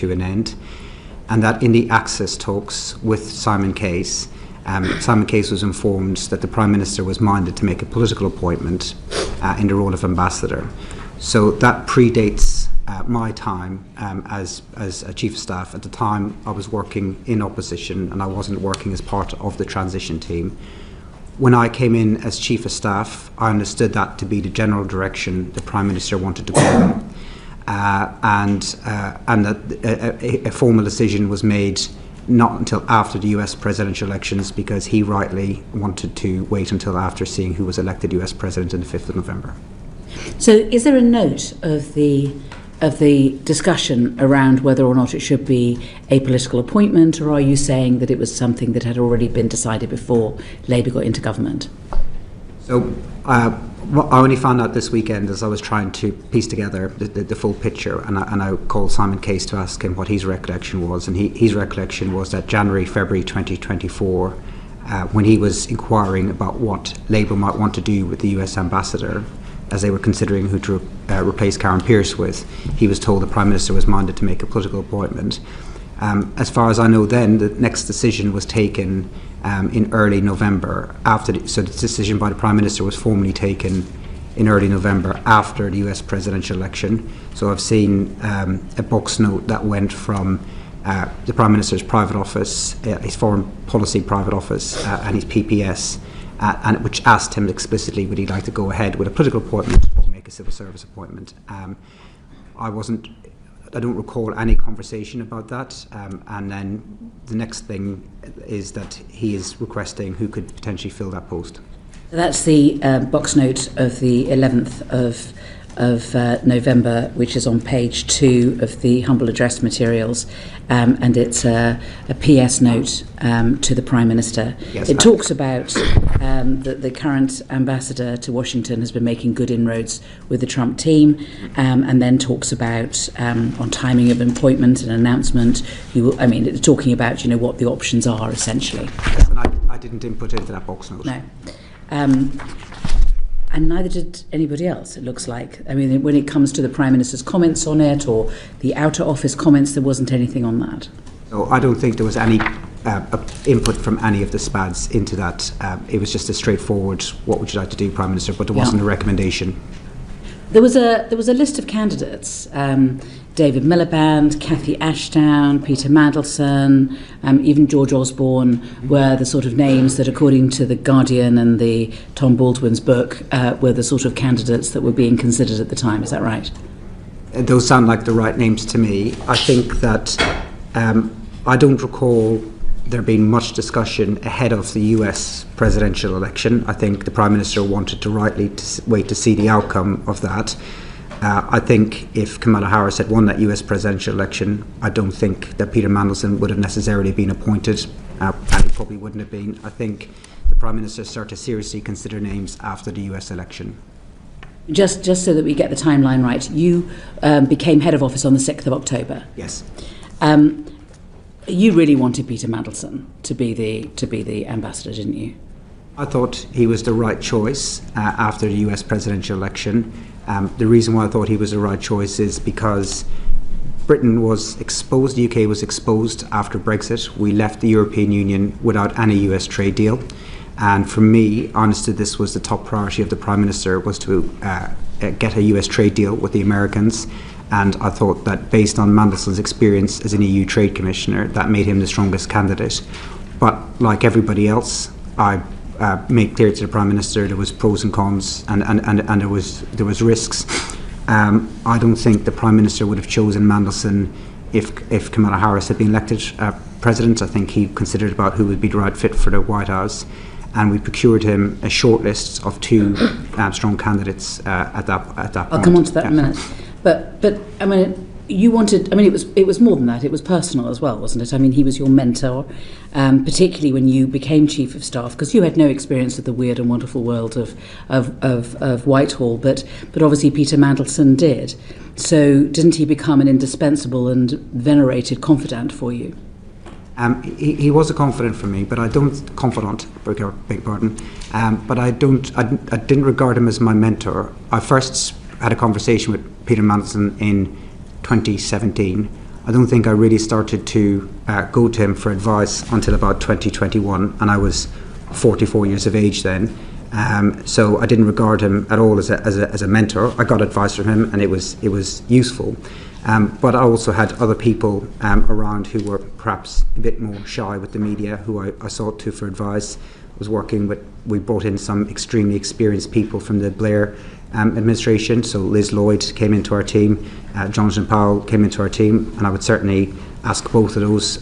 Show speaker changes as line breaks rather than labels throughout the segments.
to an end, and that in the access talks with Simon Case, Simon Case was informed that the Prime Minister was minded to make a political appointment in the role of ambassador. So that predates my time as a Chief of Staff. At the time, I was working in opposition and I wasn't working as part of the transition team. When I came in as Chief of Staff, I understood that to be the general direction the Prime Minister wanted to go in, and that a formal decision was made not until after the US presidential elections, because he rightly wanted to wait until after seeing who was elected US President on the 5th of November.
So is there a note of the discussion around whether or not it should be a political appointment, or are you saying that it was something that had already been decided before Labour got into government?
So I only found out this weekend as I was trying to piece together the full picture, and I called Simon Case to ask him what his recollection was, and his recollection was that February 2024, when he was inquiring about what Labour might want to do with the US ambassador, as they were considering who to replace Karen Pierce with, he was told the Prime Minister was minded to make a political appointment. As far as I know then, the next decision was taken in early November. So the decision by the Prime Minister was formally taken in early November after the US presidential election. So I've seen a box note that went from the Prime Minister's private office, his foreign policy private office, and his PPS, and which asked him explicitly would he like to go ahead with a political appointment or make a civil service appointment. I don't recall any conversation about that, and then the next thing is that he is requesting who could potentially fill that post.
That's the box note of the 11th of November, which is on page 2 of the humble address materials, and it's a PS note to the Prime Minister.
Yes,
it talks about the current ambassador to Washington has been making good inroads with the Trump team, and then talks about on timing of appointment and announcement. It's talking about what the options are essentially.
Yes, and I didn't input into that box note.
No. And neither did anybody else, it looks like. I mean, when it comes to the Prime Minister's comments on it or the Outer Office comments, there wasn't anything on that.
So I don't think there was any input from any of the SPADs into that. It was just a straightforward, what would you like to do, Prime Minister, but there wasn't a recommendation. There was
a list of candidates, David Miliband, Cathy Ashdown, Peter Mandelson, even George Osborne were the sort of names that, according to The Guardian and the Tom Baldwin's book, were the sort of candidates that were being considered at the time. Is that right?
Those sound like the right names to me. I think that I don't recall there being much discussion ahead of the US presidential election. I think the Prime Minister wanted to rightly wait to see the outcome of that. I think if Kamala Harris had won that US presidential election, I don't think that Peter Mandelson would have necessarily been appointed, and he probably wouldn't have been. I think the Prime Minister started to seriously consider names after the US election.
Just so that we get the timeline right, you became head of office on the 6th of October.
Yes.
You really wanted Peter Mandelson to be the ambassador, didn't you?
I thought he was the right choice after the US presidential election. The reason why I thought he was the right choice is because Britain was exposed, the UK was exposed after Brexit. We left the European Union without any US trade deal. And for me, honestly, this was the top priority of the Prime Minister, was to get a US trade deal with the Americans. And I thought that based on Mandelson's experience as an EU Trade Commissioner, that made him the strongest candidate. But like everybody else, I made clear to the Prime Minister there was pros and cons, and there was risks. I don't think the Prime Minister would have chosen Mandelson if Kamala Harris had been elected President. I think he considered about who would be the right fit for the White House, and we procured him a short list of 2 strong candidates at that point.
I'll come on to that in a minute. But I mean, you wanted. I mean, it was more than that. It was personal as well, wasn't it? I mean, he was your mentor, particularly when you became Chief of Staff, because you had no experience of the weird and wonderful world of Whitehall. But obviously Peter Mandelson did. So didn't he become an indispensable and venerated confidant for you?
He was a confidant for me, but I don't confidant. Beg pardon. But I didn't regard him as my mentor. I first had a conversation with Peter Mandelson in 2017. I don't think I really started to go to him for advice until about 2021, and I was 44 years of age then. So I didn't regard him at all as a mentor. I got advice from him, and it was useful. But I also had other people around who were perhaps a bit more shy with the media, who I sought to for advice. We brought in some extremely experienced people from the Blair administration. So Liz Lloyd came into our team, Jonathan Powell came into our team, and I would certainly ask both of those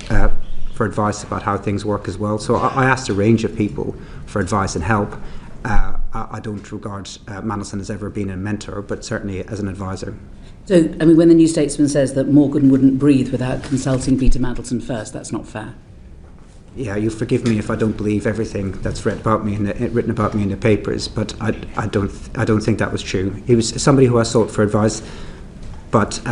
for advice about how things work as well. So I asked a range of people for advice and help. I don't regard Mandelson as ever being a mentor, but certainly as an advisor.
So, I mean, when the New Statesman says that Morgan wouldn't breathe without consulting Peter Mandelson first, that's not fair.
Yeah, you forgive me if I don't believe everything that's written about me in the papers, but I don't think that was true. He was somebody who I sought for advice, but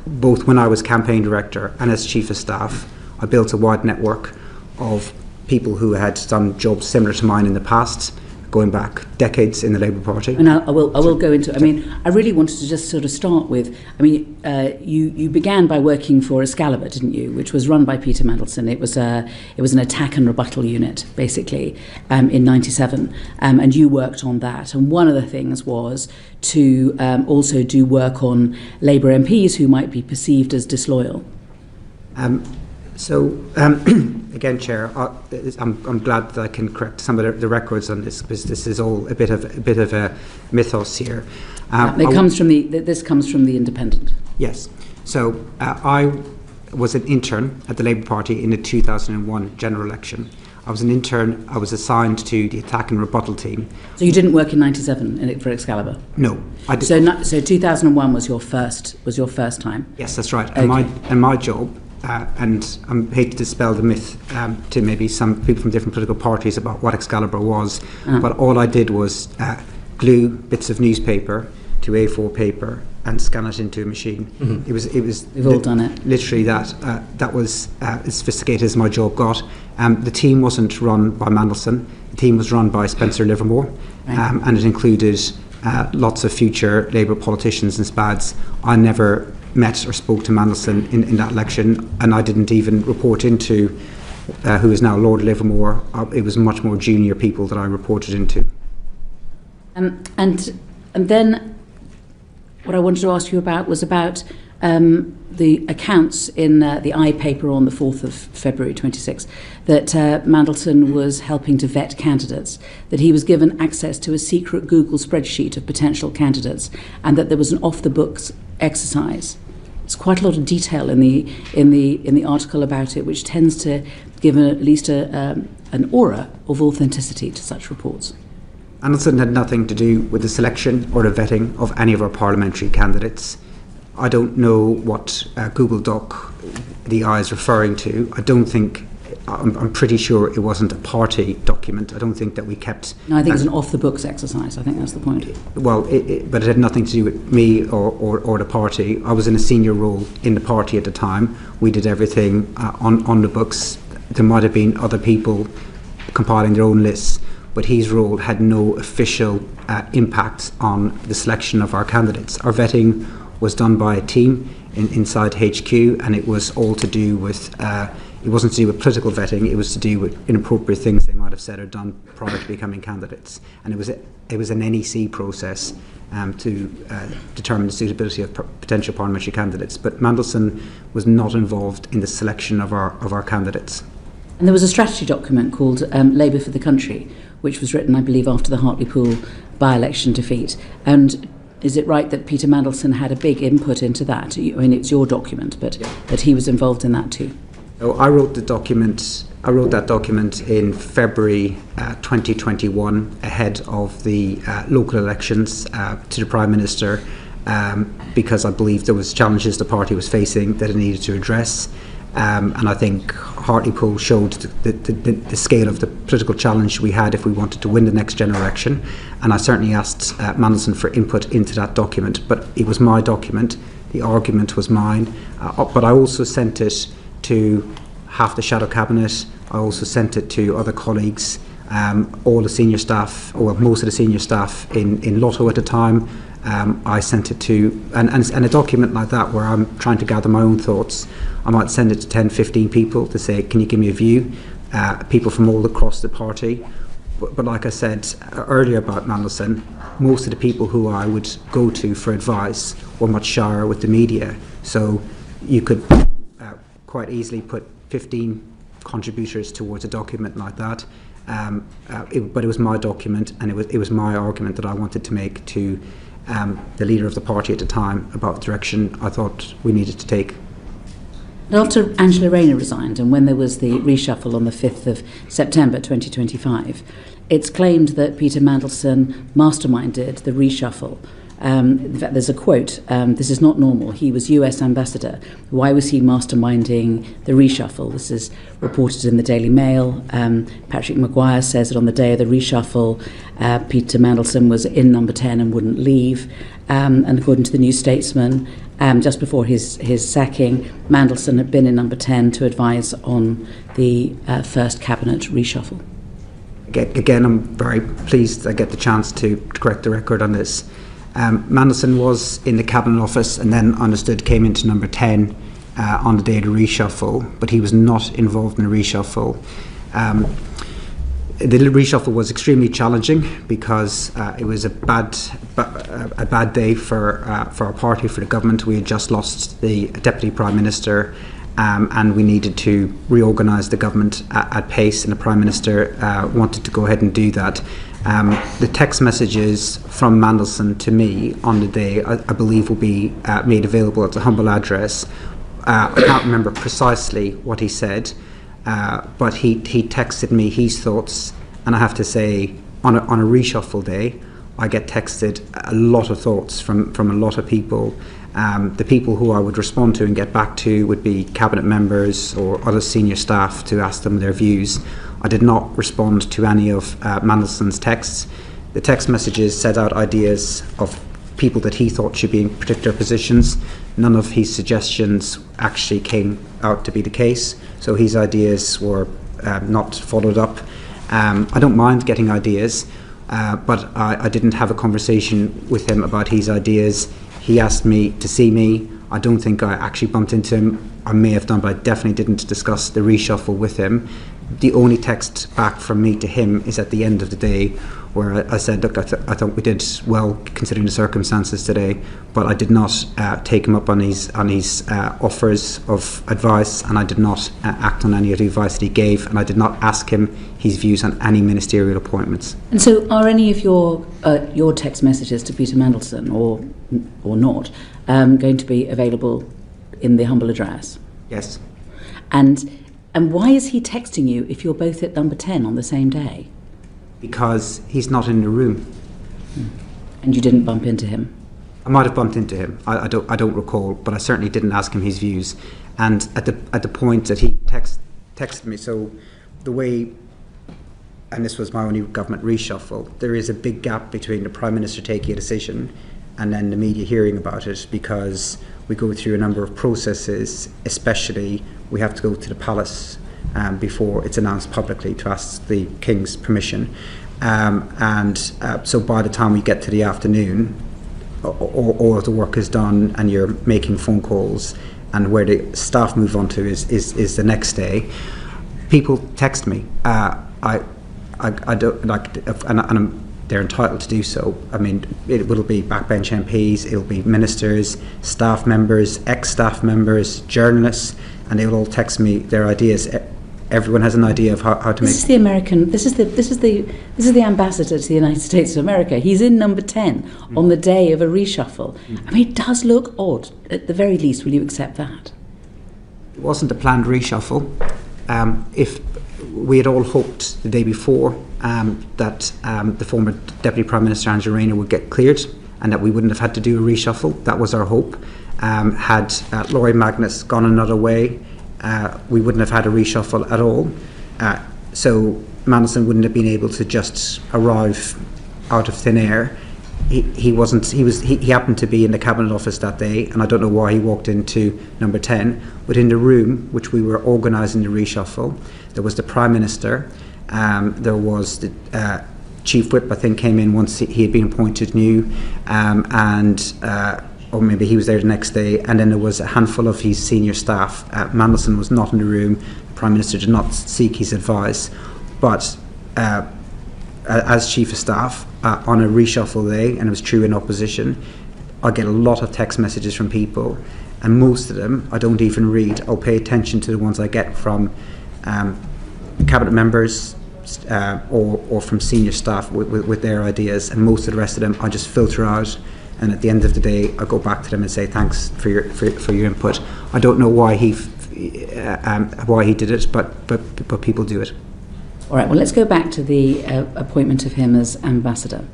both when I was campaign director and as chief of staff, I built a wide network of people who had done jobs similar to mine in the past, going back decades in the Labour Party.
And I will go into. I mean, I really wanted to just sort of start with. I mean, you began by working for Excalibur, didn't you? Which was run by Peter Mandelson. It was an attack and rebuttal unit, basically, in '97, and you worked on that. And one of the things was to also do work on Labour MPs who might be perceived as disloyal.
Again, Chair, I'm glad that I can correct some of the records on this, because this is all a bit of a mythos here.
This comes from the Independent.
Yes. So I was an intern at the Labour Party in the 2001 general election. I was an intern. I was assigned to the attack and rebuttal team.
So you didn't work in '97 for Excalibur?
No, I didn't.
So 2001 was your first time.
Yes, that's right.
Okay.
And my job. And I hate to dispel the myth to maybe some people from different political parties about what Excalibur was, but all I did was glue bits of newspaper to A4 paper and scan it into a machine. Mm-hmm. It was.
We've all done it.
Literally, that was as sophisticated as my job got. The team wasn't run by Mandelson. The team was run by Spencer Livermore, right. And it included lots of future Labour politicians and SPADs. I never met or spoke to Mandelson in that election, and I didn't even report into who is now Lord Livermore. It was much more junior people that I reported into. And
then what I wanted to ask you about was about the accounts in the I paper on the 4th of February 26 that Mandelson was helping to vet candidates, that he was given access to a secret Google spreadsheet of potential candidates, and that there was an off-the-books exercise. There's quite a lot of detail in the article about it, which tends to give at least an aura of authenticity to such reports.
Mandelson had nothing to do with the selection or the vetting of any of our parliamentary candidates. I don't know what Google Doc the I is referring to. I'm pretty sure it wasn't a party document. I don't think that we kept...
No, I think it's an off-the-books exercise. I think that's the point.
Well, but it had nothing to do with me or the party. I was in a senior role in the party at the time. We did everything on the books. There might have been other people compiling their own lists, but his role had no official impact on the selection of our candidates. Our vetting was done by a team inside HQ, and it was all to do with... it wasn't to do with political vetting, it was to do with inappropriate things they might have said or done prior to becoming candidates. And it was an NEC process to determine the suitability of potential parliamentary candidates. But Mandelson was not involved in the selection of our candidates.
And there was a strategy document called Labour for the Country, which was written, I believe, after the Hartlepool by-election defeat. And is it right that Peter Mandelson had a big input into that? I mean, it's your document, but that he was involved in that too.
I wrote that document in February 2021 ahead of the local elections to the Prime Minister because I believed there was challenges the party was facing that it needed to address. And I think Hartlepool showed the scale of the political challenge we had if we wanted to win the next general election. And I certainly asked Mandelson for input into that document, but it was my document. The argument was mine. But I also sent it to half the shadow cabinet. I also sent it to other colleagues. All the senior staff, or most of the senior staff in Lotto at the time, I sent it to, and a document like that where I'm trying to gather my own thoughts, I might send it to 10, 15 people to say, can you give me a view? People from all across the party. But like I said earlier about Mandelson, most of the people who I would go to for advice were much shyer with the media. So you could quite easily put 15 contributors towards a document like that. But it was my document, and it was my argument that I wanted to make to the leader of the party at the time about the direction I thought we needed to take.
After Angela Rayner resigned, and when there was the reshuffle on the 5th of September 2025, it's claimed that Peter Mandelson masterminded the reshuffle. In fact, there's a quote, this is not normal. He was US ambassador. Why was he masterminding the reshuffle? This is reported in the Daily Mail. Patrick Maguire says that on the day of the reshuffle, Peter Mandelson was in number 10 and wouldn't leave. And according to the New Statesman, just before his sacking, Mandelson had been in number 10 to advise on the first cabinet reshuffle.
Again, I'm very pleased I get the chance to correct the record on this. Mandelson was in the Cabinet Office and then understood came into number 10 on the day of the reshuffle, but he was not involved in the reshuffle. The reshuffle was extremely challenging because it was a bad day for our party, for the government. We had just lost the Deputy Prime Minister, and we needed to reorganise the government at pace, and the Prime Minister wanted to go ahead and do that. The text messages from Mandelson to me on the day, I believe, will be made available at a humble address. I can't remember precisely what he said, but he texted me his thoughts, and I have to say, on a reshuffle day, I get texted a lot of thoughts from a lot of people. The people who I would respond to and get back to would be cabinet members or other senior staff to ask them their views. I did not respond to any of Mandelson's texts. The text messages set out ideas of people that he thought should be in particular positions. None of his suggestions actually came out to be the case, so his ideas were not followed up. I don't mind getting ideas, but I didn't have a conversation with him about his ideas. He asked me to see me. I don't think I actually bumped into him. I may have done, but I definitely didn't discuss the reshuffle with him. The only text back from me to him is at the end of the day, where I said, look, I thought we did well considering the circumstances today, but I did not take him up on his offers of advice, and I did not act on any of the advice that he gave, and I did not ask him his views on any ministerial appointments.
And so are any of your text messages to Peter Mandelson, or not, going to be available in the humble address?
Yes.
And why is he texting you if you're both at number 10 on the same day?
Because he's not in the room.
And you didn't bump into him?
I might have bumped into him. I don't recall, but I certainly didn't ask him his views. And at the point that he texted me, so the way, and this was my only government reshuffle, there is a big gap between the Prime Minister taking a decision and then the media hearing about it, because we go through a number of processes, especially we have to go to the palace before it's announced publicly to ask the King's permission. So by the time we get to the afternoon, all of the work is done and you're making phone calls, and where the staff move on to is the next day. People text me. I don't like, and they're entitled to do so. I mean, it will be backbench MPs, it'll be ministers, staff members, ex-staff members, journalists, and they will all text me their ideas. Everyone has an idea of how to make.
This is the American. This is the ambassador to the United States of America. He's in number 10 on the day of a reshuffle. I mean, it does look odd. At the very least, will you accept that?
It wasn't a planned reshuffle. If we had all hoped the day before that the former Deputy Prime Minister Angela Rayner would get cleared and that we wouldn't have had to do a reshuffle. That was our hope. Had Laurie Magnus gone another way, we wouldn't have had a reshuffle at all. So Mandelson wouldn't have been able to just arrive out of thin air. He happened to be in the Cabinet Office that day, and I don't know why he walked into number 10, but in the room which we were organising the reshuffle, there was the Prime Minister, There was the Chief Whip, I think, came in once he had been appointed new, or maybe he was there the next day, and then there was a handful of his senior staff. Mandelson was not in the room. The Prime Minister did not seek his advice, but as Chief of Staff, on a reshuffle day, and it was true in opposition, I get a lot of text messages from people, and most of them I don't even read. I'll pay attention to the ones I get from cabinet members or from senior staff with their ideas, and most of the rest of them I just filter out, and at the end of the day I go back to them and say thanks for your input. I don't know why he did it, but people do it.
All right, well, let's go back to the appointment of him as ambassador.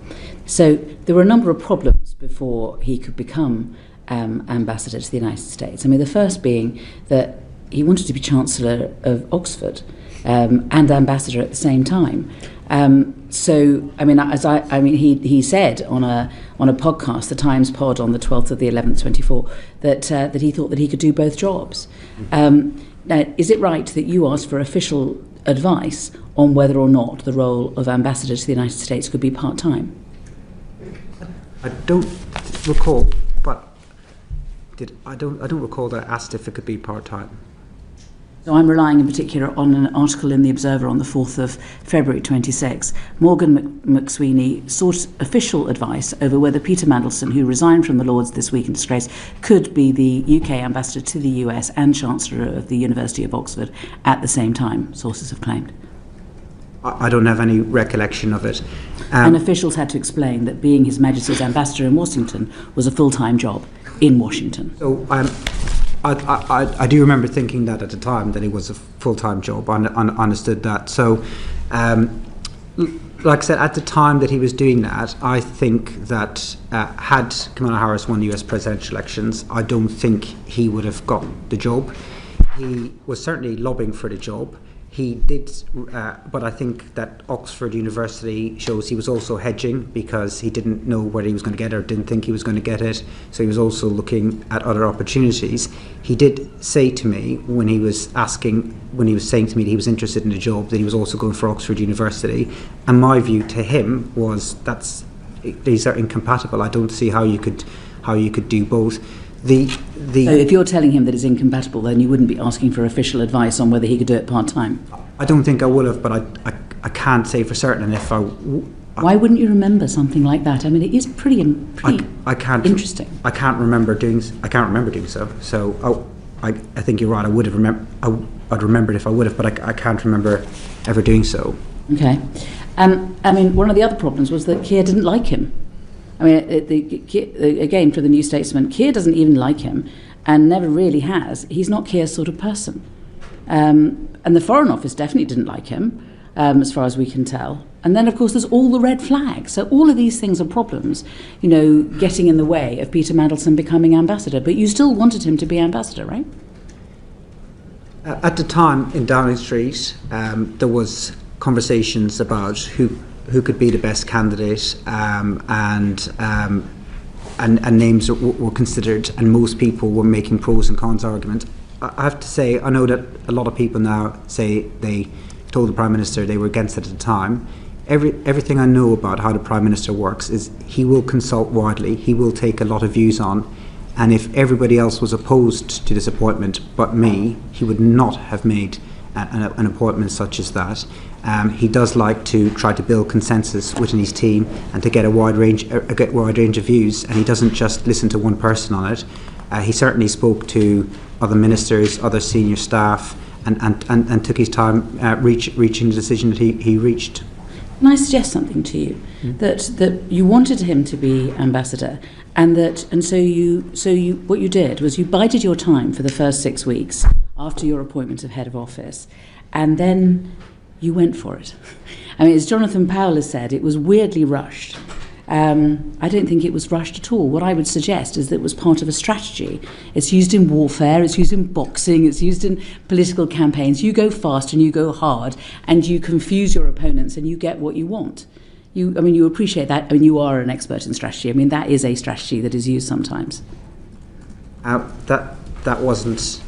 So there were a number of problems before he could become ambassador to the United States. I mean, the first being that he wanted to be Chancellor of Oxford and ambassador at the same time. So, I mean, he said on a podcast, the Times pod on the 12th of the 11th, 24, that he thought that he could do both jobs. Now, is it right that you asked for official advice on whether or not the role of ambassador to the United States could be part-time?
I don't recall, but I don't recall that I asked if it could be part-time.
So I'm relying in particular on an article in The Observer on the 4th of February 26. Morgan McSweeney sought official advice over whether Peter Mandelson, who resigned from the Lords this week in disgrace, could be the UK ambassador to the US and Chancellor of the University of Oxford at the same time, sources have claimed.
I don't have any recollection of it.
And officials had to explain that being His Majesty's ambassador in Washington was a full-time job in Washington.
So I do remember thinking that at the time, that it was a full-time job. I understood that. So, like I said, at the time that he was doing that, I think that had Kamala Harris won the US presidential elections, I don't think he would have got the job. He was certainly lobbying for the job. He did, but I think that Oxford University shows he was also hedging, because he didn't know whether he was going to get it or didn't think he was going to get it. So he was also looking at other opportunities. He did say to me when he was saying to me that he was interested in the job, that he was also going for Oxford University. And my view to him was these are incompatible. I don't see how you could do both. So
if you're telling him that it's incompatible, then you wouldn't be asking for official advice on whether he could do it part-time?
I don't think I would have, but I can't say for certain if I...
Why wouldn't you remember something like that? I mean, it is pretty interesting.
I can't remember doing so. So I think you're right. I'd remember it if I would have, but I can't remember ever doing so.
Okay. I mean, one of the other problems was that Keir didn't like him. I mean, again, for the New Statesman, Keir doesn't even like him, and never really has. He's not Keir's sort of person. And the Foreign Office definitely didn't like him, as far as we can tell. And then, of course, there's all the red flags. So all of these things are problems, getting in the way of Peter Mandelson becoming ambassador. But you still wanted him to be ambassador, right?
At the time, in Downing Street, there was conversations about who could be the best candidate, and names were considered, and most people were making pros and cons arguments. I have to say, I know that a lot of people now say they told the Prime Minister they were against it at the time. Everything I know about how the Prime Minister works is he will consult widely, he will take a lot of views on, and if everybody else was opposed to this appointment but me, he would not have made an appointment such as that. He does like to try to build consensus within his team and to get a wide range of views, and he doesn't just listen to one person on it. He certainly spoke to other ministers, other senior staff, and took his time reaching the decision that he reached.
Can I suggest something to you? That you wanted him to be ambassador, and so what you did was you bided your time for the first 6 weeks after your appointment of head of office, and then you went for it. I mean, as Jonathan Powell has said, it was weirdly rushed. I don't think it was rushed at all. What I would suggest is that it was part of a strategy. It's used in warfare, it's used in boxing, it's used in political campaigns. You go fast and you go hard, and you confuse your opponents, and you get what you want. You appreciate that. I mean, you are an expert in strategy. I mean, that is a strategy that is used sometimes.
That wasn't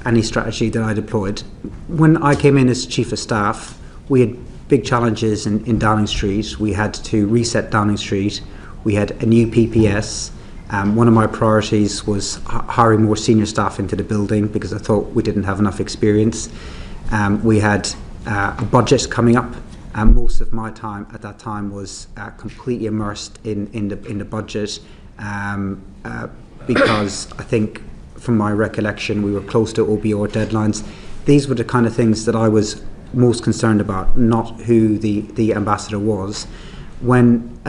any strategy that I deployed. When I came in as Chief of Staff, we had big challenges in Downing Street. We had to reset Downing Street. We had a new PPS. One of my priorities was hiring more senior staff into the building because I thought we didn't have enough experience. We had a budget coming up, and most of my time at that time was completely immersed in the budget because I think, from my recollection, we were close to OBR deadlines. These were the kind of things that I was most concerned about, not who the ambassador was. When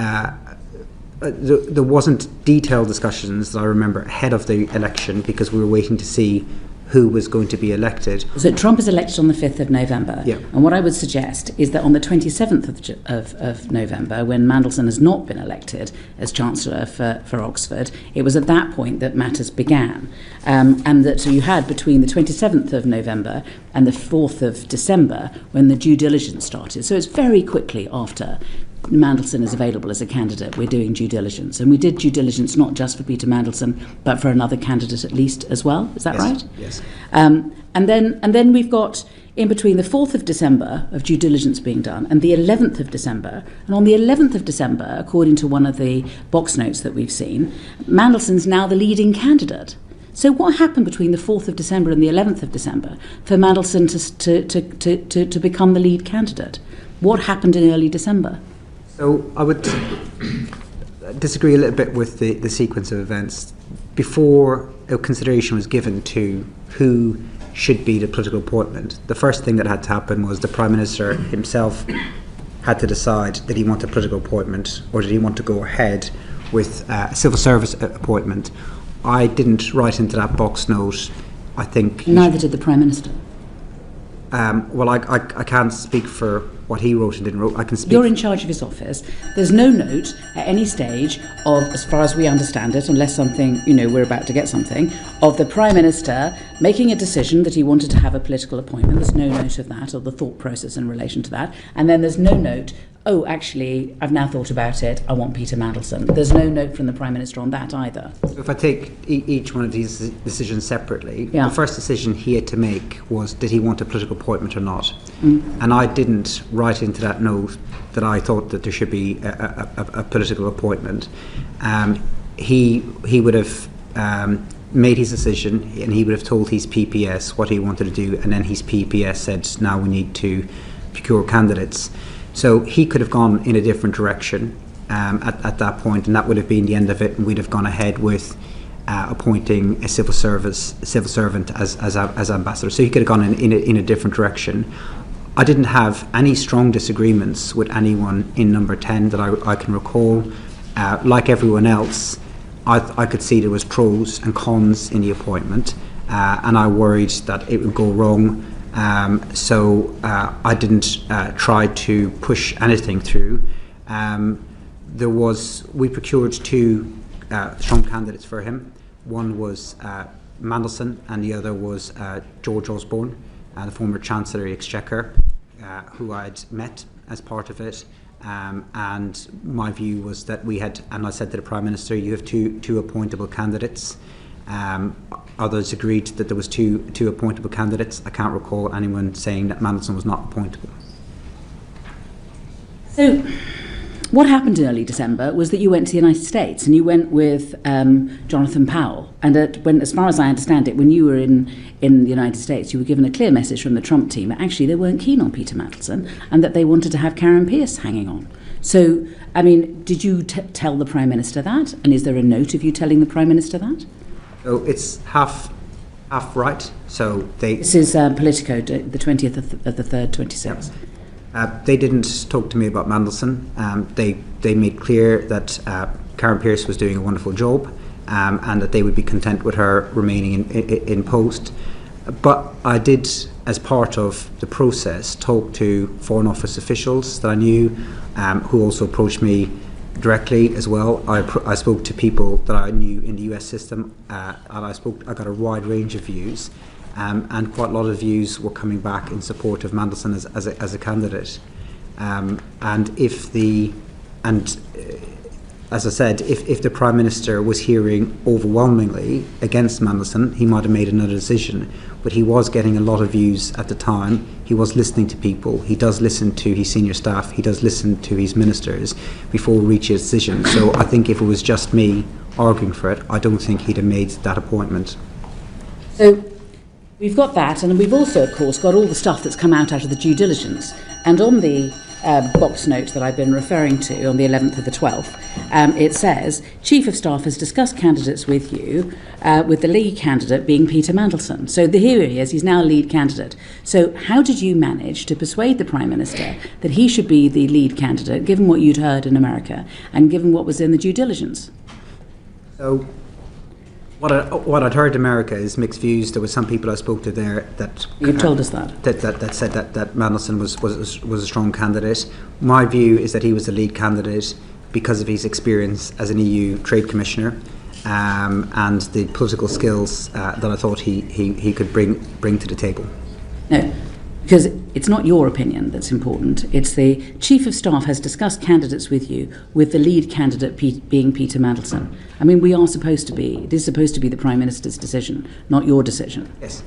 there wasn't detailed discussions that I remember ahead of the election because we were waiting to see who was going to be elected.
So Trump is elected on the 5th of November.
Yeah.
And what I would suggest is that on the 27th of November, when Mandelson has not been elected as Chancellor for Oxford, it was at that point that matters began. And that you had between the 27th of November and the 4th of December when the due diligence started. So it's very quickly after Mandelson is available as a candidate, we're doing due diligence. And we did due diligence not just for Peter Mandelson, but for another candidate at least as well. Is that right?
Yes.
And then we've got in between the 4th of December of due diligence being done and the 11th of December. And on the 11th of December, according to one of the box notes that we've seen, Mandelson's now the leading candidate. So what happened between the 4th of December and the 11th of December for Mandelson to become the lead candidate? What happened in early December?
So I would disagree a little bit with the sequence of events. Before a consideration was given to who should be the political appointment, the first thing that had to happen was the Prime Minister himself had to decide, did he want a political appointment or did he want to go ahead with a civil service appointment. I didn't write into that box note. I think
neither did the Prime Minister.
Well, I can't speak for what he wrote and didn't wrote. I can speak.
You're in charge of his office. There's no note at any stage of, as far as we understand it, unless something, we're about to get something, of the Prime Minister making a decision that he wanted to have a political appointment. There's no note of that, or the thought process in relation to that. And then there's no note, oh, actually, I've now thought about it, I want Peter Mandelson. There's no note from the Prime Minister on that either.
So if I take each one of these decisions separately, the first decision he had to make was, did he want a political appointment or not? And I didn't write into that note that I thought that there should be a political appointment. He would have made his decision, and he would have told his PPS what he wanted to do, and then his PPS said, now we need to procure candidates. So he could have gone in a different direction at that point, and that would have been the end of it, and we'd have gone ahead with appointing a civil servant as ambassador. So he could have gone in a different direction. I didn't have any strong disagreements with anyone in number 10 that I can recall. Like everyone else, I could see there was pros and cons in the appointment, and I worried that it would go wrong. So I didn't try to push anything through. We procured two strong candidates for him. One was Mandelson, and the other was George Osborne, the former Chancellor of the Exchequer, who I'd met as part of it. And my view was that we had, and I said to the Prime Minister, you have two appointable candidates. Others agreed that there was two appointable candidates. I can't recall anyone saying that Mandelson was not appointable.
So what happened in early December was that you went to the United States, and you went with Jonathan Powell. And as far as I understand it, when you were in the United States, you were given a clear message from the Trump team that actually they weren't keen on Peter Mandelson and that they wanted to have Karen Pierce hanging on. So, did you tell the Prime Minister that? And is there a note of you telling the Prime Minister that?
So it's half right. So
this is Politico, the 20th of the 3rd, 26th.
They didn't talk to me about Mandelson. They made clear that Karen Pierce was doing a wonderful job, and that they would be content with her remaining in post. But I did, as part of the process, talk to Foreign Office officials that I knew, who also approached me directly as well. I spoke to people that I knew in the US system, and I got a wide range of views, and quite a lot of views were coming back in support of Mandelson as a candidate. as I said, if the Prime Minister was hearing overwhelmingly against Mandelson, he might have made another decision. But he was getting a lot of views at the time. He was listening to people. He does listen to his senior staff. He does listen to his ministers before we reach a decision. So I think if it was just me arguing for it, I don't think he'd have made that appointment.
So we've got that, and we've also, of course, got all the stuff that's come out of the due diligence. And on the box note that I've been referring to on the 11th of the 12th, it says, Chief of Staff has discussed candidates with you, with the lead candidate being Peter Mandelson. So here he is, he's now lead candidate. So how did you manage to persuade the Prime Minister that he should be the lead candidate, given what you'd heard in America and given what was in the due diligence?
So what I'd heard in America is mixed views. There were some people I spoke to there that
you've told us that
said that Mandelson was a strong candidate. My view is that he was the lead candidate because of his experience as an EU Trade Commissioner and the political skills that I thought he could bring to the table.
No, because it's not your opinion that's important. It's the Chief of Staff has discussed candidates with you, with the lead candidate being Peter Mandelson. I mean, it is supposed to be the Prime Minister's decision, not your decision.
Yes.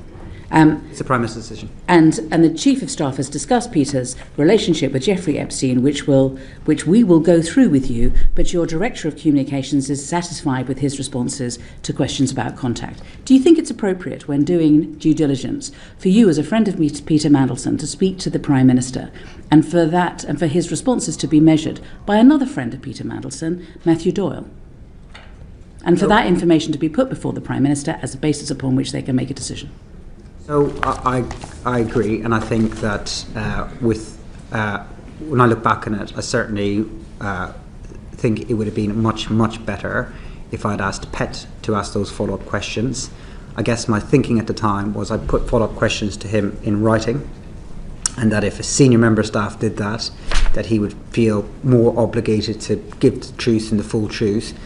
It's the Prime Minister's decision.
And the Chief of Staff has discussed Peter's relationship with Jeffrey Epstein, which we will go through with you, but your Director of Communications is satisfied with his responses to questions about contact. Do you think it's appropriate, when doing due diligence, for you as a friend of Peter Mandelson to speak to the Prime Minister, and for his responses to be measured by another friend of Peter Mandelson, Matthew Doyle? And for that information to be put before the Prime Minister as a basis upon which they can make a decision?
So I agree, and I think that when I look back on it, I certainly think it would have been much better if I'd asked Pet to ask those follow-up questions. I guess my thinking at the time was I'd put follow-up questions to him in writing, and that if a senior member of staff did that he would feel more obligated to give the truth and the full truth.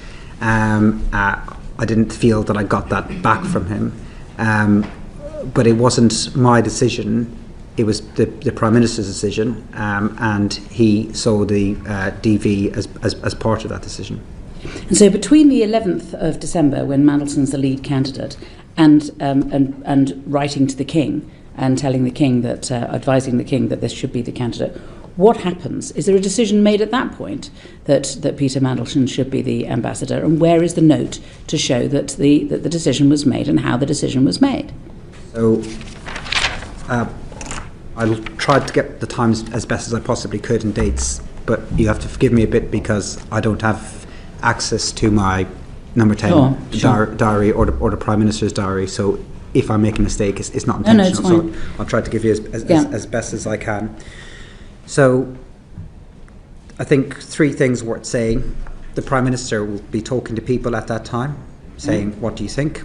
I didn't feel that I got that back from him. But it wasn't my decision, it was the Prime Minister's decision, and he saw the DV as part of that decision.
And so between the 11th of December, when Mandelson's the lead candidate, and writing to the King and telling the King that, advising the King that this should be the candidate, what happens? Is there a decision made at that point that Peter Mandelson should be the ambassador? And where is the note to show that the decision was made and how the decision was made?
So I tried to get the times as best as I possibly could and dates, but you have to forgive me a bit because I don't have access to my number 10 diary or the Prime Minister's diary. So if I make a mistake, it's not intentional.
No, it's fine.
So I'll try to give you as best as I can. So I think three things worth saying. The Prime Minister will be talking to people at that time, saying, what do you think?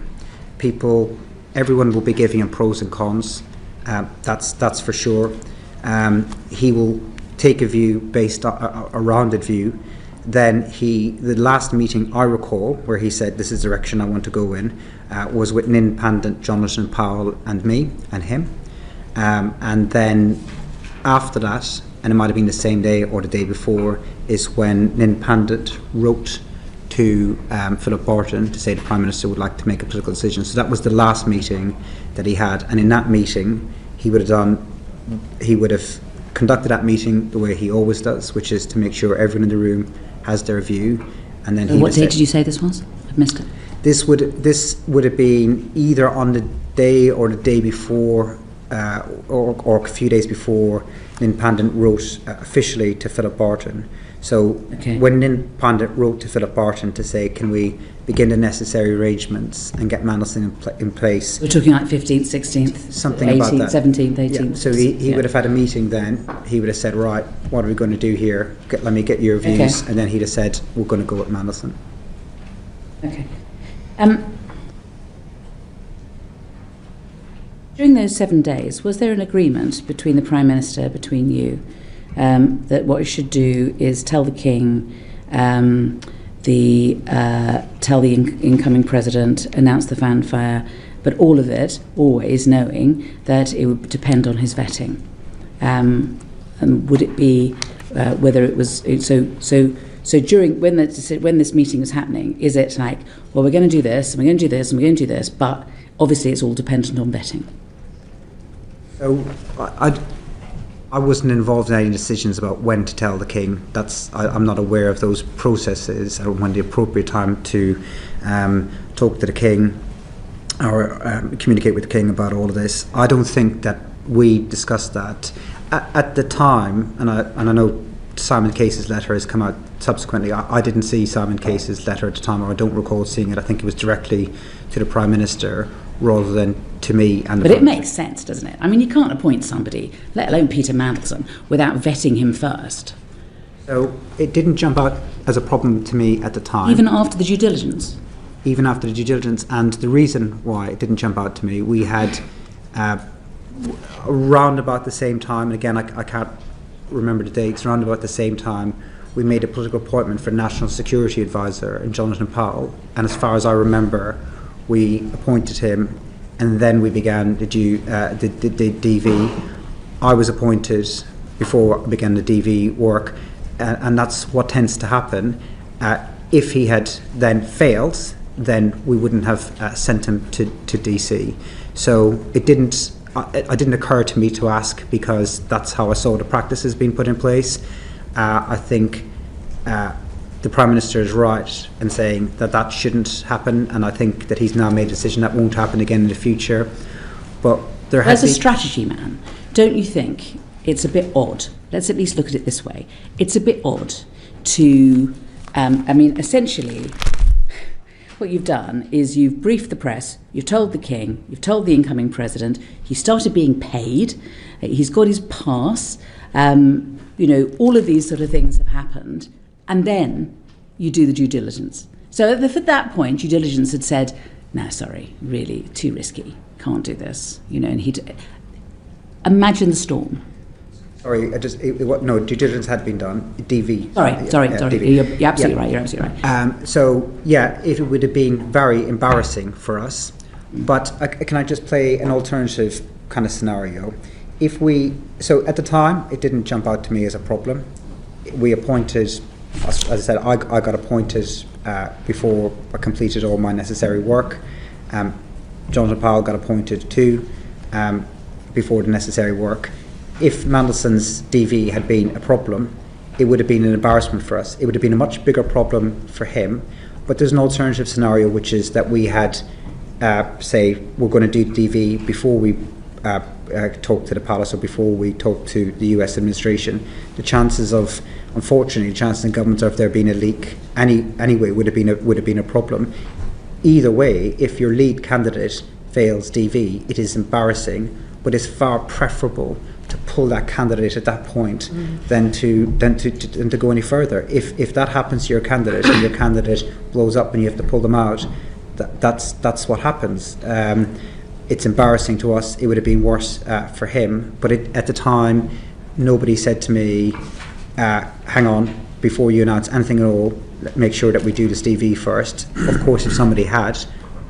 Everyone will be giving him pros and cons. That's for sure. He will take a view based on a rounded view. Then the last meeting I recall where he said this is the direction I want to go in was with an independent Jonathan Powell and me and him. And then after that, and it might have been the same day or the day before, is when an independent wrote to Philip Barton to say the Prime Minister would like to make a political decision. So that was the last meeting that he had, and in that meeting he would have conducted that meeting the way he always does, which is to make sure everyone in the room has their view. And then
what date did you say this was? I've missed it.
This would have been either on the day or the day before, or a few days before. An independent wrote officially to Philip Barton. So when an independent wrote to Philip Barton to say, can we begin the necessary arrangements and get Mandelson in place?
We're talking like 15th, 16th,
something
18th,
about that.
17th, 18th.
Yeah. So he would have had a meeting then. He would have said, right, what are we going to do here? Let me get your views. And then he'd have said, we're going to go with Mandelson.
Okay. During those 7 days, was there an agreement between the Prime Minister, between you, that what you should do is tell the King, tell the incoming President, announce the fanfare, but all of it always knowing that it would depend on his vetting? And would it be whether it was so So when this meeting was happening, is it like, well, we're going to do this, and we're going to do this, and we're going to do this, but obviously it's all dependent on vetting?
So I wasn't involved in any decisions about when to tell the King. I'm not aware of those processes or when the appropriate time to talk to the King or communicate with the King about all of this. I don't think that we discussed that at the time, and I know Simon Case's letter has come out subsequently. I didn't see Simon Case's letter at the time, or I don't recall seeing it. I think it was directly to the Prime Minister rather than to me. But
it makes sense, doesn't it? I mean, you can't appoint somebody, let alone Peter Mandelson, without vetting him first.
So it didn't jump out as a problem to me at the time.
Even after the due diligence?
Even after the due diligence. And the reason why it didn't jump out to me, we had around about the same time, and again, I can't remember the dates, around about the same time, we made a political appointment for National Security Advisor in Jonathan Powell. And as far as I remember, we appointed him, and then we began the DV. I was appointed before I began the DV work, and that's what tends to happen. If he had then failed, then we wouldn't have sent him to DC. So it didn't occur to me to ask, because that's how I saw the practices being put in place. I think the Prime Minister is right in saying that shouldn't happen, and I think that he's now made a decision that won't happen again in the future. But
as a strategy man, don't you think it's a bit odd? Let's at least look at it this way. It's a bit odd to, essentially, what you've done is you've briefed the press, you've told the King, you've told the incoming President, he started being paid, he's got his pass, all of these sort of things have happened, and then you do the due diligence. So at that point, due diligence had said, no, sorry, really, too risky, can't do this, and he'd... Imagine the storm.
Sorry, no, due diligence had been done. DV.
Sorry.
DV.
You're absolutely right. You're absolutely right.
So yeah, it would have been very embarrassing for us. But can I just play an alternative kind of scenario? So at the time, it didn't jump out to me as a problem. We appointed, as I said, I got appointed before I completed all my necessary work. Jonathan Powell got appointed too before the necessary work. If Mandelson's DV had been a problem, it would have been an embarrassment for us. It would have been a much bigger problem for him. But there's an alternative scenario, which is that we had, say, we're going to do DV before we talk to the palace or before we talk to the US administration. The chances of, unfortunately, the chances in government of there being a leak anyway would have been a problem. Either way, if your lead candidate fails DV, it is embarrassing, but it's far preferable to pull that candidate at that point than to go any further. If that happens to your candidate and your candidate blows up and you have to pull them out, that's what happens. It's embarrassing to us. It would have been worse for him. But at the time, nobody said to me, hang on, before you announce anything at all, make sure that we do this DV first. Of course, if somebody had,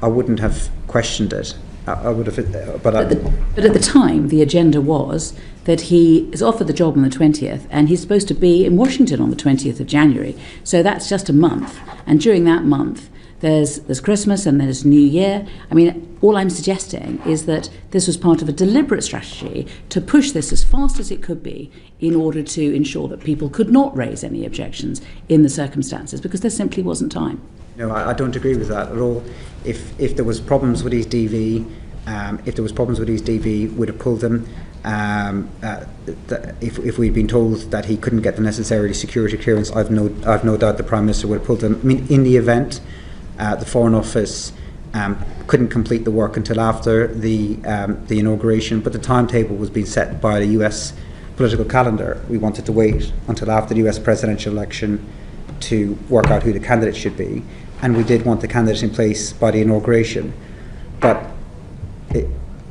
I wouldn't have questioned it. I would have, but at
the time, the agenda was that he is offered the job on the 20th, and he's supposed to be in Washington on the 20th of January. So that's just a month, and during that month, there's Christmas and there's New Year. I mean, all I'm suggesting is that this was part of a deliberate strategy to push this as fast as it could be in order to ensure that people could not raise any objections in the circumstances, because there simply wasn't time.
No, I don't agree with that at all. If there was problems with his DV, we'd have pulled them. If we'd been told that he couldn't get the necessary security clearance, I've no doubt the Prime Minister would have pulled them. I mean, in the event, the Foreign Office couldn't complete the work until after the inauguration, but the timetable was being set by the US political calendar. We wanted to wait until after the US presidential election to work out who the candidate should be, and we did want the candidate in place by the inauguration, but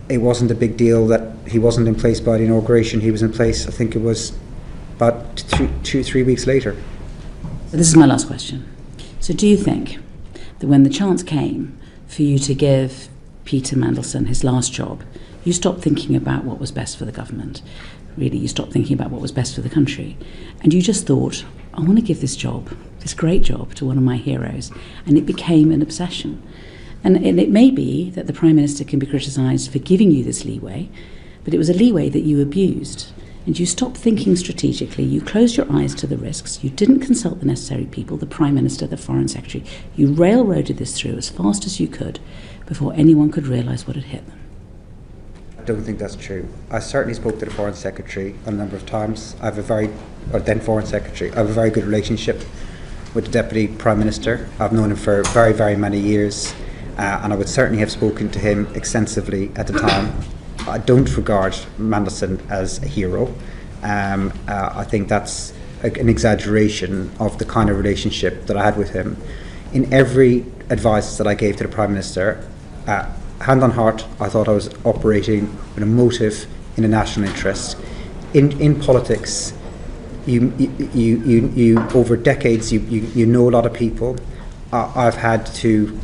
it wasn't a big deal that he wasn't in place by the inauguration. He was in place, I think it was about 3 weeks later.
So this is my last question. So do you think that when the chance came for you to give Peter Mandelson his last job, you stopped thinking about what was best for the government? Really, you stopped thinking about what was best for the country, and you just thought, I want to give this job this great job to one of my heroes, and it became an obsession. And it may be that the Prime Minister can be criticised for giving you this leeway, but it was a leeway that you abused. And you stopped thinking strategically, you closed your eyes to the risks, you didn't consult the necessary people, the Prime Minister, the Foreign Secretary. You railroaded this through as fast as you could before anyone could realise what had hit them.
I don't think that's true. I certainly spoke to the Foreign Secretary a number of times. I have then Foreign Secretary, I have a very good relationship with the Deputy Prime Minister. I've known him for very, very many years, and I would certainly have spoken to him extensively at the time. I don't regard Mandelson as a hero. I think that's an exaggeration of the kind of relationship that I had with him. In every advice that I gave to the Prime Minister, hand on heart, I thought I was operating with a motive in a national interest. In politics, you over decades, you know a lot of people. I've had to,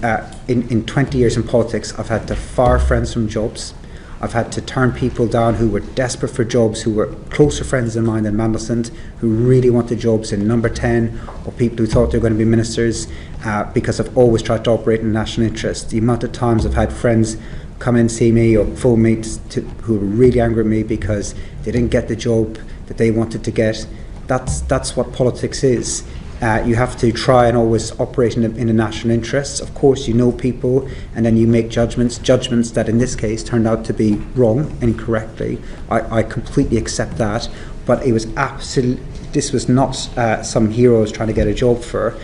in 20 years in politics, I've had to fire friends from jobs. I've had to turn people down who were desperate for jobs, who were closer friends of mine than Mandelson, who really wanted jobs in Number 10, or people who thought they were going to be ministers, because I've always tried to operate in national interest. The amount of times I've had friends come in, see me, or phone me who were really angry at me because they didn't get the job that they wanted to get. That's what politics is. You have to try and always operate in a national interest. Of course, you know people, and then you make judgments that in this case turned out to be wrong, incorrectly. I completely accept that, but it was this was not some hero I was trying to get a job for.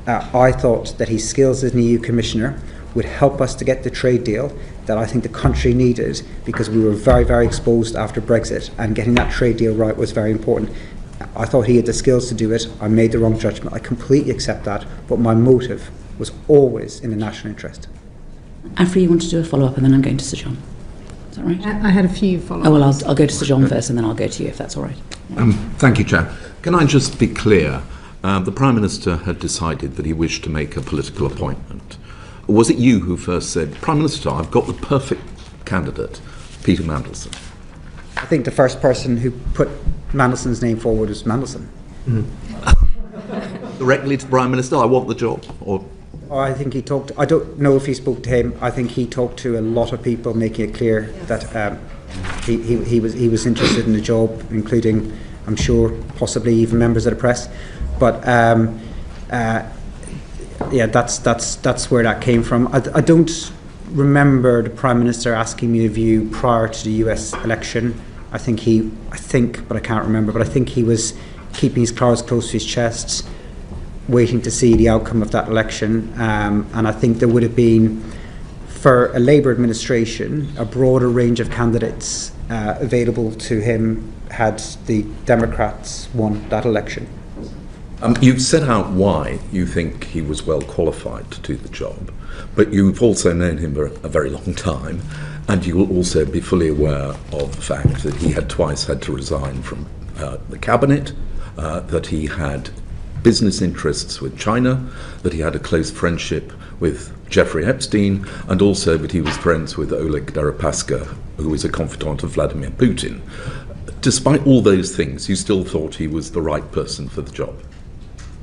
I thought that his skills as an EU Commissioner would help us to get the trade deal that I think the country needed, because we were very, very exposed after Brexit, and getting that trade deal right was very important. I thought he had the skills to do it. I made the wrong judgment. I completely accept that, but my motive was always in the national interest.
Afri, you want to do a follow-up, and then I'm going to Sir John. Is that right?
I had a few follow-ups.
Oh, well, I'll go to Sir John first, and then I'll go to you, if that's all right.
Thank you, Chair. Can I just be clear? The Prime Minister had decided that he wished to make a political appointment. Was it you who first said, Prime Minister, I've got the perfect candidate, Peter Mandelson?
I think the first person who put Mandelson's name forward was Mandelson.
Directly to the Prime Minister, I want the job? Or
I think he talked, I don't know if he spoke to him. I think he talked to a lot of people, making it clear that he was interested in the job, including, I'm sure, possibly even members of the press. But yeah, that's where that came from. I don't remember the Prime Minister asking me a view prior to the US election. I think, but I can't remember, but I think he was keeping his cards close to his chest, waiting to see the outcome of that election. And I think there would have been, for a Labour administration, a broader range of candidates available to him had the Democrats won that election.
You've set out why you think he was well qualified to do the job, but you've also known him for a very long time, and you will also be fully aware of the fact that he had twice had to resign from the cabinet, that he had business interests with China, that he had a close friendship with Jeffrey Epstein, and also that he was friends with Oleg Deripaska, who was a confidant of Vladimir Putin. Despite all those things, you still thought he was the right person for the job?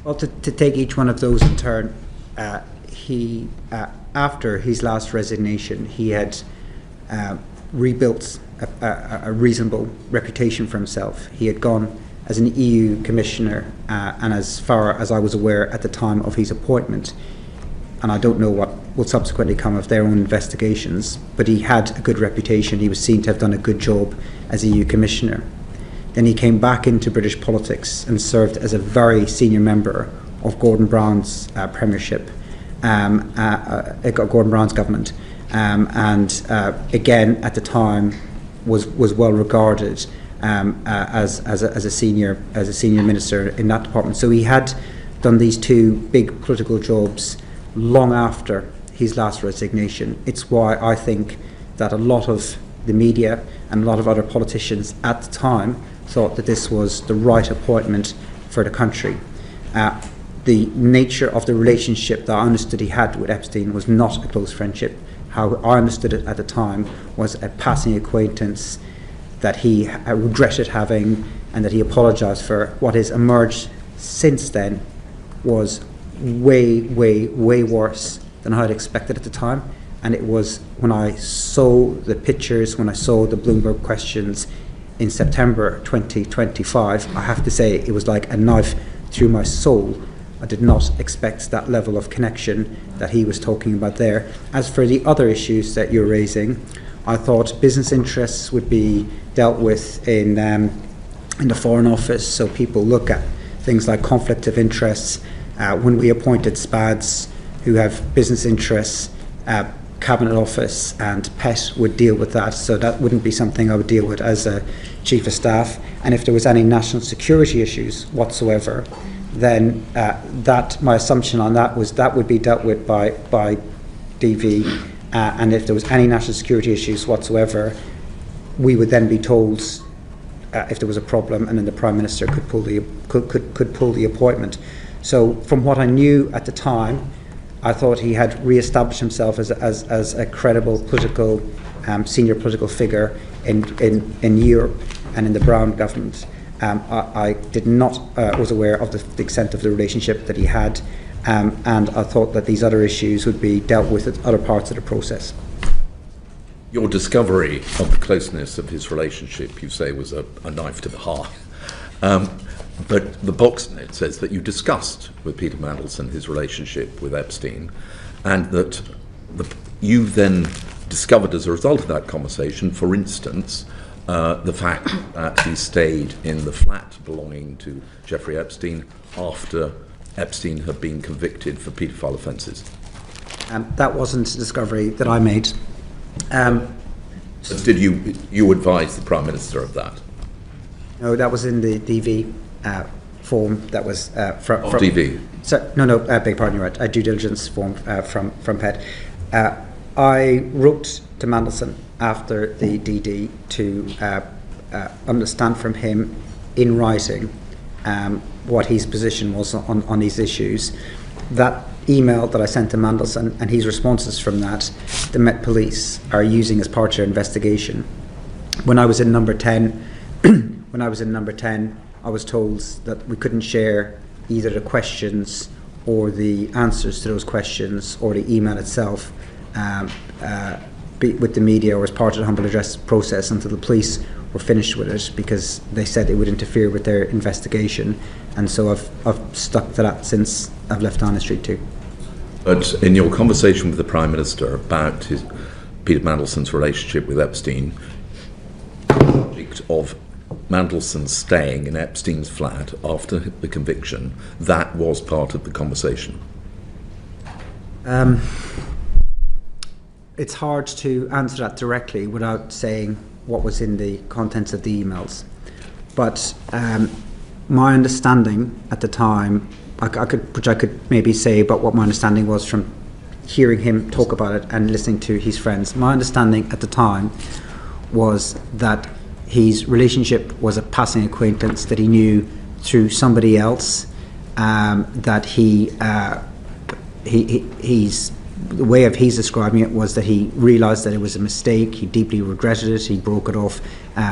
Well, to take each one of those in turn, he, after his last resignation, he had rebuilt a reasonable reputation for himself. He had gone as an EU Commissioner, and as far as I was aware at the time of his appointment, and I don't know what will subsequently come of their own investigations, but he had a good reputation. He was seen to have done a good job as EU Commissioner. Then he came back into British politics and served as a very senior member of Gordon Brown's premiership, Gordon Brown's government, and again at the time was well regarded as a senior minister in that department. So he had done these two big political jobs long after his last resignation. It's why I think that a lot of the media and a lot of other politicians at the time thought that this was the right appointment for the country. The nature of the relationship that I understood he had with Epstein was not a close friendship. How I understood it at the time was a passing acquaintance that he regretted having, and that he apologised for. What has emerged since then was way, way, way worse than I had expected at the time. And it was when I saw the pictures, when I saw the Bloomberg questions in September 2025, I have to say it was like a knife through my soul. I did not expect that level of connection that he was talking about there. As for the other issues that you're raising, I thought business interests would be dealt with in the Foreign Office, so people look at things like conflict of interests. When we appointed SPADs who have business interests, Cabinet Office and PET would deal with that, so that wouldn't be something I would deal with as a Chief of Staff. And if there was any national security issues whatsoever, then my assumption on that was that would be dealt with by DV, and if there was any national security issues whatsoever, we would then be told if there was a problem, and then the Prime Minister could pull the appointment. So from what I knew at the time, I thought he had re-established himself as a credible political, senior political figure in Europe and in the Brown government. I did not was aware of the extent of the relationship that he had, and I thought that these other issues would be dealt with at other parts of the process.
Your discovery of the closeness of his relationship, you say, was a knife to the heart. But the box note says that you discussed with Peter Mandelson his relationship with Epstein, and that you then discovered as a result of that conversation, for instance, the fact that he stayed in the flat belonging to Jeffrey Epstein after Epstein had been convicted for paedophile offences.
That wasn't a discovery that I made.
Did you advise the Prime Minister of that?
No, that was in the DV form. That was from
DV.
So, no, beg pardon, you're right. A due diligence form from PET. I wrote to Mandelson after the DD to understand from him in writing what his position was on these issues. That email that I sent to Mandelson and his responses from that, the Met Police are using as part of their investigation. When I was in number 10, I was told that we couldn't share either the questions or the answers to those questions or the email itself with the media or as part of the humble address process until the police were finished with it, because they said it would interfere with their investigation. And so I've stuck to that since I've left Downing Street too.
But in your conversation with the Prime Minister about Peter Mandelson's relationship with Epstein, the subject of Mandelson staying in Epstein's flat after the conviction, that was part of the conversation.
It's hard to answer that directly without saying what was in the contents of the emails. But my understanding at the time, I could maybe say about what my understanding was from hearing him talk about it and listening to his friends. My understanding at the time was that his relationship was a passing acquaintance that he knew through somebody else, that the way of he's describing it was that he realised that it was a mistake, he deeply regretted it, he broke it off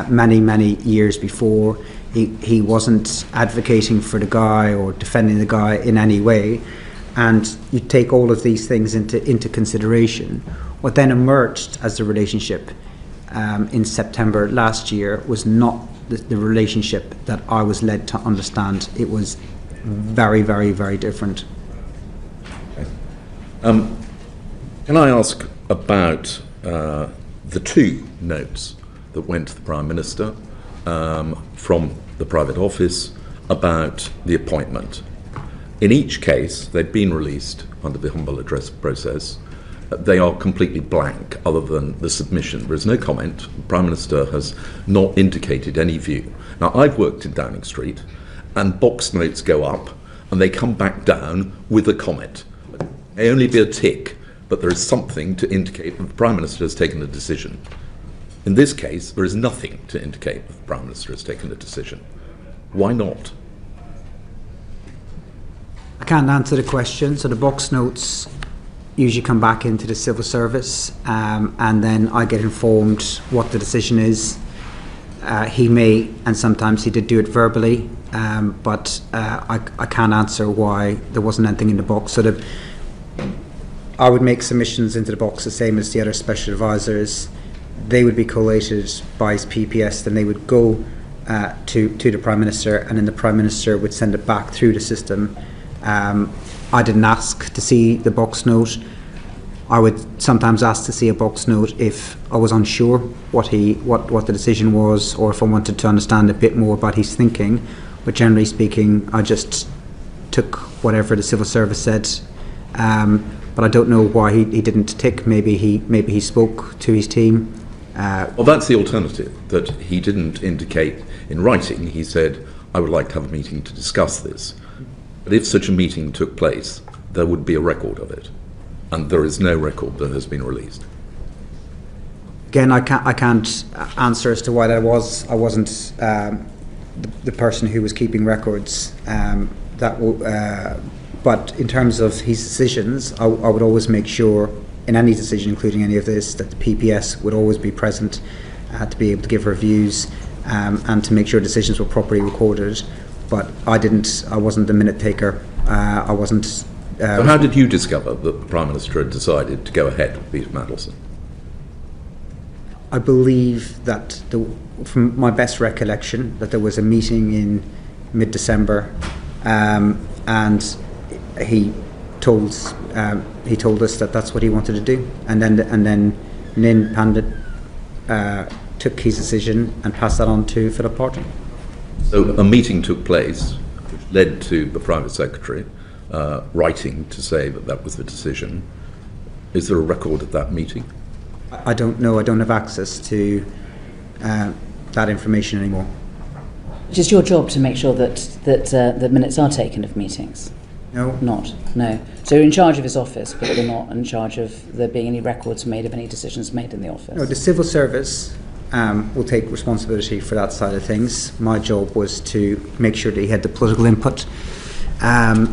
many years before. He wasn't advocating for the guy or defending the guy in any way, and you take all of these things into consideration. What then emerged as the relationship in September last year was not the relationship that I was led to understand. It was very, very, very different.
Can I ask about the two notes that went to the Prime Minister from the private office about the appointment? In each case, they'd been released under the humble address process. They are completely blank other than the submission. There is no comment. The Prime Minister has not indicated any view. Now, I've worked in Downing Street, and box notes go up and they come back down with a comment. It may only be a tick, but there is something to indicate that the Prime Minister has taken a decision. In this case, there is nothing to indicate that the Prime Minister has taken a decision. Why not?
I can't answer the question. So the box notes usually come back into the civil service, and then I get informed what the decision is. He may, and sometimes he did do it verbally, but I can't answer why there wasn't anything in the box. So I would make submissions into the box the same as the other special advisors. They would be collated by his PPS, then they would go to the Prime Minister, and then the Prime Minister would send it back through the system. I didn't ask to see the box note. I would sometimes ask to see a box note if I was unsure what the decision was, or if I wanted to understand a bit more about his thinking. But generally speaking, I just took whatever the civil service said. But I don't know why he didn't tick. Maybe he spoke to his team.
Well, that's the alternative, that he didn't indicate in writing. He said, I would like to have a meeting to discuss this. But if such a meeting took place, there would be a record of it. And there is no record that has been released.
Again, I can't answer as to why that was. I wasn't the person who was keeping records. But in terms of his decisions, I would always make sure, in any decision, including any of this, that the PPS would always be present to be able to give reviews and to make sure decisions were properly recorded. But I wasn't the minute taker. I wasn't.
So how did you discover that the Prime Minister had decided to go ahead with Peter Mandelson?
I believe that, from my best recollection, that there was a meeting in mid-December, and he told us that that's what he wanted to do, and then Nin Pandit took his decision and passed that on to Philip Parton.
So a meeting took place, which led to the Private Secretary writing to say that was the decision. Is there a record of that meeting?
I don't know. I don't have access to that information anymore.
It is your job to make sure that the minutes are taken of meetings.
No.
No. So you're in charge of his office, but you're not in charge of there being any records made of any decisions made in the office.
No, the civil service will take responsibility for that side of things. My job was to make sure that he had the political input. When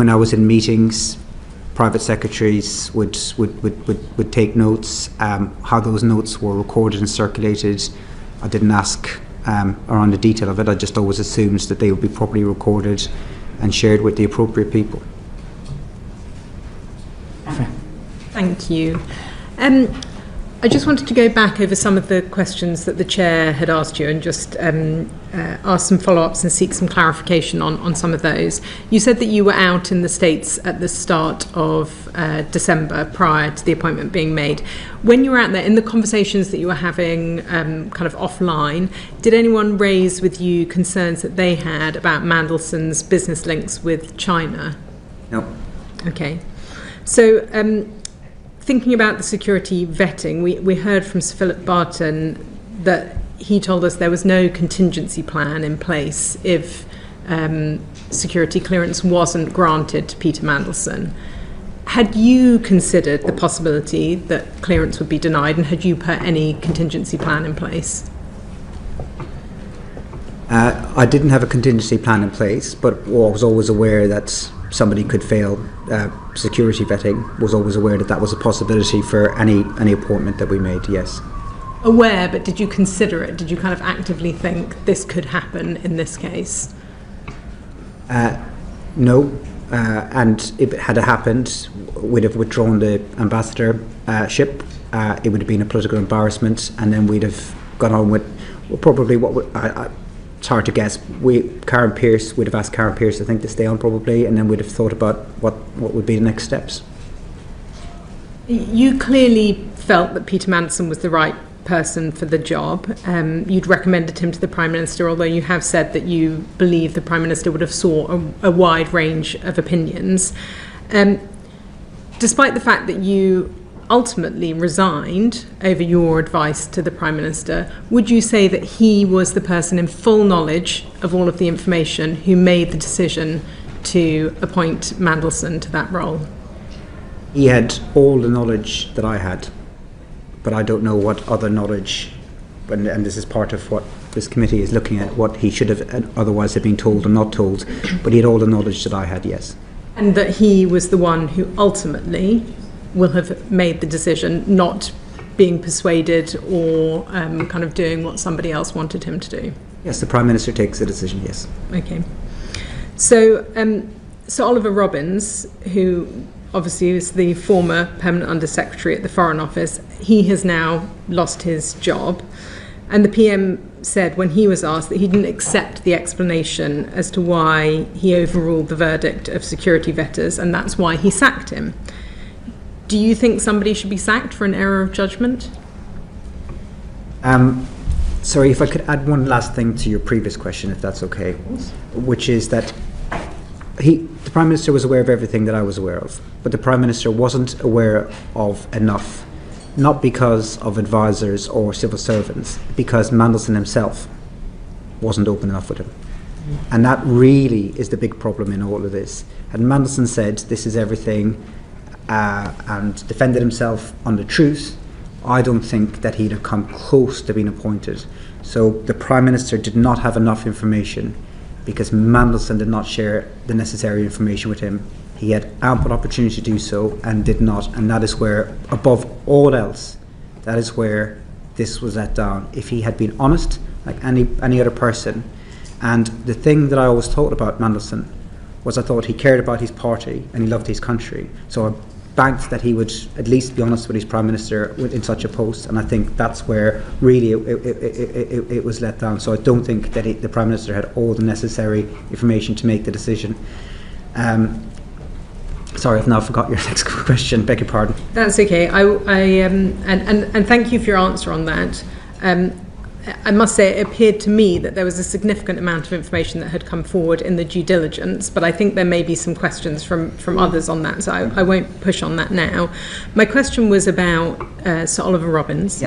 I was in meetings, private secretaries would take notes. How those notes were recorded and circulated, I didn't ask around the detail of it. I just always assumed that they would be properly recorded and shared with the appropriate people.
Thank you. I just wanted to go back over some of the questions that the Chair had asked you and just ask some follow-ups and seek some clarification on some of those. You said that you were out in the States at the start of December prior to the appointment being made. When you were out there, in the conversations that you were having kind of offline, did anyone raise with you concerns that they had about Mandelson's business links with China?
No.
Okay. So thinking about the security vetting, we heard from Sir Philip Barton that he told us there was no contingency plan in place if security clearance wasn't granted to Peter Mandelson. Had you considered the possibility that clearance would be denied, and had you put any contingency plan in place?
I didn't have a contingency plan in place, but I was always aware that somebody could fail security vetting. Was always aware that was a possibility for any appointment that we made. Yes.
Aware, but did you consider it? Did you kind of actively think this could happen in this case?
No, and if it had happened, we'd have withdrawn the ambassadorship. It would have been a political embarrassment, and then we'd have gone on with probably it's hard to guess. We'd have asked Karen Pearce, I think, to stay on probably, and then we'd have thought about what would be the next steps.
You clearly felt that Peter Mandelson was the right person for the job. You'd recommended him to the Prime Minister, although you have said that you believe the Prime Minister would have sought a wide range of opinions. Despite the fact that you ultimately resigned over your advice to the Prime Minister, would you say that he was the person in full knowledge of all of the information who made the decision to appoint Mandelson to that role?
He had all the knowledge that I had, but I don't know what other knowledge, and this is part of what this committee is looking at, what he should have otherwise have been told or not told, but he had all the knowledge that I had, yes.
And that he was the one who ultimately will have made the decision, not being persuaded or kind of doing what somebody else wanted him to do?
Yes, the Prime Minister takes the decision, yes.
Okay. So, Sir Oliver Robbins, who obviously is the former Permanent Under-Secretary at the Foreign Office, he has now lost his job. And the PM said when he was asked that he didn't accept the explanation as to why he overruled the verdict of security vetters, and that's why he sacked him. Do you think somebody should be sacked for an error of judgment?
Sorry, if I could add one last thing to your previous question, if that's okay, which is that the Prime Minister was aware of everything that I was aware of, but the Prime Minister wasn't aware of enough, not because of advisors or civil servants, because Mandelson himself wasn't open enough with him. And that really is the big problem in all of this. And Mandelson said this is everything and defended himself on the truth. I don't think that he'd have come close to being appointed. So the Prime Minister did not have enough information because Mandelson did not share the necessary information with him. He had ample opportunity to do so and did not, and that is where, above all else, that is where this was let down. If he had been honest, like any other person, and the thing that I always thought about Mandelson was I thought he cared about his party and he loved his country. So I banked that he would at least be honest with his Prime Minister in such a post, and I think that's where really it was let down. So I don't think that the Prime Minister had all the necessary information to make the decision. Sorry, I've now forgot your next question. Beg your pardon.
That's okay. And thank you for your answer on that. I must say it appeared to me that there was a significant amount of information that had come forward in the due diligence, but I think there may be some questions from others on that, so I won't push on that now. My question was about Sir Oliver Robbins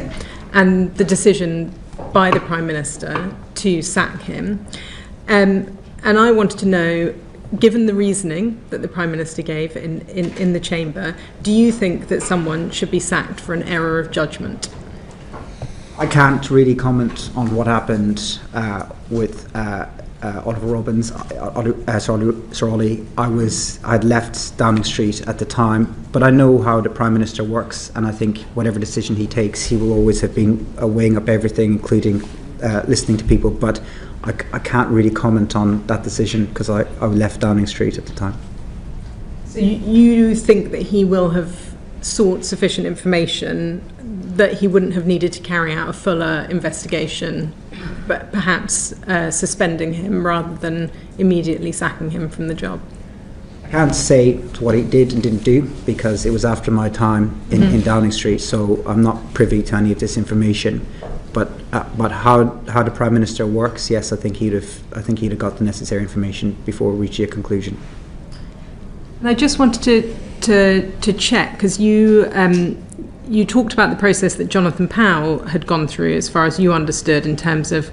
and the decision by the Prime Minister to sack him. And I wanted to know, given the reasoning that the Prime Minister gave in the Chamber, do you think that someone should be sacked for an error of judgment?
I can't really comment on what happened with Oliver Robbins. Sir Ollie, I'd left Downing Street at the time, but I know how the Prime Minister works, and I think whatever decision he takes, he will always have been weighing up everything, including listening to people. But I can't really comment on that decision because I left Downing Street at the time.
So you think that he will have sought sufficient information that he wouldn't have needed to carry out a fuller investigation, but perhaps suspending him rather than immediately sacking him from the job?
I can't say what he did and didn't do because it was after my time in Downing Street, so I'm not privy to any of this information. But how the Prime Minister works, yes, I think he'd have got the necessary information before reaching a conclusion.
And I just wanted to check, because you talked about the process that Jonathan Powell had gone through, as far as you understood, in terms of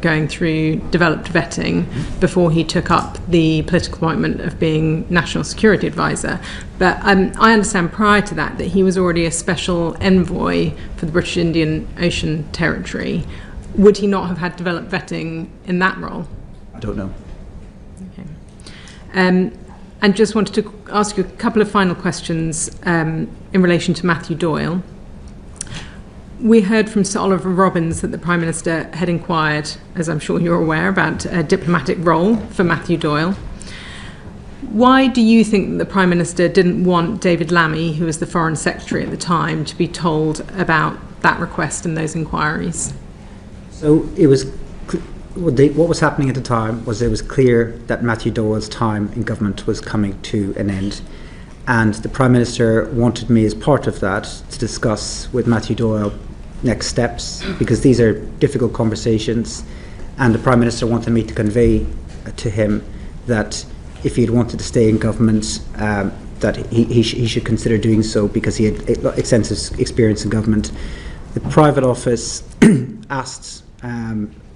going through developed vetting before he took up the political appointment of being National Security Advisor. But I understand prior to that he was already a special envoy for the British Indian Ocean Territory. Would he not have had developed vetting in that role?
I don't know.
Okay. And just wanted to ask you a couple of final questions in relation to Matthew Doyle. We heard from Sir Oliver Robbins that the Prime Minister had inquired, as I'm sure you're aware, about a diplomatic role for Matthew Doyle. Why do you think that the Prime Minister didn't want David Lammy, who was the Foreign Secretary at the time, to be told about that request and those inquiries?
So it was what was happening at the time was it was clear that Matthew Doyle's time in government was coming to an end, and the Prime Minister wanted me as part of that to discuss with Matthew Doyle next steps, because these are difficult conversations, and the Prime Minister wanted me to convey to him that if he had wanted to stay in government, that he should consider doing so because he had extensive experience in government. The private office asked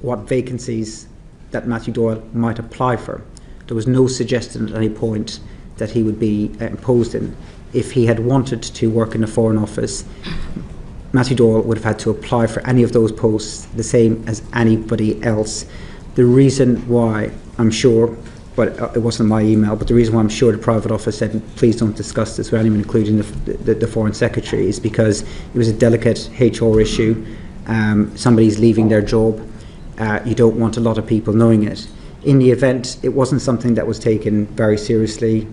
what vacancies that Matthew Doyle might apply for. There was no suggestion at any point that he would be imposed in. If he had wanted to work in the Foreign Office, Matthew Doyle would have had to apply for any of those posts the same as anybody else. The reason why, I'm sure, but it wasn't my email. But the reason why I'm sure the private office said, please don't discuss this with anyone, including the Foreign Secretary, is because it was a delicate HR issue. Somebody's leaving their job. You don't want a lot of people knowing it. In the event, it wasn't something that was taken very seriously.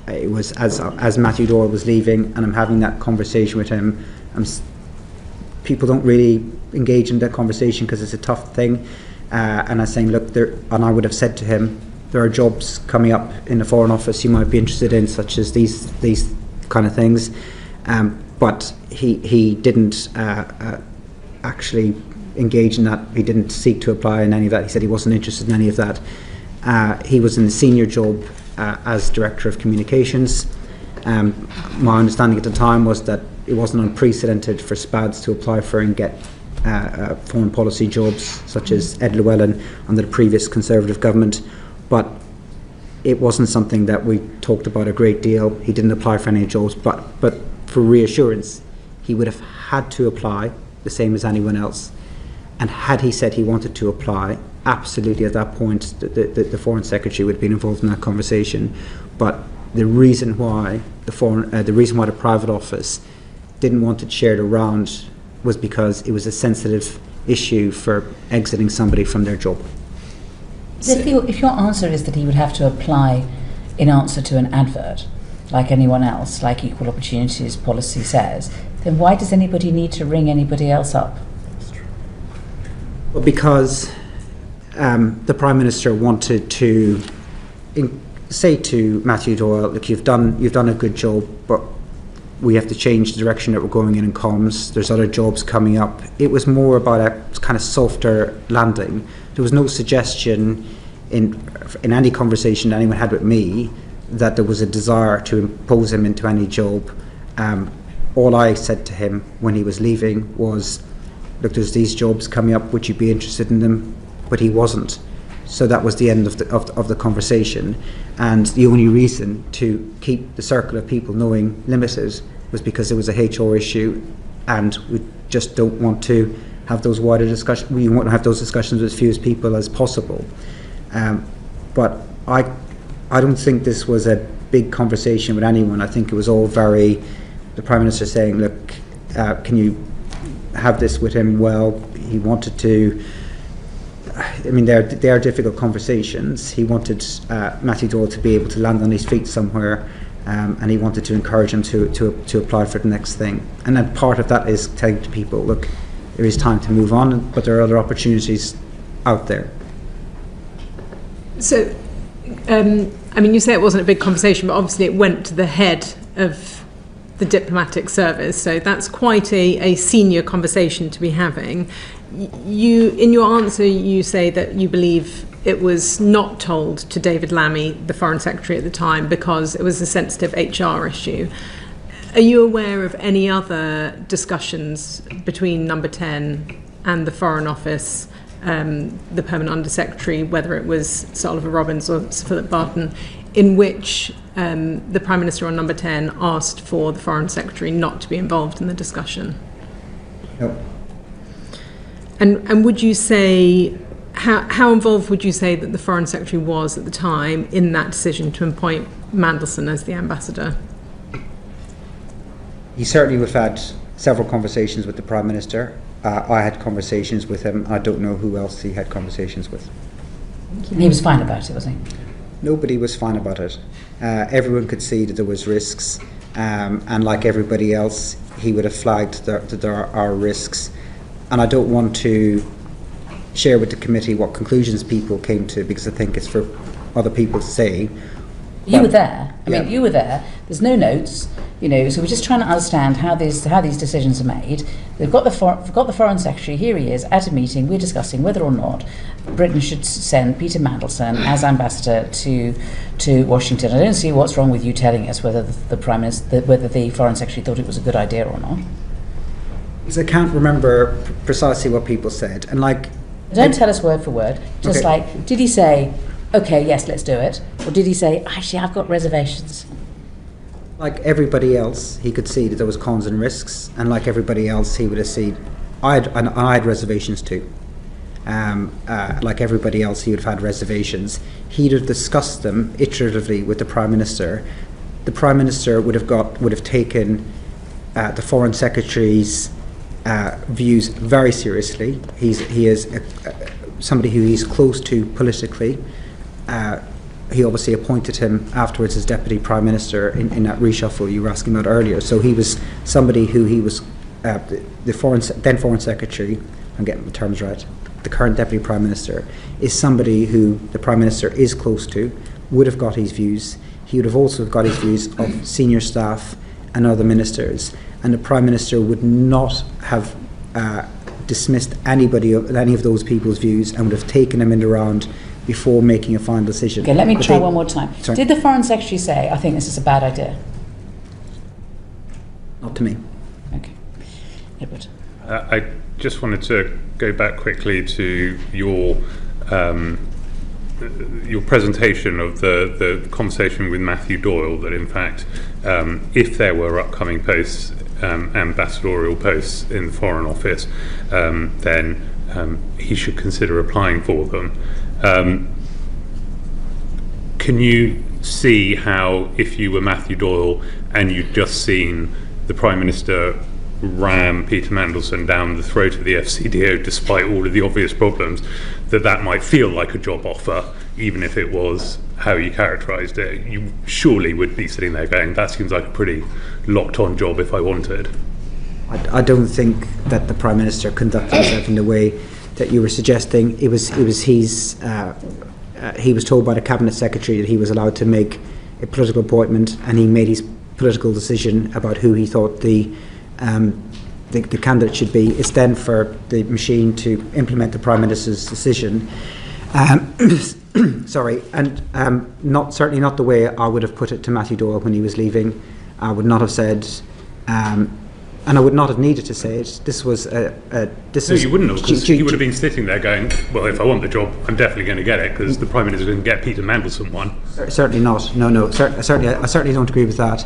It was as Matthew Doyle was leaving, and I'm having that conversation with him. People don't really engage in that conversation because it's a tough thing. And I'm saying, look, and I would have said to him, there are jobs coming up in the Foreign Office you might be interested in, such as these kind of things. But he didn't actually engage in that. He didn't seek to apply in any of that. He said he wasn't interested in any of that. He was in the senior job as Director of Communications. My understanding at the time was that it wasn't unprecedented for SPADs to apply for and get foreign policy jobs, such as Ed Llewellyn under the previous Conservative government, but it wasn't something that we talked about a great deal. He didn't apply for any jobs, but for reassurance, he would have had to apply the same as anyone else. And had he said he wanted to apply, absolutely at that point the Foreign Secretary would have been involved in that conversation. But the reason why the private office didn't want it shared around was because it was a sensitive issue for exiting somebody from their job.
If your answer is that he would have to apply in answer to an advert, like anyone else, like Equal Opportunities Policy says, then why does anybody need to ring anybody else up?
Well, because the Prime Minister wanted to say to Matthew Doyle, look, you've done a good job, but we have to change the direction that we're going in comms. There's other jobs coming up. It was more about a kind of softer landing. There was no suggestion in any conversation that anyone had with me that there was a desire to impose him into any job. All I said to him when he was leaving was, look, there's these jobs coming up, would you be interested in them? But he wasn't. So that was the end of the conversation. And the only reason to keep the circle of people knowing limited was because it was a HR issue, and we just don't want to have those wider discussions. We want to have those discussions with as few people as possible. But I don't think this was a big conversation with anyone. I think it was all the Prime Minister saying, look, can you have this with him? Well, he wanted to. I mean, they are difficult conversations. He wanted Matthew Doyle to be able to land on his feet somewhere, and he wanted to encourage him to apply for the next thing. And then part of that is telling to people, look, there is time to move on, but there are other opportunities out there.
So, I mean, you say it wasn't a big conversation, but obviously it went to the head of the diplomatic service, so that's quite a senior conversation to be having. In your answer, you say that you believe it was not told to David Lammy, the Foreign Secretary at the time, because it was a sensitive HR issue. Are you aware of any other discussions between Number 10 and the Foreign Office, the Permanent Under-Secretary, whether it was Sir Oliver Robbins or Sir Philip Barton, in which the Prime Minister on Number 10 asked for the Foreign Secretary not to be involved in the discussion?
No.
And would you say, how involved would you say that the Foreign Secretary was at the time in that decision to appoint Mandelson as the ambassador?
He certainly would have had several conversations with the Prime Minister. I had conversations with him. I don't know who else he had conversations with.
He was fine about it, wasn't he?
Nobody was fine about it. Everyone could see that there was risks, and like everybody else, he would have flagged that there are risks. And I don't want to share with the committee what conclusions people came to, because I think it's for other people to say.
You were there. I mean, you were there. There's no notes, so we're just trying to understand how these decisions are made. They've got the Foreign Secretary. Here he is at a meeting. We're discussing whether or not Britain should send Peter Mandelson as ambassador to Washington. I don't see what's wrong with you telling us whether whether the Foreign Secretary thought it was a good idea or not.
Because I can't remember precisely what people said, and
don't tell us word for word. Just okay. Did he say, okay, yes, let's do it? Or did he say, actually, I've got reservations?
Like everybody else, he could see that there was cons and risks, and like everybody else, he would have seen. I had reservations too, like everybody else, he would have had reservations. He'd have discussed them iteratively with the Prime Minister. The Prime Minister would have taken the Foreign Secretary's views very seriously. He is somebody who he's close to politically. He obviously appointed him afterwards as Deputy Prime Minister in that reshuffle you were asking about earlier. So he was somebody who he was then Foreign Secretary. I'm getting the terms right. The current Deputy Prime Minister is somebody who the Prime Minister is close to, would have got his views. He would have also got his views of senior staff and other ministers, and the Prime Minister would not have dismissed any of those people's views and would have taken them in the round before making a final decision.
Okay, let me try one more time.
Sorry.
Did the Foreign Secretary say, I think this is a bad idea?
Not to me.
Okay. Edward.
I just wanted to go back quickly to your presentation of the conversation with Matthew Doyle, that in fact, if there were upcoming posts, ambassadorial posts in the Foreign Office, then he should consider applying for them. Can you see how, if you were Matthew Doyle and you'd just seen the Prime Minister ram Peter Mandelson down the throat of the FCDO despite all of the obvious problems, that might feel like a job offer, even if it was how you characterised it? You surely would be sitting there going, that seems like a pretty locked on job if I wanted.
I don't think that the Prime Minister conducted himself in the way that you were suggesting. He was told by the Cabinet Secretary that he was allowed to make a political appointment, and he made his political decision about who he thought the candidate should be. It's then for the machine to implement the Prime Minister's decision. Sorry, and certainly not the way I would have put it to Matthew Doyle when he was leaving. I would not have said, and I would not have needed to say it. This was
No, you wouldn't have, because you would have been sitting there going, well, if I want the job, I'm definitely going to get it, because the Prime Minister didn't get Peter Mandelson one.
Certainly not. No. I certainly don't agree with that.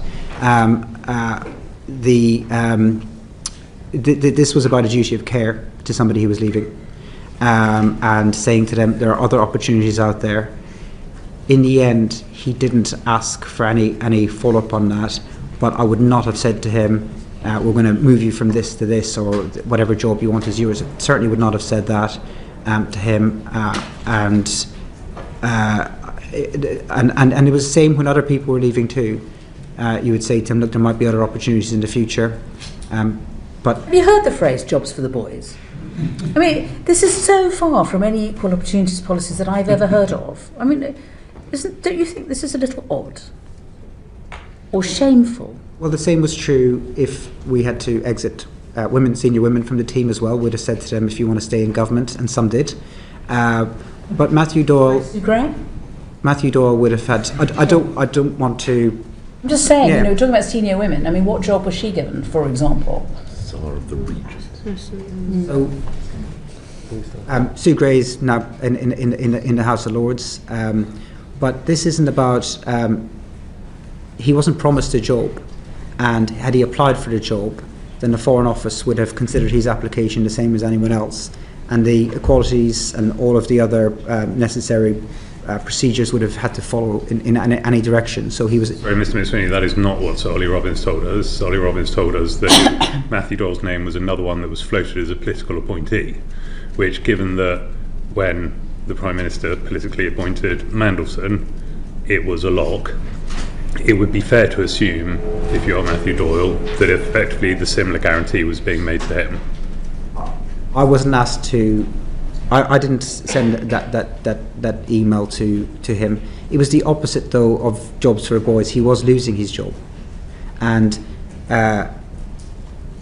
This was about a duty of care to somebody who was leaving, and saying to them there are other opportunities out there. In the end, he didn't ask for any follow-up on that, but I would not have said to him, we're going to move you from this to this, or whatever job you want is yours. Certainly would not have said that to him, and it was the same when other people were leaving too. You would say to him, look, there might be other opportunities in the future. But
have you heard the phrase "jobs for the boys"? I mean, this is so far from any equal opportunities policies that I've ever heard of. I mean, don't you think this is a little odd or shameful?
Well, the same was true if we had to exit senior women from the team as well. We'd have said to them, if you want to stay in government, and some did. But Matthew Doyle would have had. I don't want to. I'm
just saying, we're talking about senior women. I mean, what job was she given, for example?
Czar of the Regent.
So, Sue Gray's now in the House of Lords, but this isn't about. He wasn't promised a job, and had he applied for the job, then the Foreign Office would have considered his application the same as anyone else, and the equalities and all of the other necessary procedures would have had to follow in any direction. So he was.
Sorry, Mr. McSweeney, that is not what Sir Ollie Robbins told us. Sir Ollie Robbins told us that Matthew Doyle's name was another one that was floated as a political appointee, which, given that when the Prime Minister politically appointed Mandelson, it was a lock, it would be fair to assume, if you're Matthew Doyle, that effectively the similar guarantee was being made to him.
I wasn't asked to. I didn't send that email to him. It was the opposite, though, of jobs for boys. He was losing his job, and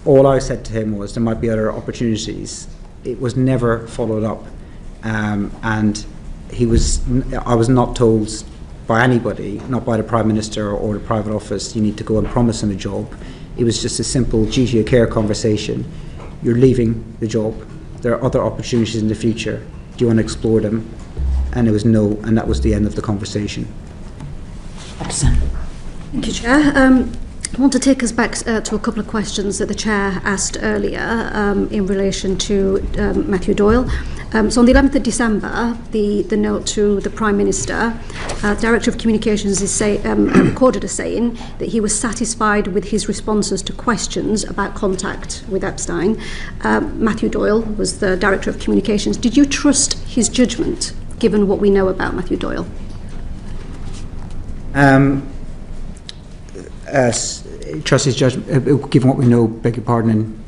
all I said to him was there might be other opportunities. It was never followed up, and I was not told by anybody, not by the Prime Minister or the private office, you need to go and promise him a job. It was just a simple duty of care conversation. You're leaving the job. There are other opportunities in the future. Do you want to explore them? And it was no, and that was the end of the conversation.
Thank
you, Chair. I want to take us back to a couple of questions that the Chair asked earlier in relation to Matthew Doyle. So on the 11th of December, the note to the Prime Minister, the Director of Communications is recorded as saying that he was satisfied with his responses to questions about contact with Epstein. Matthew Doyle was the Director of Communications. Did you trust his judgment, given what we know about Matthew Doyle?
Trust his judgment, given what we know, beg your pardon.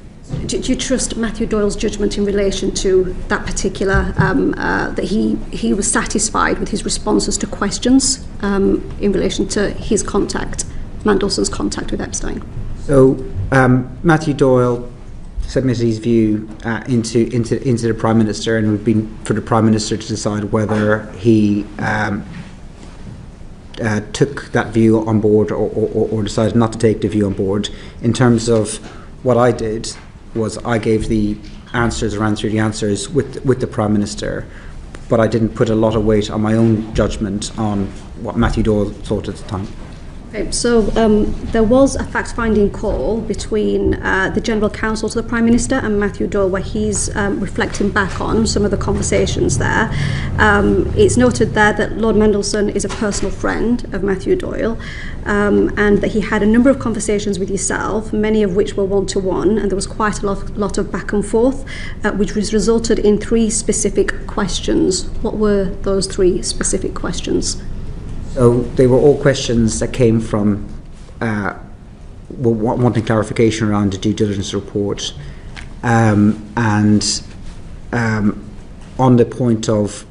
Do you trust Matthew Doyle's judgment in relation to that particular, that he was satisfied with his responses to questions in relation to his contact, Mandelson's contact with Epstein? So
Matthew Doyle submitted his view into the Prime Minister, and it would be for the Prime Minister to decide whether he took that view on board or decided not to take the view on board. In terms of what I did, was I gave the answers, ran through the answers with the Prime Minister, but I didn't put a lot of weight on my own judgment on what Matthew Doyle thought at the time.
Okay, so there was a fact-finding call between the General Counsel to the Prime Minister and Matthew Doyle, where he's reflecting back on some of the conversations there. It's noted there that Lord Mandelson is a personal friend of Matthew Doyle, and that he had a number of conversations with yourself, many of which were one-to-one, and there was quite a lot of back and forth, which resulted in 3 specific questions. What were those 3 specific questions?
So they were all questions that came from wanting clarification around the due diligence report, and on the point of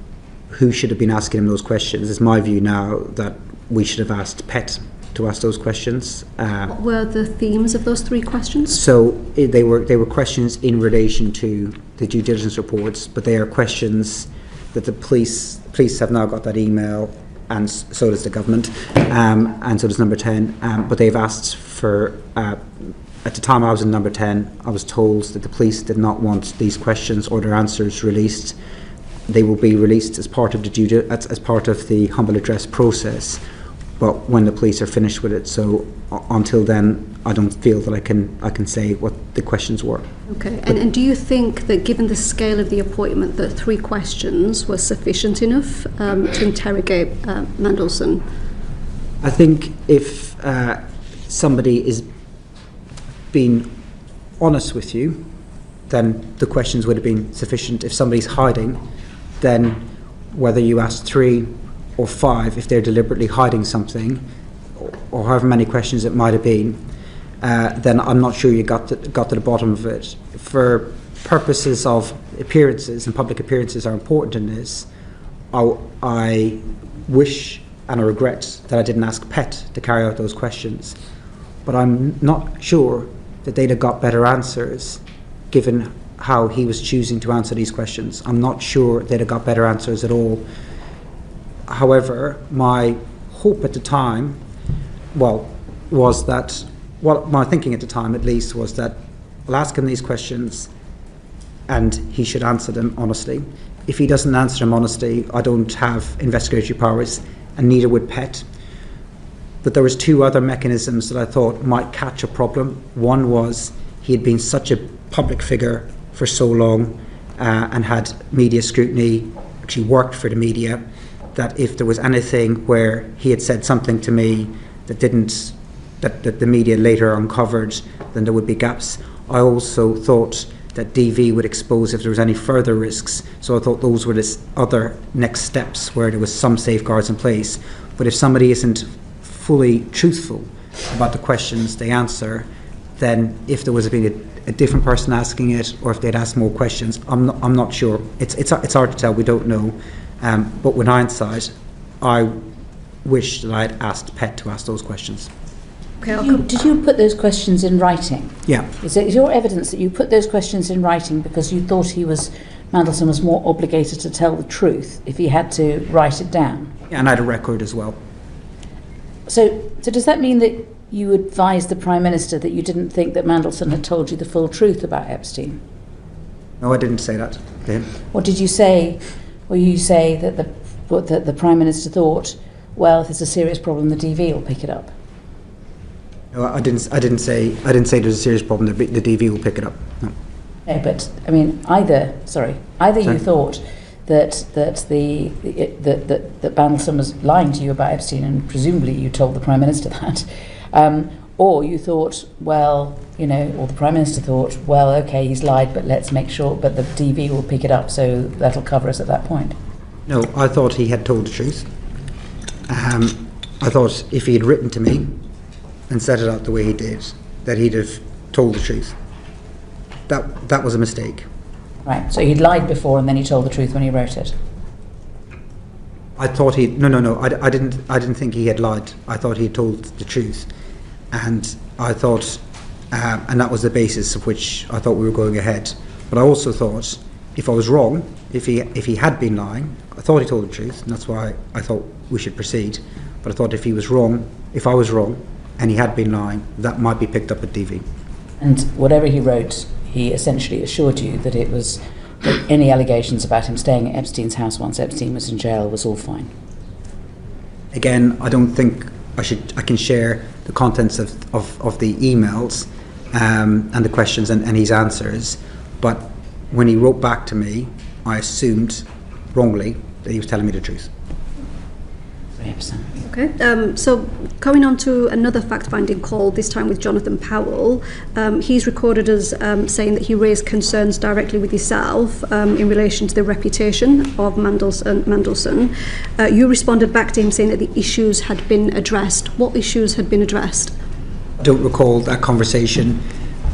who should have been asking him those questions. It's my view now that we should have asked PET to ask those questions.
What were the themes of those 3 questions?
So they were questions in relation to the due diligence reports, but they are questions that the police have now got that email, and so does the government, and so does Number 10. But they've asked for, at the time I was in Number 10, I was told that the police did not want these questions or their answers released. They will be released as part of the humble address process, but when the police are finished with it. So until then, I don't feel that I can say what the questions were.
Okay, and do you think that given the scale of the appointment that 3 questions were sufficient enough to interrogate Mandelson?
I think if somebody is being honest with you, then the questions would have been sufficient. If somebody's hiding, then whether you ask 3 or 5, if they're deliberately hiding something, or however many questions it might have been, then I'm not sure you got to the bottom of it. For purposes of appearances, and public appearances are important in this, I wish and I regret that I didn't ask PET to carry out those questions, but I'm not sure that they'd have got better answers given how he was choosing to answer these questions. I'm not sure they'd have got better answers at all. However, my hope at the time, was that, my thinking at the time at least, was that I'll ask him these questions and he should answer them honestly. If he doesn't answer them honestly, I don't have investigatory powers, and neither would PET. But there was 2 other mechanisms that I thought might catch a problem. One was he had been such a public figure for so long and had media scrutiny, actually worked for the media, that if there was anything where he had said something to me that the media later uncovered, then there would be gaps. I also thought that DV would expose if there was any further risks, so I thought those were the other next steps where there was some safeguards in place. But if somebody isn't fully truthful about the questions they answer, then if there was been a different person asking it, or if they'd asked more questions, I'm not sure. It's hard to tell. We don't know. But with hindsight, I wish that I'd asked PET to ask those questions.
Okay, did you put those questions in writing?
Yeah.
Is your evidence that you put those questions in writing because you thought Mandelson was more obligated to tell the truth if he had to write it down?
Yeah, and I had a record as well.
So does that mean that you advised the Prime Minister that you didn't think that Mandelson had told you the full truth about Epstein?
No, I didn't say that to him.
What did you say? Or you say that the Prime Minister thought, well, if there's a serious problem, the DV will pick it up?
No, I didn't say there's a serious problem. The DV will pick it up. No.
No, but I mean, either you thought that Mandelson was lying to you about Epstein, and presumably you told the Prime Minister that, or you thought, well, or the Prime Minister thought, well, okay, he's lied, but let's make sure, but the DV will pick it up, so that'll cover us at that point.
No, I thought he had told the truth. I thought if he had written to me and set it out the way he did, that he'd have told the truth. That was a mistake.
Right, so he'd lied before and then he told the truth when he wrote it.
I thought no. I didn't think he had lied. I thought he had told the truth, and I thought, and that was the basis of which I thought we were going ahead. But I also thought, if I was wrong, if he had been lying, I thought he told the truth, and that's why I thought we should proceed. But I thought if I was wrong, and he had been lying, that might be picked up at DV.
And whatever he wrote, he essentially assured you that it was that any allegations about him staying at Epstein's house once Epstein was in jail was all fine.
Again, I don't think I can share the contents of the emails and the questions and his answers, but when he wrote back to me, I assumed wrongly that he was telling me the truth.
Okay, so going on to another fact-finding call, this time with Jonathan Powell. He's recorded as saying that he raised concerns directly with yourself in relation to the reputation of Mandelson. You responded back to him saying that the issues had been addressed. What issues had been addressed?
I don't recall that conversation.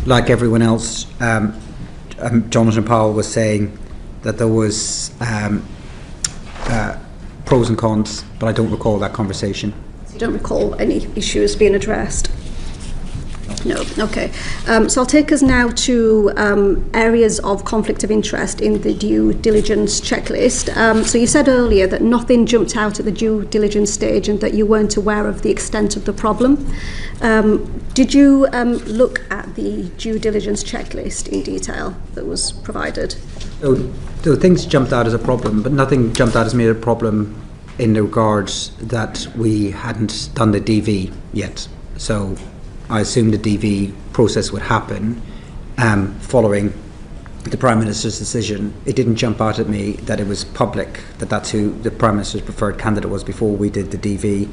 Like everyone else, Jonathan Powell was saying that there was pros and cons, but I don't recall that conversation.
So you don't recall any issues being addressed? No. Okay. So I'll take us now to areas of conflict of interest in the due diligence checklist. So you said earlier that nothing jumped out at the due diligence stage and that you weren't aware of the extent of the problem. Did you look at the due diligence checklist in detail that was provided?
So things jumped out as a problem, but nothing jumped out as me a problem in the regards that we hadn't done the DV yet. So I assumed the DV process would happen following the Prime Minister's decision. It didn't jump out at me that it was public, that that's who the Prime Minister's preferred candidate was before we did the DV.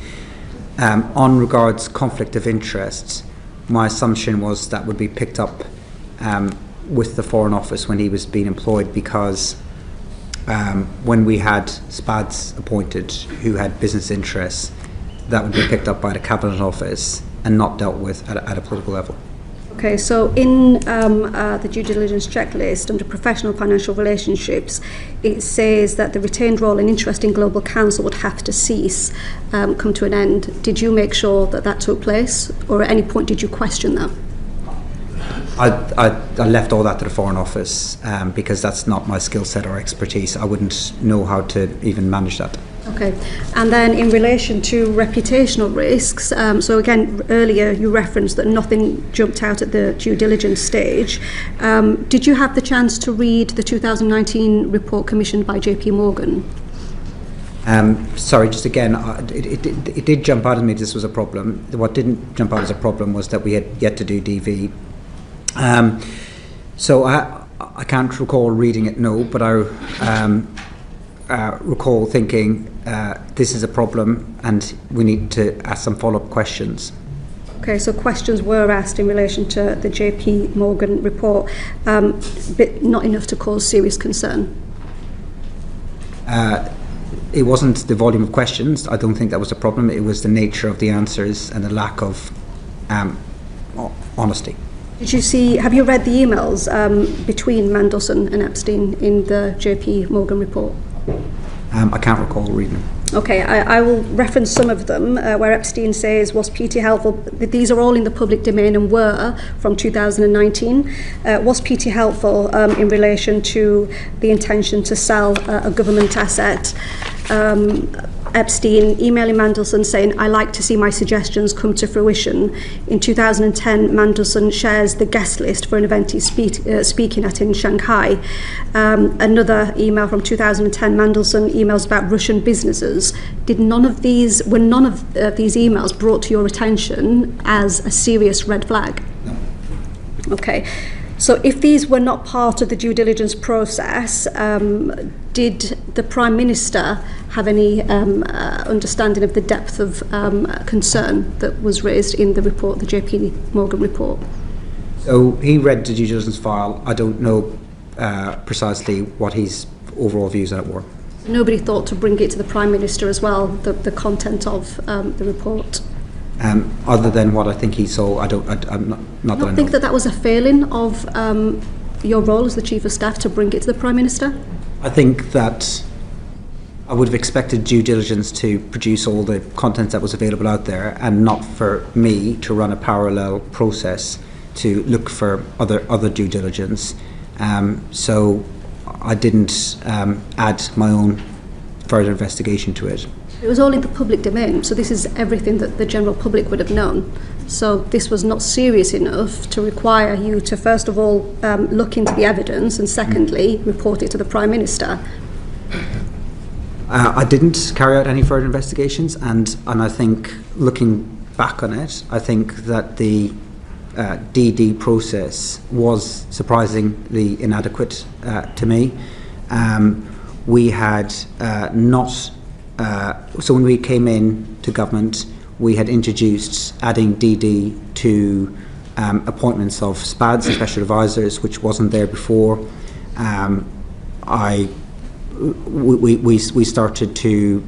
On regards conflict of interests, my assumption was that would be picked up with the Foreign Office when he was being employed, because when we had SPADs appointed who had business interests, that would be picked up by the Cabinet Office and not dealt with at a political level.
Okay, so in the due diligence checklist under professional financial relationships, it says that the retained role and interest in Global Counsel would have to cease, come to an end. Did you make sure that that took place, or at any point did you question that?
I left all that to the Foreign Office because that's not my skill set or expertise. I wouldn't know how to even manage that.
Okay, and then in relation to reputational risks, so again, earlier you referenced that nothing jumped out at the due diligence stage. Did you have the chance to read the 2019 report commissioned by JP Morgan?
Sorry, just again, it did jump out at me this was a problem. What didn't jump out as a problem was that we had yet to do DV. So I can't recall reading it, no, but I recall thinking this is a problem and we need to ask some follow-up questions.
Okay, so questions were asked in relation to the JP Morgan report, but not enough to cause serious concern.
It wasn't the volume of questions. I don't think that was a problem. It was the nature of the answers and the lack of honesty.
Have you read the emails between Mandelson and Epstein in the JP Morgan report?
I can't recall reading them.
Okay, I will reference some of them where Epstein says, was PT helpful? These are all in the public domain and were from 2019. Was PT helpful in relation to the intention to sell a government asset? Epstein emailing Mandelson saying, "I like to see my suggestions come to fruition." In 2010, Mandelson shares the guest list for an event he's speaking at in Shanghai. Another email from 2010, Mandelson emails about Russian businesses. Were none of these emails brought to your attention as a serious red flag?
No.
Okay. So if these were not part of the due diligence process, did the Prime Minister have any understanding of the depth of concern that was raised in the report, the JP Morgan report?
So he read the due diligence file. I don't know precisely what his overall views on it were.
Nobody thought to bring it to the Prime Minister as well, the content of the report?
Other than what I think he saw, I'm not that I know.
Think that was a failing of your role as the Chief of Staff to bring it to the Prime Minister?
I think that I would have expected due diligence to produce all the content that was available out there, and not for me to run a parallel process to look for other due diligence. So I didn't add my own further investigation to it.
It was all in the public domain, so this is everything that the general public would have known. So this was not serious enough to require you to, first of all, look into the evidence, and secondly, report it to the Prime Minister.
I didn't carry out any further investigations, and I think, looking back on it, I think that the DD process was surprisingly inadequate to me. We had not... So when we came in to government, we had introduced adding DD to appointments of SPADs, special advisors, which wasn't there before. We started to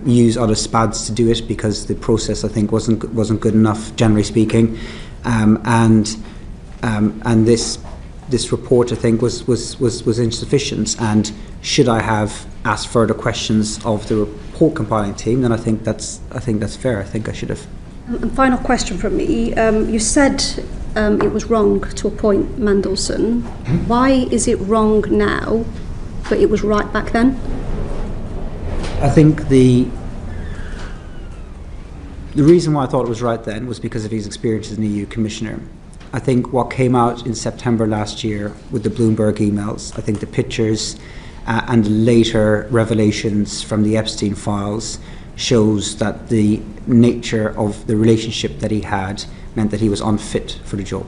use other SPADs to do it because the process, I think, wasn't good enough, generally speaking, and this report, I think, was insufficient. And should I have asked further questions of the report compiling team, then I think that's fair. I think I should have.
And final question from me. You said it was wrong to appoint Mandelson.
Mm-hmm.
Why is it wrong now, but it was right back then?
I think the reason why I thought it was right then was because of his experience as an EU Commissioner. I think what came out in September last year with the Bloomberg emails, I think the pictures and later revelations from the Epstein files shows that the nature of the relationship that he had meant that he was unfit for the job.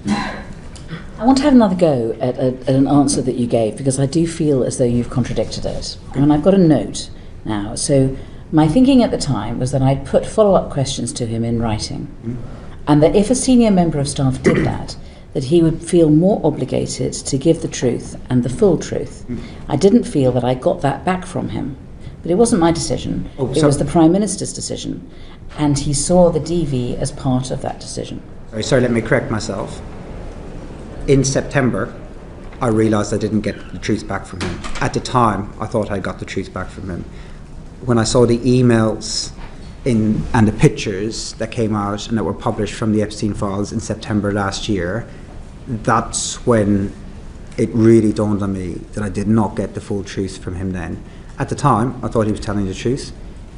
I want to have another go at an answer that you gave, because I do feel as though you've contradicted it. And I've got a note now. So my thinking at the time was that I'd put follow-up questions to him in writing, and that if a senior member of staff did that he would feel more obligated to give the truth and the full truth. I didn't feel that I got that back from him. But it wasn't my decision. It was the Prime Minister's decision. And he saw the DV as part of that decision.
Sorry, let me correct myself. In September, I realised I didn't get the truth back from him. At the time, I thought I got the truth back from him. When I saw the emails and the pictures that came out and that were published from the Epstein files in September last year, that's when it really dawned on me that I did not get the full truth from him then. At the time, I thought he was telling the truth.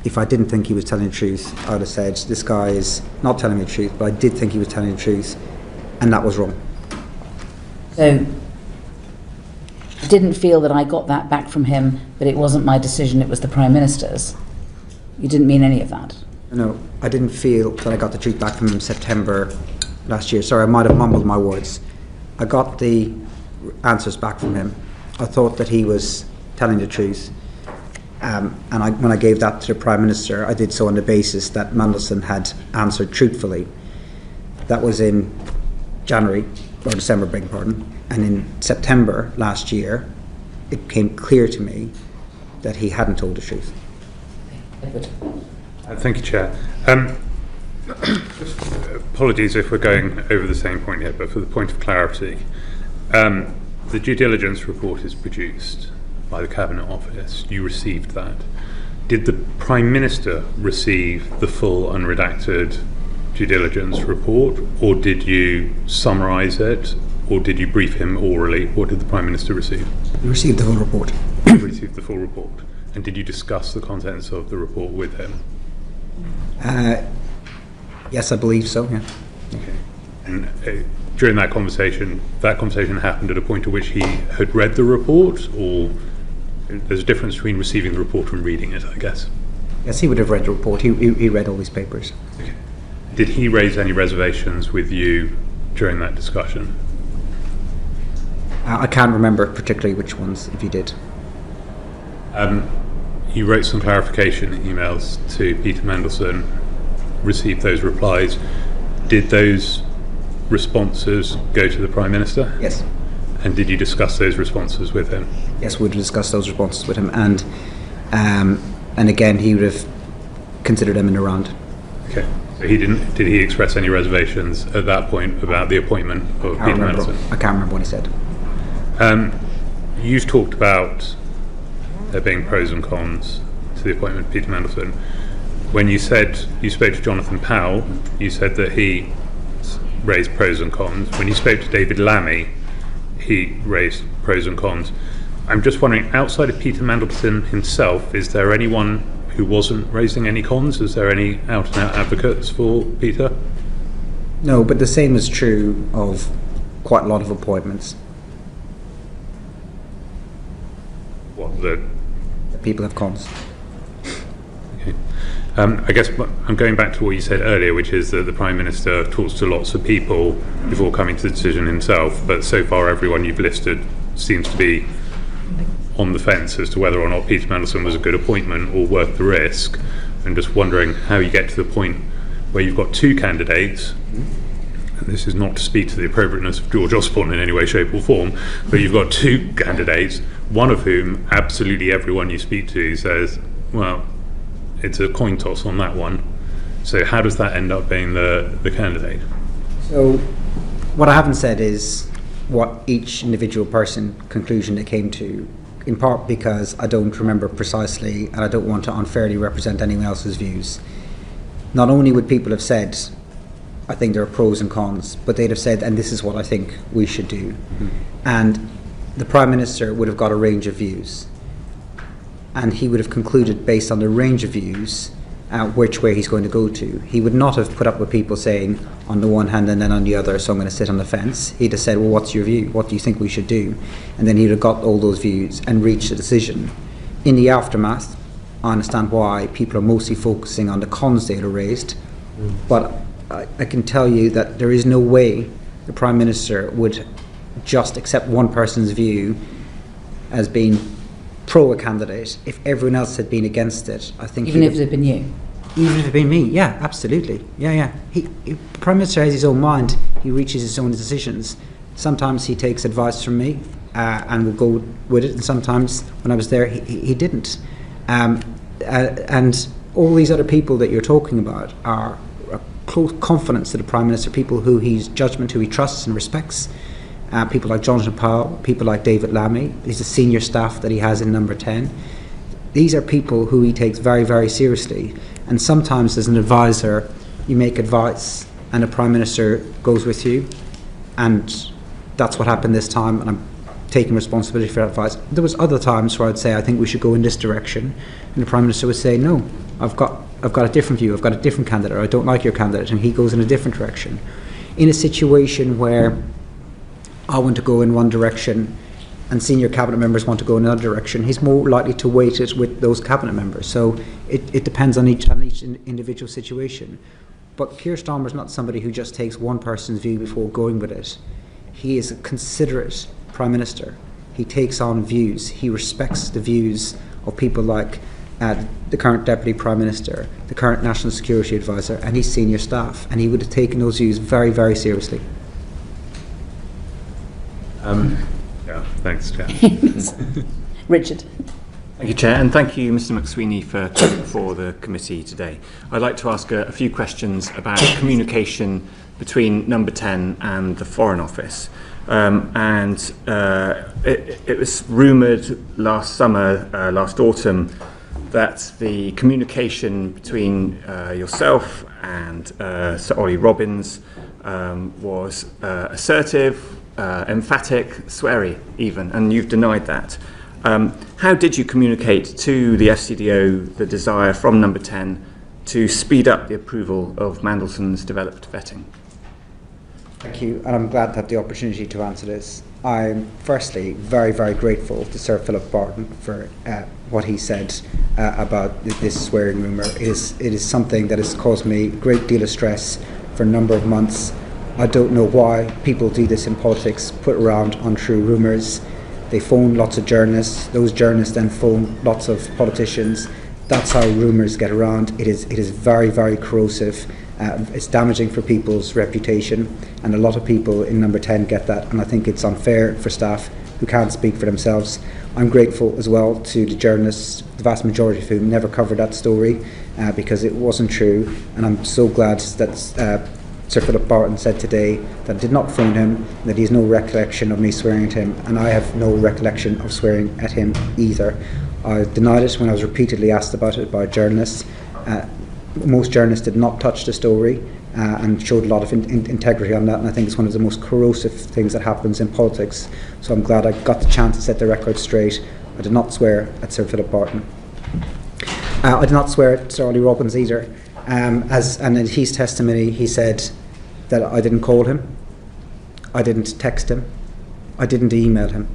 If I didn't think he was telling the truth, I would have said, this guy is not telling me the truth, but I did think he was telling the truth, and that was wrong.
So, I didn't feel that I got that back from him, but it wasn't my decision, it was the Prime Minister's. You didn't mean any of that?
No, I didn't feel that I got the truth back from him in September last year. Sorry, I might have mumbled my words. I got the answers back from him. I thought that he was telling the truth. When I gave that to the Prime Minister, I did so on the basis that Mandelson had answered truthfully. That was in January, or December, beg your pardon. And in September last year, it became clear to me that he hadn't told the truth.
Thank you, Chair. Apologies if we're going over the same point here, but for the point of clarity, the due diligence report is produced by the Cabinet Office. You received that. Did the Prime Minister receive the full unredacted due diligence report, or did you summarise it or did you brief him orally? What did the Prime Minister receive?
We received the full report.
You received the full report. And did you discuss the contents of the report with him?
Yes, I believe so, yeah.
Okay. And during that conversation happened at a point at which he had read the report, or there's a difference between receiving the report and reading it, I guess?
Yes, he would have read the report. He read all these papers.
Okay. Did he raise any reservations with you during that discussion?
I can't remember particularly which ones, if he did.
You wrote some clarification emails to Peter Mandelson, received those replies. Did those responses go to the Prime Minister?
Yes.
And did you discuss those responses with him?
Yes, we would have discussed those responses with him, and again, he would have considered them in the round.
Okay. So did he express any reservations at that point about the appointment of Peter Mandelson?
I can't remember what he said.
You've talked about there being pros and cons to the appointment of Peter Mandelson. When you said you spoke to Jonathan Powell, you said that he raised pros and cons. When you spoke to David Lammy, he raised pros and cons. I'm just wondering, outside of Peter Mandelson himself, is there anyone who wasn't raising any cons? Is there any out-and-out advocates for Peter?
No, but the same is true of quite a lot of appointments.
What, the
People have cons.
Okay. I guess I'm going back to what you said earlier, which is that the Prime Minister talks to lots of people before coming to the decision himself, but so far everyone you've listed seems to be on the fence as to whether or not Peter Mandelson was a good appointment or worth the risk. I'm just wondering how you get to the point where you've got two candidates, and this is not to speak to the appropriateness of George Osborne in any way, shape or form, but you've got two candidates, one of whom absolutely everyone you speak to says, well, it's a coin toss on that one. So how does that end up being the candidate?
So what I haven't said is what each individual person conclusion they came to, in part because I don't remember precisely and I don't want to unfairly represent anyone else's views. Not only would people have said, I think there are pros and cons, but they'd have said, and this is what I think we should do. Mm-hmm. And the Prime Minister would have got a range of views. And he would have concluded based on the range of views which way he's going to go to. He would not have put up with people saying on the one hand and then on the other, so I'm going to sit on the fence. He'd have said, well, what's your view? What do you think we should do? And then he'd have got all those views and reached a decision. In the aftermath, I understand why people are mostly focusing on the cons data raised, but I can tell you that there is no way the Prime Minister would just accept one person's view as being pro a candidate if everyone else had been against it. I think
even if it had been you.
Even if it had been me, yeah, absolutely, yeah. The Prime Minister has his own mind. He reaches his own decisions. Sometimes he takes advice from me and will go with it, and sometimes when I was there, he didn't. And all these other people that you're talking about are close confidence to the Prime Minister, people who he's judgment, who he trusts and respects. People like Jonathan Powell, people like David Lammy, these are senior staff that he has in Number 10. These are people who he takes very, very seriously. And sometimes as an advisor, you make advice and the Prime Minister goes with you. And that's what happened this time, and I'm taking responsibility for that advice. There was other times where I'd say, I think we should go in this direction. And the Prime Minister would say, no, I've got a different view, I've got a different candidate, or I don't like your candidate, and he goes in a different direction. In a situation where I want to go in one direction and senior cabinet members want to go in another direction, he's more likely to weight it with those cabinet members. So it depends on each individual situation. But Keir Starmer is not somebody who just takes one person's view before going with it. He is a considerate Prime Minister. He takes on views. He respects the views of people like the current Deputy Prime Minister, the current National Security Advisor, and his senior staff. And he would have taken those views very, very seriously.
Yeah, thanks, Chair.
Richard.
Thank you, Chair, and thank you, Mr. McSweeney, for coming before the committee today. I'd like to ask a few questions about communication between Number 10 and the Foreign Office. It was rumoured last autumn, that the communication between yourself and Sir Ollie Robbins was assertive, emphatic, sweary even, and you've denied that. How did you communicate to the FCDO the desire from Number 10 to speed up the approval of Mandelson's developed vetting?
Thank you, and I'm glad to have the opportunity to answer this. I'm firstly very, very grateful to Sir Philip Barton for what he said about this swearing rumour. It is something that has caused me a great deal of stress for a number of months. I don't know why people do this in politics, put around untrue rumours. They phone lots of journalists, those journalists then phone lots of politicians. That's how rumours get around. It is very, very corrosive. It's damaging for people's reputation, and a lot of people in Number 10 get that, and I think it's unfair for staff who can't speak for themselves. I'm grateful as well to the journalists, the vast majority of whom never covered that story because it wasn't true, and I'm so glad that Sir Philip Barton said today that I did not phone him, that he has no recollection of me swearing at him, and I have no recollection of swearing at him either. I denied it when I was repeatedly asked about it by journalists. Most journalists did not touch the story and showed a lot of integrity on that, and I think it's one of the most corrosive things that happens in politics. So I'm glad I got the chance to set the record straight. I did not swear at Sir Philip Barton. I did not swear at Sir Ollie Robbins either. And in his testimony he said that I didn't call him, I didn't text him, I didn't email him.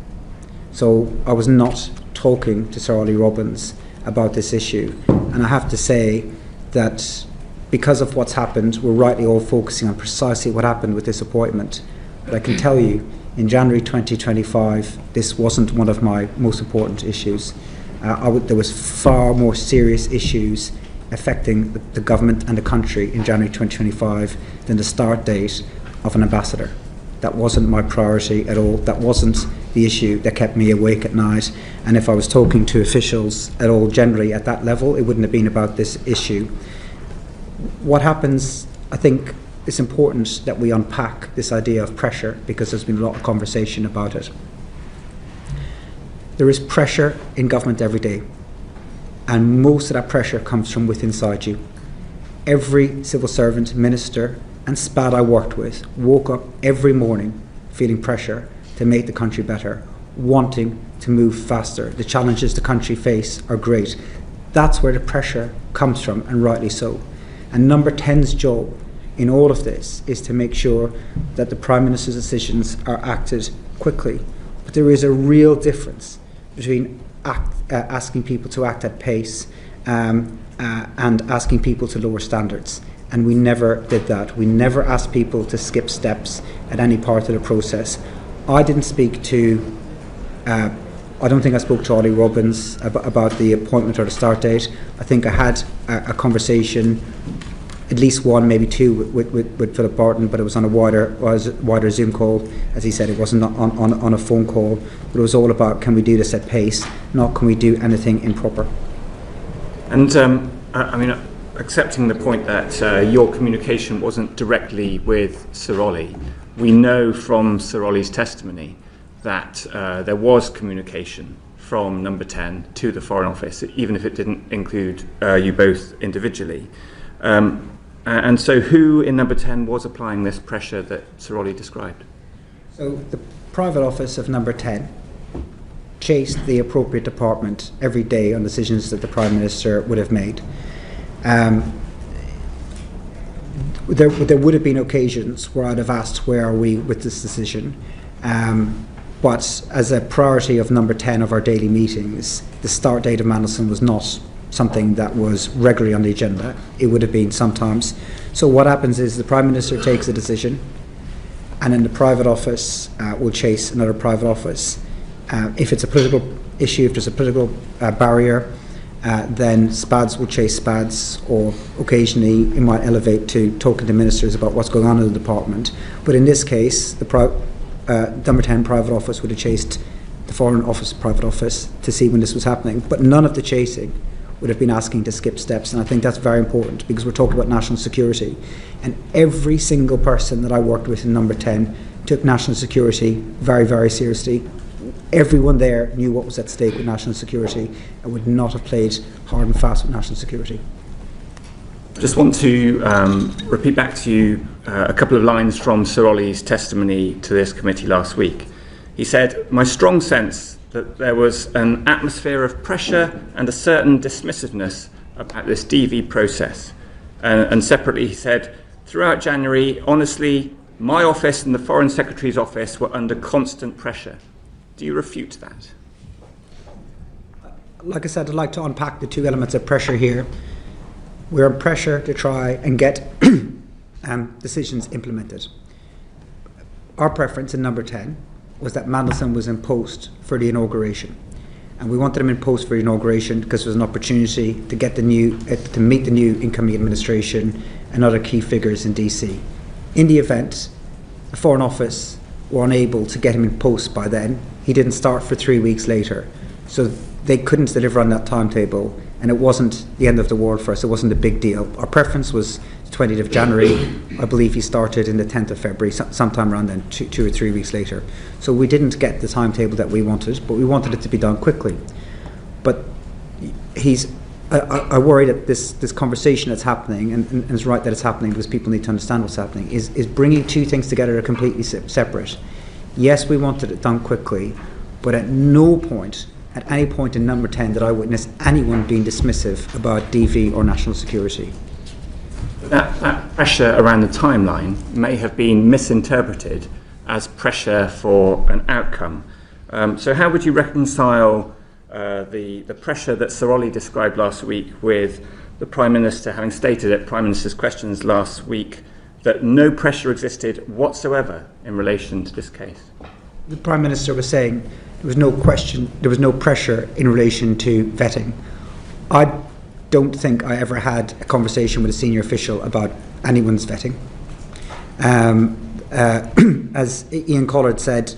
So I was not talking to Sir Ollie Robbins about this issue, and I have to say that because of what's happened, we're rightly all focusing on precisely what happened with this appointment. But I can tell you, in January 2025, this wasn't one of my most important issues. There was far more serious issues affecting the government and the country in January 2025 than the start date of an ambassador. That wasn't my priority at all. That wasn't the issue that kept me awake at night. And if I was talking to officials at all generally at that level, it wouldn't have been about this issue. What happens, I think it's important that we unpack this idea of pressure, because there's been a lot of conversation about it. There is pressure in government every day, and most of that pressure comes from within inside you. Every civil servant, minister and SPAD I worked with woke up every morning feeling pressure to make the country better, wanting to move faster. The challenges the country face are great. That's where the pressure comes from, and rightly so. And Number 10's job in all of this is to make sure that the Prime Minister's decisions are acted quickly. But there is a real difference between asking people to act at pace and asking people to lower standards. And we never did that. We never asked people to skip steps at any part of the process. I didn't speak to, I don't think I spoke to Ollie Robbins about the appointment or the start date. I think I had a conversation, at least one, maybe two, with Philip Barton, but it was on a wider Zoom call. As he said, it wasn't on a phone call, but it was all about, can we do this at pace, not can we do anything improper.
And I mean, accepting the point that your communication wasn't directly with Sir Ollie, we know from Sir Ollie's testimony that there was communication from Number 10 to the Foreign Office, even if it didn't include you both individually. And so who in Number 10 was applying this pressure that Sir Ollie described?
So the private office of Number 10 chased the appropriate department every day on decisions that the Prime Minister would have made. There would have been occasions where I'd have asked, where are we with this decision? But as a priority of Number 10 of our daily meetings, the start date of Mandelson was not something that was regularly on the agenda. It would have been sometimes. So what happens is the Prime Minister takes a decision, and then the private office will chase another private office. If it's a political issue, if there's a political barrier, then SPADs will chase SPADs, or occasionally it might elevate to talking to ministers about what's going on in the department. But in this case, the Number 10 private office would have chased the Foreign Office private office to see when this was happening. But none of the chasing would have been asking to skip steps, and I think that's very important, because we're talking about national security. And every single person that I worked with in Number 10 took national security very, very seriously. Everyone there knew what was at stake with national security and would not have played hard and fast with national security.
I just want to repeat back to you a couple of lines from Sir Ollie's testimony to this committee last week. He said, "My strong sense that there was an atmosphere of pressure and a certain dismissiveness about this DV process." And separately he said, "Throughout January, honestly, my office and the Foreign Secretary's office were under constant pressure." Do you refute that?
Like I said, I'd like to unpack the two elements of pressure here. We're under pressure to try and get decisions implemented. Our preference in number 10 was that Mandelson was in post for the inauguration. And we wanted him in post for the inauguration because there was an opportunity to get to meet the new incoming administration and other key figures in DC. In the event, the Foreign Office were unable to get him in post by then. He didn't start for 3 weeks later. So they couldn't deliver on that timetable, and it wasn't the end of the world for us. It wasn't a big deal. Our preference was the 20th of January. I believe he started in the 10th of February, sometime around then, 2 or 3 weeks later. So we didn't get the timetable that we wanted, but we wanted it to be done quickly. But I worry that this conversation that's happening, and it's right that it's happening because people need to understand what's happening, is bringing two things together that are completely separate. Yes, we wanted it done quickly, but at any point in number 10 did I witness anyone being dismissive about DV or national security.
That pressure around the timeline may have been misinterpreted as pressure for an outcome. So how would you reconcile the pressure that Sir Ollie described last week with the Prime Minister having stated at Prime Minister's questions last week that no pressure existed whatsoever in relation to this case?
The Prime Minister was saying there was no question, there was no pressure in relation to vetting. I don't think I ever had a conversation with a senior official about anyone's vetting. As Ian Collard said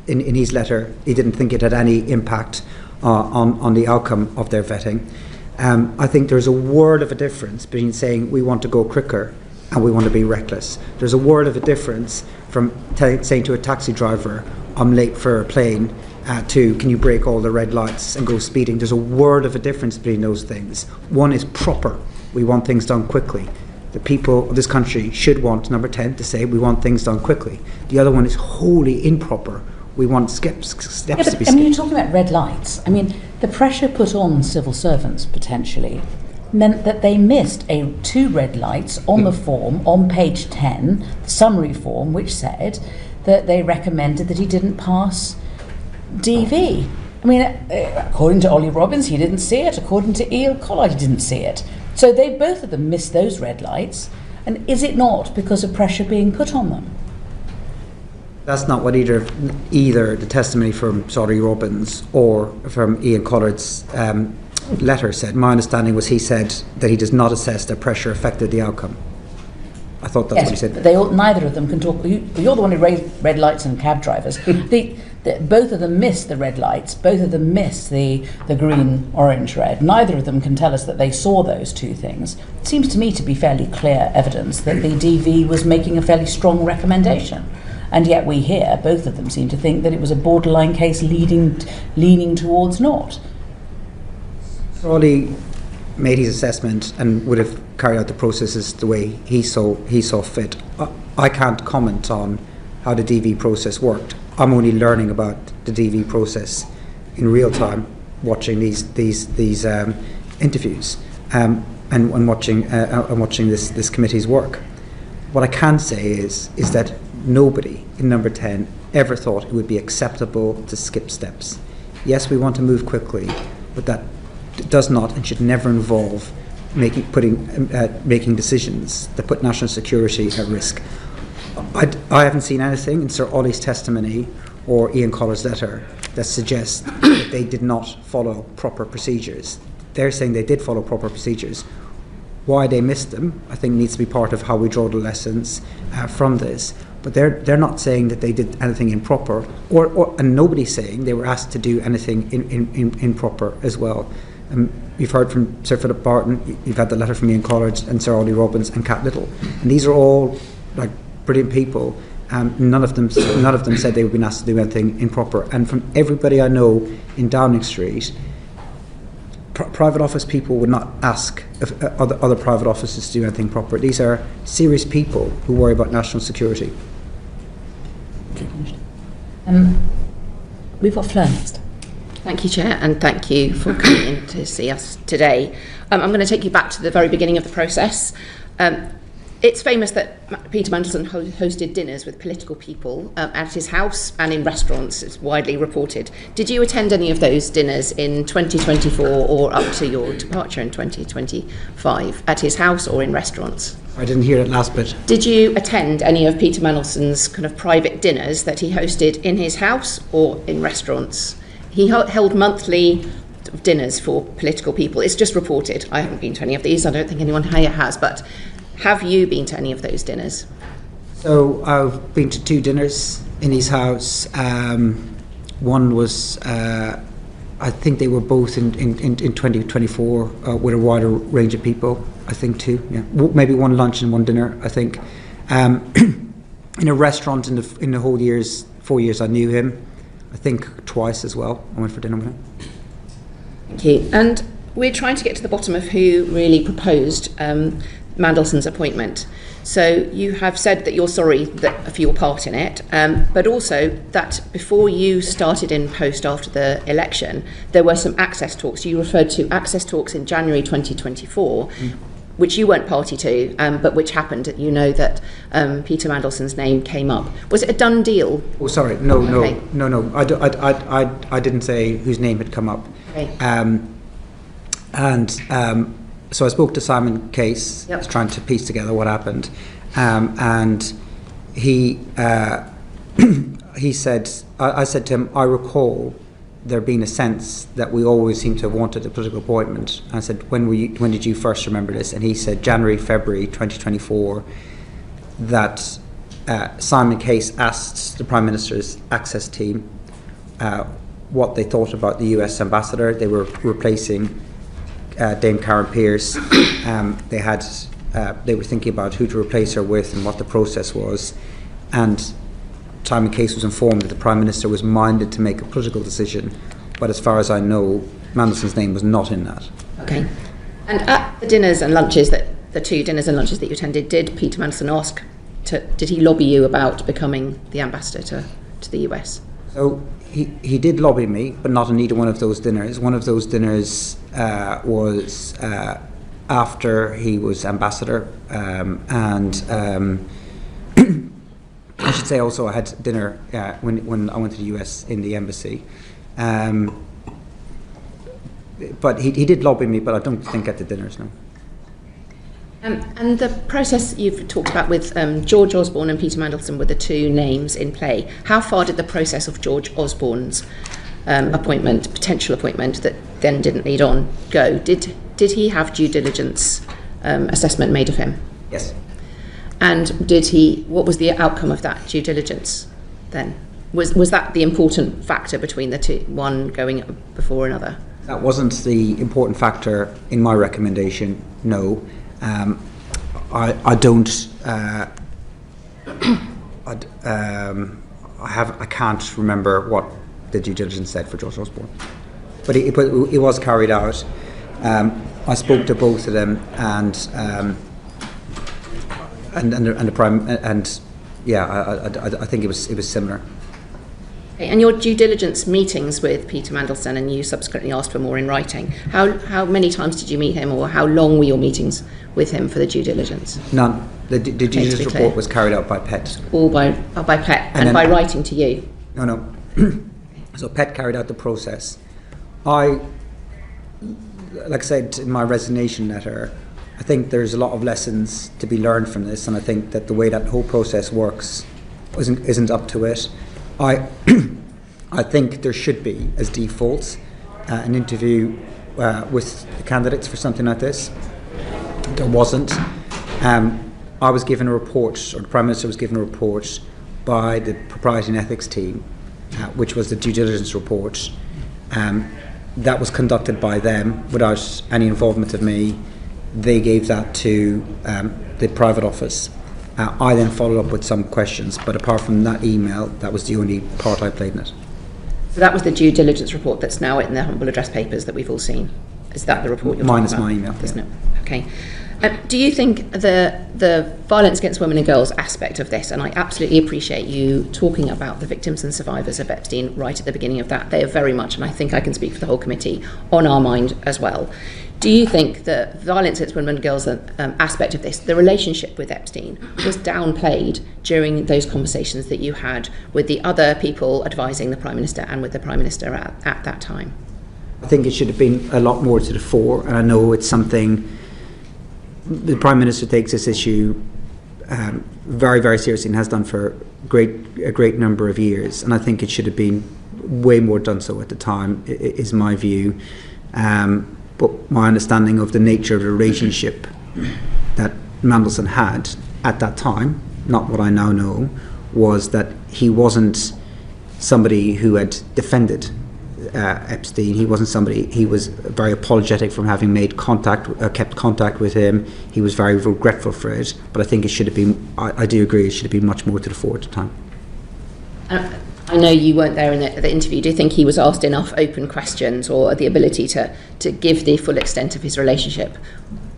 in his letter, he didn't think it had any impact on the outcome of their vetting. I think there's a world of a difference between saying we want to go quicker and we want to be reckless. There's a world of a difference from saying to a taxi driver, I'm late for a plane, to can you break all the red lights and go speeding. There's a world of a difference between those things. One is proper. We want things done quickly. The people of this country should want, number 10, to say we want things done quickly. The other one is wholly improper. We want steps to be skipped.
I mean, you're talking about red lights. I mean, the pressure put on civil servants, potentially, meant that they missed 2 red lights on the form, on page 10, the summary form, which said that they recommended that he didn't pass DV. I mean, according to Ollie Robbins, he didn't see it. According to Ian Collard, he didn't see it. So they both of them missed those red lights. And is it not because of pressure being put on them?
That's not what either the testimony from Ollie Robbins or from Ian Collard's letter said. My understanding was he said that he does not assess that pressure affected the outcome. I thought that's what he said.
Neither of them can talk. You're the one who raised red lights and cab drivers. Both of them missed the red lights. Both of them missed the green, orange, red. Neither of them can tell us that they saw those two things. It seems to me to be fairly clear evidence that the DV was making a fairly strong recommendation. And yet we hear both of them seem to think that it was a borderline case leaning towards not.
So Ollie made his assessment and would have carried out the processes the way he saw fit. I can't comment on how the DV process worked. I'm only learning about the DV process in real time, watching these interviews and watching this committee's work. What I can say is that nobody in number 10 ever thought it would be acceptable to skip steps. Yes, we want to move quickly, but that does not and should never involve making decisions that put national security at risk. I haven't seen anything in Sir Ollie's testimony or Ian Collard's letter that suggests that they did not follow proper procedures. They're saying they did follow proper procedures. Why they missed them, I think, needs to be part of how we draw the lessons from this. But they're not saying that they did anything improper, and nobody's saying they were asked to do anything improper as well. You've heard from Sir Philip Barton, you've had the letter from Ian Collard and Sir Ollie Robbins and Cat Little, and these are all brilliant people. None of them said they would be asked to do anything improper. And from everybody I know in Downing Street, private office people would not ask if, other private offices to do anything proper. These are serious people who worry about national security.
We've got Fleur next.
Thank you, Chair, and thank you for coming in to see us today. I'm going to take you back to the very beginning of the process. It's famous that Peter Mandelson hosted dinners with political people at his house and in restaurants. It's widely reported. Did you attend any of those dinners in 2024 or up to your departure in 2025 at his house or in restaurants?
I didn't hear that last bit.
Did you attend any of Peter Mandelson's kind of private dinners that he hosted in his house or in restaurants? He held monthly dinners for political people. It's just reported. I haven't been to any of these. I don't think anyone here has, but have you been to any of those dinners?
So I've been to 2 dinners in his house. One was, I think they were both in 2024 with a wider range of people. I think 2, yeah. Maybe 1 lunch and 1 dinner, I think. In a restaurant in the whole 4 years I knew him, I think twice as well. I went for dinner with him.
Thank you. And we're trying to get to the bottom of who really proposed Mandelson's appointment. So you have said that you're sorry for your part in it, but also that before you started in post after the election, there were some access talks. You referred to access talks in January 2024, which you weren't party to, but which happened. You know that Peter Mandelson's name came up. Was it a done deal?
Oh, sorry, no.
Okay.
No. I didn't say whose name had come up.
Okay.
So I spoke to Simon Case,
Yep.
trying to piece together what happened, and he he said, I said to him, I recall there being a sense that we always seem to have wanted a political appointment. And I said, when did you first remember this? And he said January, February 2024, that Simon Case asked the Prime Minister's access team what they thought about the US ambassador. They were replacing Dame Karen Pierce. They were thinking about who to replace her with and what the process was, and Simon Case was informed that the Prime Minister was minded to make a political decision, but as far as I know, Mandelson's name was not in that.
Okay. And at the dinners and lunches, the 2 dinners and lunches that you attended, did Peter Mandelson did he lobby you about becoming the ambassador to the US?
So he did lobby me, but not on either one of those dinners. One of those dinners was after he was ambassador, and I should say also I had dinner when I went to the US in the embassy. But he did lobby me, but I don't think at the dinners, no.
And the process you've talked about with George Osborne and Peter Mandelson were the 2 names in play. How far did the process of George Osborne's potential appointment that then didn't lead on, go? Did he have due diligence assessment made of him?
Yes.
And what was the outcome of that due diligence then? Was that the important factor between the 2, one going before another?
That wasn't the important factor in my recommendation, no. I don't. I can't remember what the due diligence said for George Osborne, but it was carried out. I spoke to both of them, and the Prime, and yeah, I think it was similar.
Okay, and your due diligence meetings with Peter Mandelson, and you subsequently asked for more in writing. How many times did you meet him, or how long were your meetings with him for the due diligence?
None. The due diligence report was carried out by PET.
All by PET, and by writing to you?
No. So PET carried out the process. Like I said in my resignation letter, I think there's a lot of lessons to be learned from this, and I think that the way that whole process works isn't up to it. I think there should be, as default, an interview with the candidates for something like this. There wasn't. I was given a report, or the Prime Minister was given a report by the Propriety and Ethics team, which was the due diligence report. That was conducted by them without any involvement of me. They gave that to the private office. I then followed up with some questions, but apart from that email, that was the only part I played in it.
So that was the due diligence report that's now in the humble address papers that we've all seen. Is that the report you're
Mine
talking
is
about?
my email.
Isn't it? Okay. Do you think the violence against women and girls aspect of this, and I absolutely appreciate you talking about the victims and survivors of Epstein right at the beginning of that, they are very much, and I think I can speak for the whole committee, on our mind as well. Do you think the violence against women and girls aspect of this, the relationship with Epstein, was downplayed during those conversations that you had with the other people advising the Prime Minister and with the Prime Minister at that time?
I think it should have been a lot more to the fore, and I know it's something the Prime Minister takes this issue very, very seriously and has done for a great number of years, and I think it should have been way more done so at the time, is my view. But my understanding of the nature of the relationship that Mandelson had at that time, not what I now know, was that he wasn't somebody who had defended Epstein. He wasn't somebody. He was very apologetic from having made contact, kept contact with him. He was very regretful for it. But I think it should have been. I do agree. It should have been much more to the fore at the time.
I know you weren't there in the interview. Do you think he was asked enough open questions, or the ability to give the full extent of his relationship?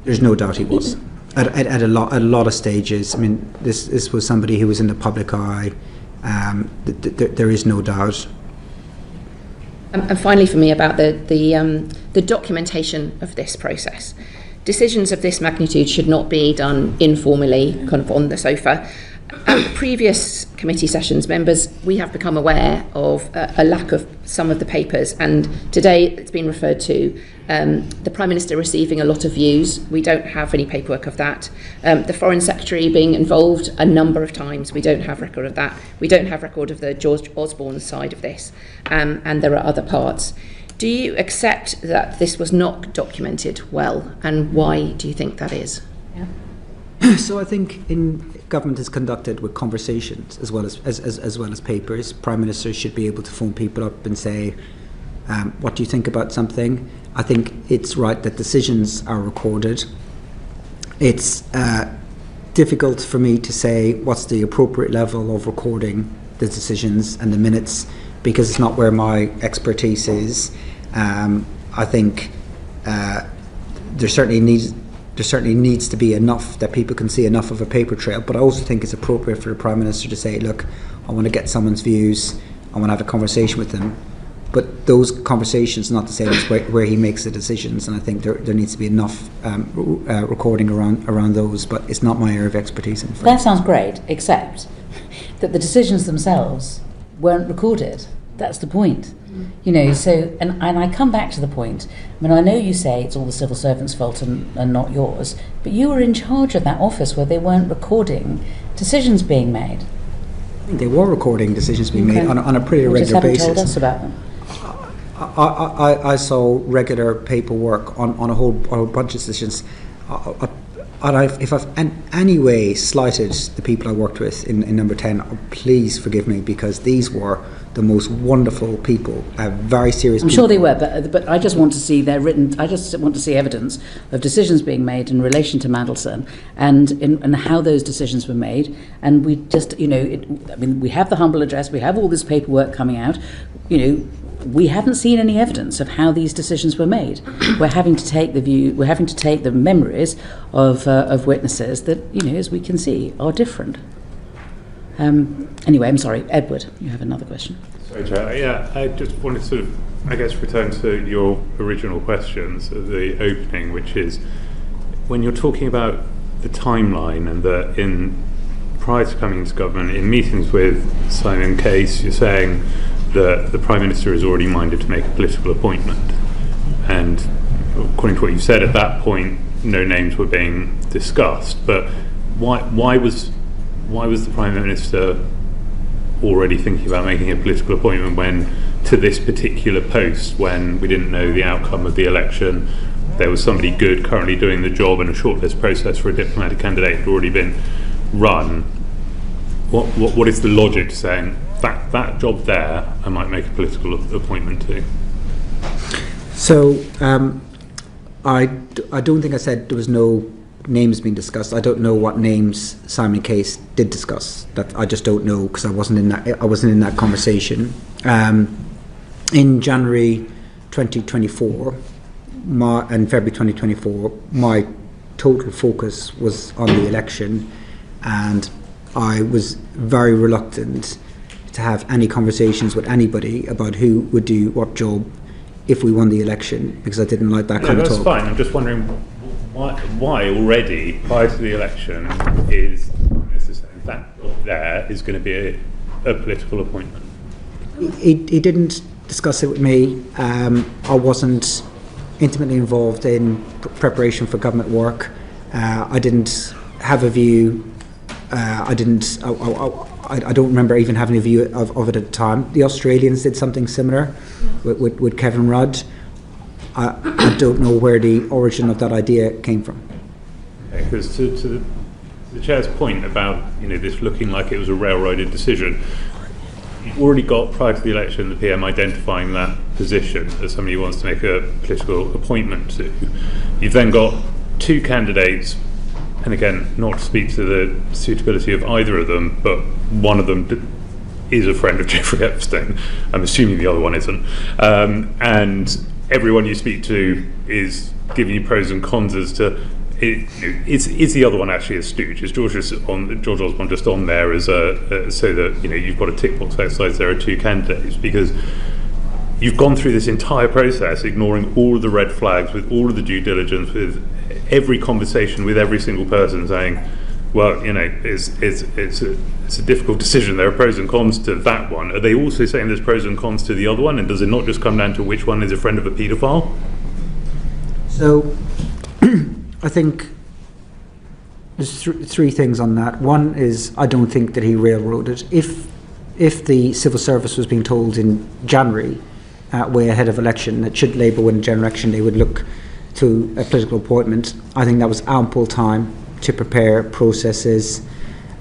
There's no doubt he was. At a lot of stages. I mean, this was somebody who was in the public eye. There is no doubt.
And finally, for me, about the documentation of this process. Decisions of this magnitude should not be done informally, kind of on the sofa. At previous committee sessions, members, we have become aware of a lack of some of the papers, and today it's been referred to the Prime Minister receiving a lot of views. We don't have any paperwork of that. The Foreign Secretary being involved a number of times. We don't have record of that. We don't have record of the George Osborne side of this, and there are other parts. Do you accept that this was not documented well, and why do you think that is?
Yeah. So I think government is conducted with conversations as well as papers. Prime Ministers should be able to phone people up and say, what do you think about something? I think it's right that decisions are recorded. It's difficult for me to say what's the appropriate level of recording the decisions and the minutes, because it's not where my expertise is. I think there certainly needs to be enough that people can see enough of a paper trail, but I also think it's appropriate for the Prime Minister to say, look, I want to get someone's views, I want to have a conversation with them, but those conversations are not the same as where he makes the decisions, and I think there needs to be enough recording around those, but it's not my area of expertise.
That sounds great, except that the decisions themselves weren't recorded. That's the point. You know, so, and I come back to the point, I mean, I know you say it's all the civil servants' fault and not yours, but you were in charge of that office where they weren't recording decisions being made.
I think they were recording decisions being made on a pretty regular basis.
Just haven't told us about them.
I saw regular paperwork on a whole bunch of decisions. If I've in any way slighted the people I worked with in number 10, please forgive me, because these were the most wonderful people, very serious people.
I'm sure they were, but I just want to see I just want to see evidence of decisions being made in relation to Mandelson and how those decisions were made. And we just, we have the humble address, we have all this paperwork coming out, we haven't seen any evidence of how these decisions were made. We're having to take the memories of witnesses that, as we can see, are different. Anyway, I'm sorry, Edward, you have another question.
Sorry, Chair. Yeah, I just wanted to return to your original questions at the opening, which is when you're talking about the timeline and that prior to coming into government, in meetings with Simon Case, you're saying that the Prime Minister is already minded to make a political appointment. And according to what you said at that point, no names were being discussed. But why was the Prime Minister already thinking about making a political appointment when, to this particular post, when we didn't know the outcome of the election, there was somebody good currently doing the job and a shortlist process for a diplomatic candidate had already been run? What is the logic to saying that job there I might make a political appointment to?
So I don't think I said there was no names being discussed. I don't know what names Simon Case did discuss. That I just don't know, because I wasn't in that conversation. In January 2024, in February 2024, my total focus was on the election, and I was very reluctant to have any conversations with anybody about who would do what job if we won the election, because I didn't like that kind of talk.
That's fine. I'm just wondering why already, prior to the election, is that there is going to be a political appointment?
He didn't discuss it with me. I wasn't intimately involved in preparation for government work. I didn't have a view. I don't remember even having a view of it at the time. The Australians did something similar with Kevin Rudd. I don't know where the origin of that idea came from.
Because to the Chair's point about this looking like it was a railroaded decision, you've already got, prior to the election, the PM identifying that position as somebody who wants to make a political appointment to. You've then got two candidates, and again, not to speak to the suitability of either of them, but one of them is a friend of Jeffrey Epstein. I'm assuming the other one isn't. And everyone you speak to is giving you pros and cons as to is the other one actually a stooge? Is George Osborne just on there as so that you've got a tick box exercise? There are two candidates, because you've gone through this entire process ignoring all of the red flags, with all of the due diligence, with every conversation with every single person saying, well, it's a difficult decision. There are pros and cons to that one. Are they also saying there's pros and cons to the other one? And does it not just come down to which one is a friend of a paedophile?
So I think there's three things on that. One is, I don't think that he railroaded. If the civil service was being told in January, way ahead of election, that should Labour win a general election, they would look to a political appointment, I think that was ample time to prepare processes,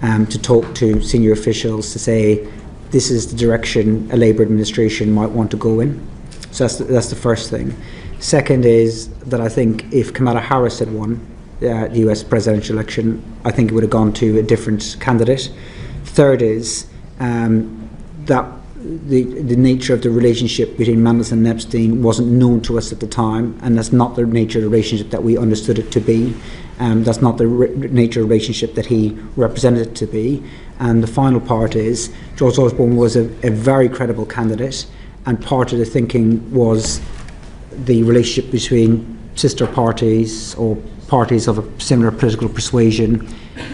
to talk to senior officials, to say this is the direction a Labour administration might want to go in. So that's the first thing. Second is that I think if Kamala Harris had won the US presidential election, I think it would have gone to a different candidate. Third is that the nature of the relationship between Mandelson and Epstein wasn't known to us at the time, and that's not the nature of the relationship that we understood it to be. That's not the nature of the relationship that he represented it to be. And the final part is, George Osborne was a very credible candidate, and part of the thinking was the relationship between sister parties or parties of a similar political persuasion,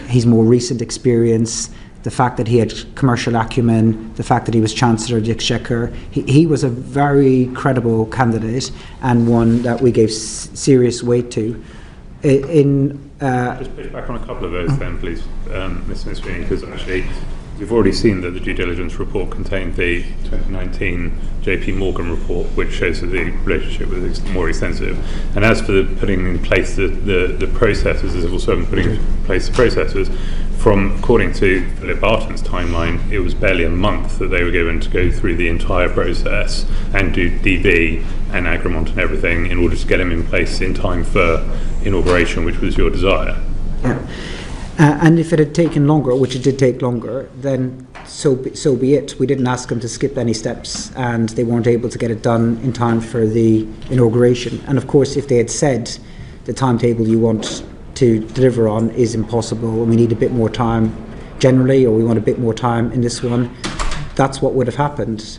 his more recent experience, the fact that he had commercial acumen, the fact that he was Chancellor of the Exchequer. He was a very credible candidate, and one that we gave serious weight to.
Just push back on a couple of those then, please, Mr. McSweeney, because actually we've already seen that the due diligence report contained the 2019 JP Morgan report, which shows that the relationship was more extensive. And as for putting in place the processes, the civil servant putting in place the processes, according to Philip Barton's timeline, it was barely a month that they were given to go through the entire process and do DB and Agramont and everything in order to get him in place in time for inauguration, which was your desire.
Yeah. And if it had taken longer, which it did take longer, then so be it. We didn't ask them to skip any steps, and they weren't able to get it done in time for the inauguration. And of course, if they had said the timetable you want to deliver on is impossible, and we need a bit more time generally, or we want a bit more time in this one, that's what would have happened.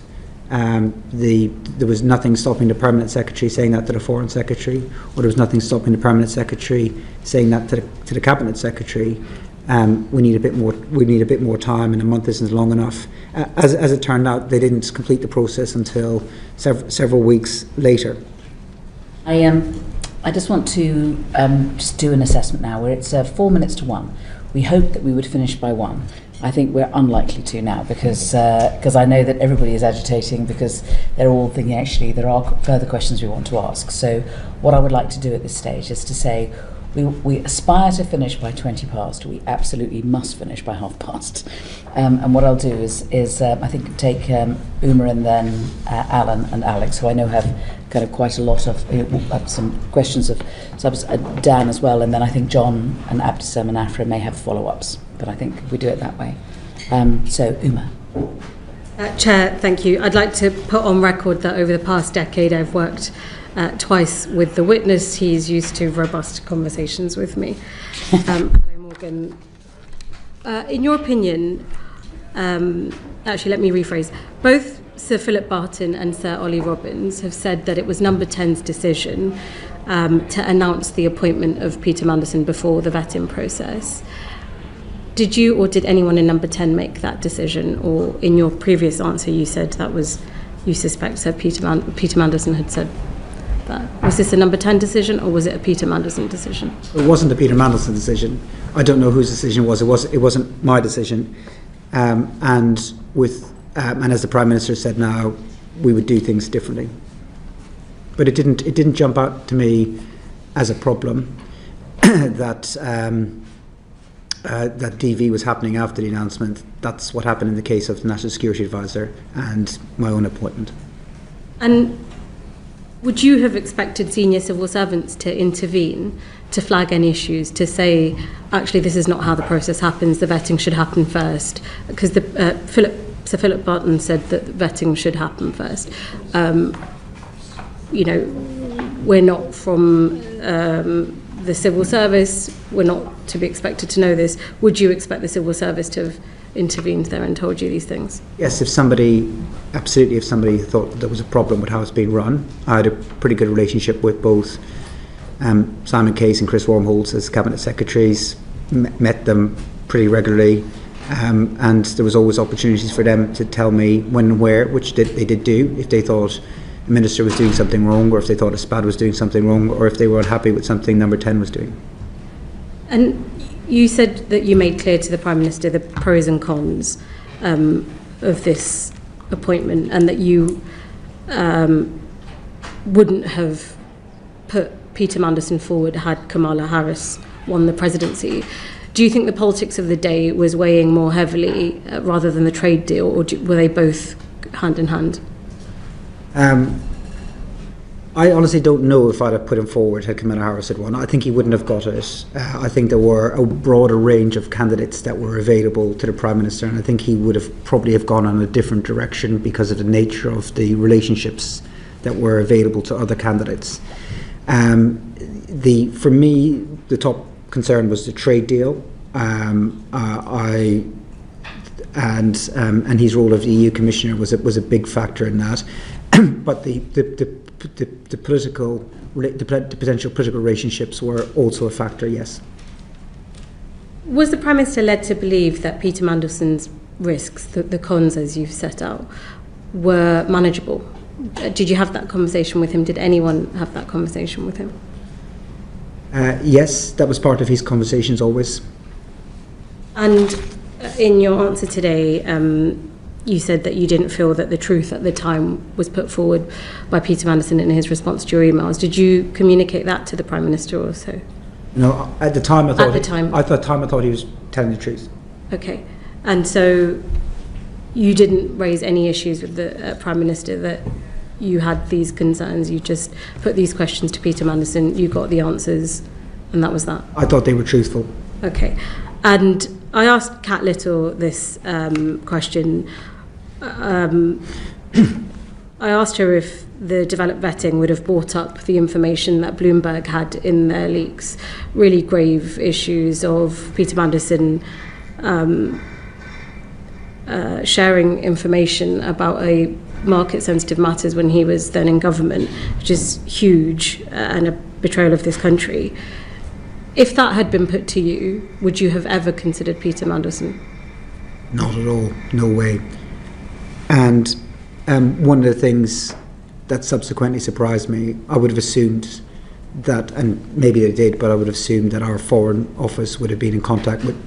There was nothing stopping the Permanent Secretary saying that to the Foreign Secretary, or there was nothing stopping the Permanent Secretary saying that to the Cabinet Secretary. We need a bit more time, and a month isn't long enough. As it turned out, they didn't complete the process until several weeks later.
I just want to just do an assessment now, where it's 4 minutes to 1. We hoped that we would finish by 1. I think we're unlikely to now, because I know that everybody is agitating, because they're all thinking actually there are further questions we want to ask. So what I would like to do at this stage is to say we aspire to finish by 20 past. We absolutely must finish by 30:30. And what I'll do is I think take Uma and then Alan and Alex, who I know have kind of quite a lot of some questions of Dan as well, and then I think John and Abdesem and Afra may have follow-ups, but I think we do it that way. So Uma.
Chair, thank you. I'd like to put on record that over the past decade I've worked twice with the witness. He's used to robust conversations with me. Hello, Morgan. In your opinion, actually, let me rephrase. Both Sir Philip Barton and Sir Ollie Robbins have said that it was Number 10's decision to announce the appointment of Peter Mandelson before the vetting process. Did you or did anyone in Number 10 make that decision? Or in your previous answer, you said that was, you suspect Sir Peter Mandelson had said that. Was this a Number 10 decision or was it a Peter Mandelson decision?
It wasn't a Peter Mandelson decision. I don't know whose decision it was. It wasn't my decision. And as the Prime Minister said now, we would do things differently. But it didn't jump out to me as a problem that that DV was happening after the announcement. That's what happened in the case of the National Security Advisor and my own appointment.
And would you have expected senior civil servants to intervene, to flag any issues, to say, actually, this is not how the process happens, the vetting should happen first? Because Sir Philip Barton said that the vetting should happen first. We're not from the civil service, we're not to be expected to know this. Would you expect the civil service to have intervened there and told you these things?
Yes, if somebody thought there was a problem with how it's being run. I had a pretty good relationship with both Simon Case and Chris Wormholtz as Cabinet Secretaries, met them pretty regularly, and there was always opportunities for them to tell me when and where, which they did do, if they thought a minister was doing something wrong, or if they thought a SPAD was doing something wrong, or if they were unhappy with something Number 10 was doing.
And you said that you made clear to the Prime Minister the pros and cons of this appointment, and that you wouldn't have put Peter Mandelson forward had Kamala Harris won the presidency. Do you think the politics of the day was weighing more heavily rather than the trade deal, or were they both hand in hand?
I honestly don't know if I'd have put him forward had Kamala Harris had won. I think he wouldn't have got it. I think there were a broader range of candidates that were available to the Prime Minister, and I think he would have probably have gone on a different direction because of the nature of the relationships that were available to other candidates. For me, the top concern was the trade deal. And his role as EU Commissioner was a big factor in that. But the potential political relationships were also a factor, yes.
Was the Prime Minister led to believe that Peter Mandelson's risks, the cons as you've set out, were manageable? Did you have that conversation with him? Did anyone have that conversation with him?
Yes, that was part of his conversations always.
And in your answer today, you said that you didn't feel that the truth at the time was put forward by Peter Mandelson in his response to your emails. Did you communicate that to the Prime Minister also?
No, at the time I thought he was telling the truth.
Okay, and so you didn't raise any issues with the Prime Minister that you had these concerns, you just put these questions to Peter Mandelson, you got the answers, and that was that? I
thought they were truthful.
Okay, and I asked Kat Little this question. I asked her if the developed vetting would have brought up the information that Bloomberg had in their leaks, really grave issues of Peter Mandelson sharing information about a market-sensitive matters when he was then in government, which is huge and a betrayal of this country. If that had been put to you, would you have ever considered Peter Mandelson?
Not at all, no way. And one of the things that subsequently surprised me, I would have assumed that, and maybe they did, but I would have assumed that our Foreign Office would have been in contact with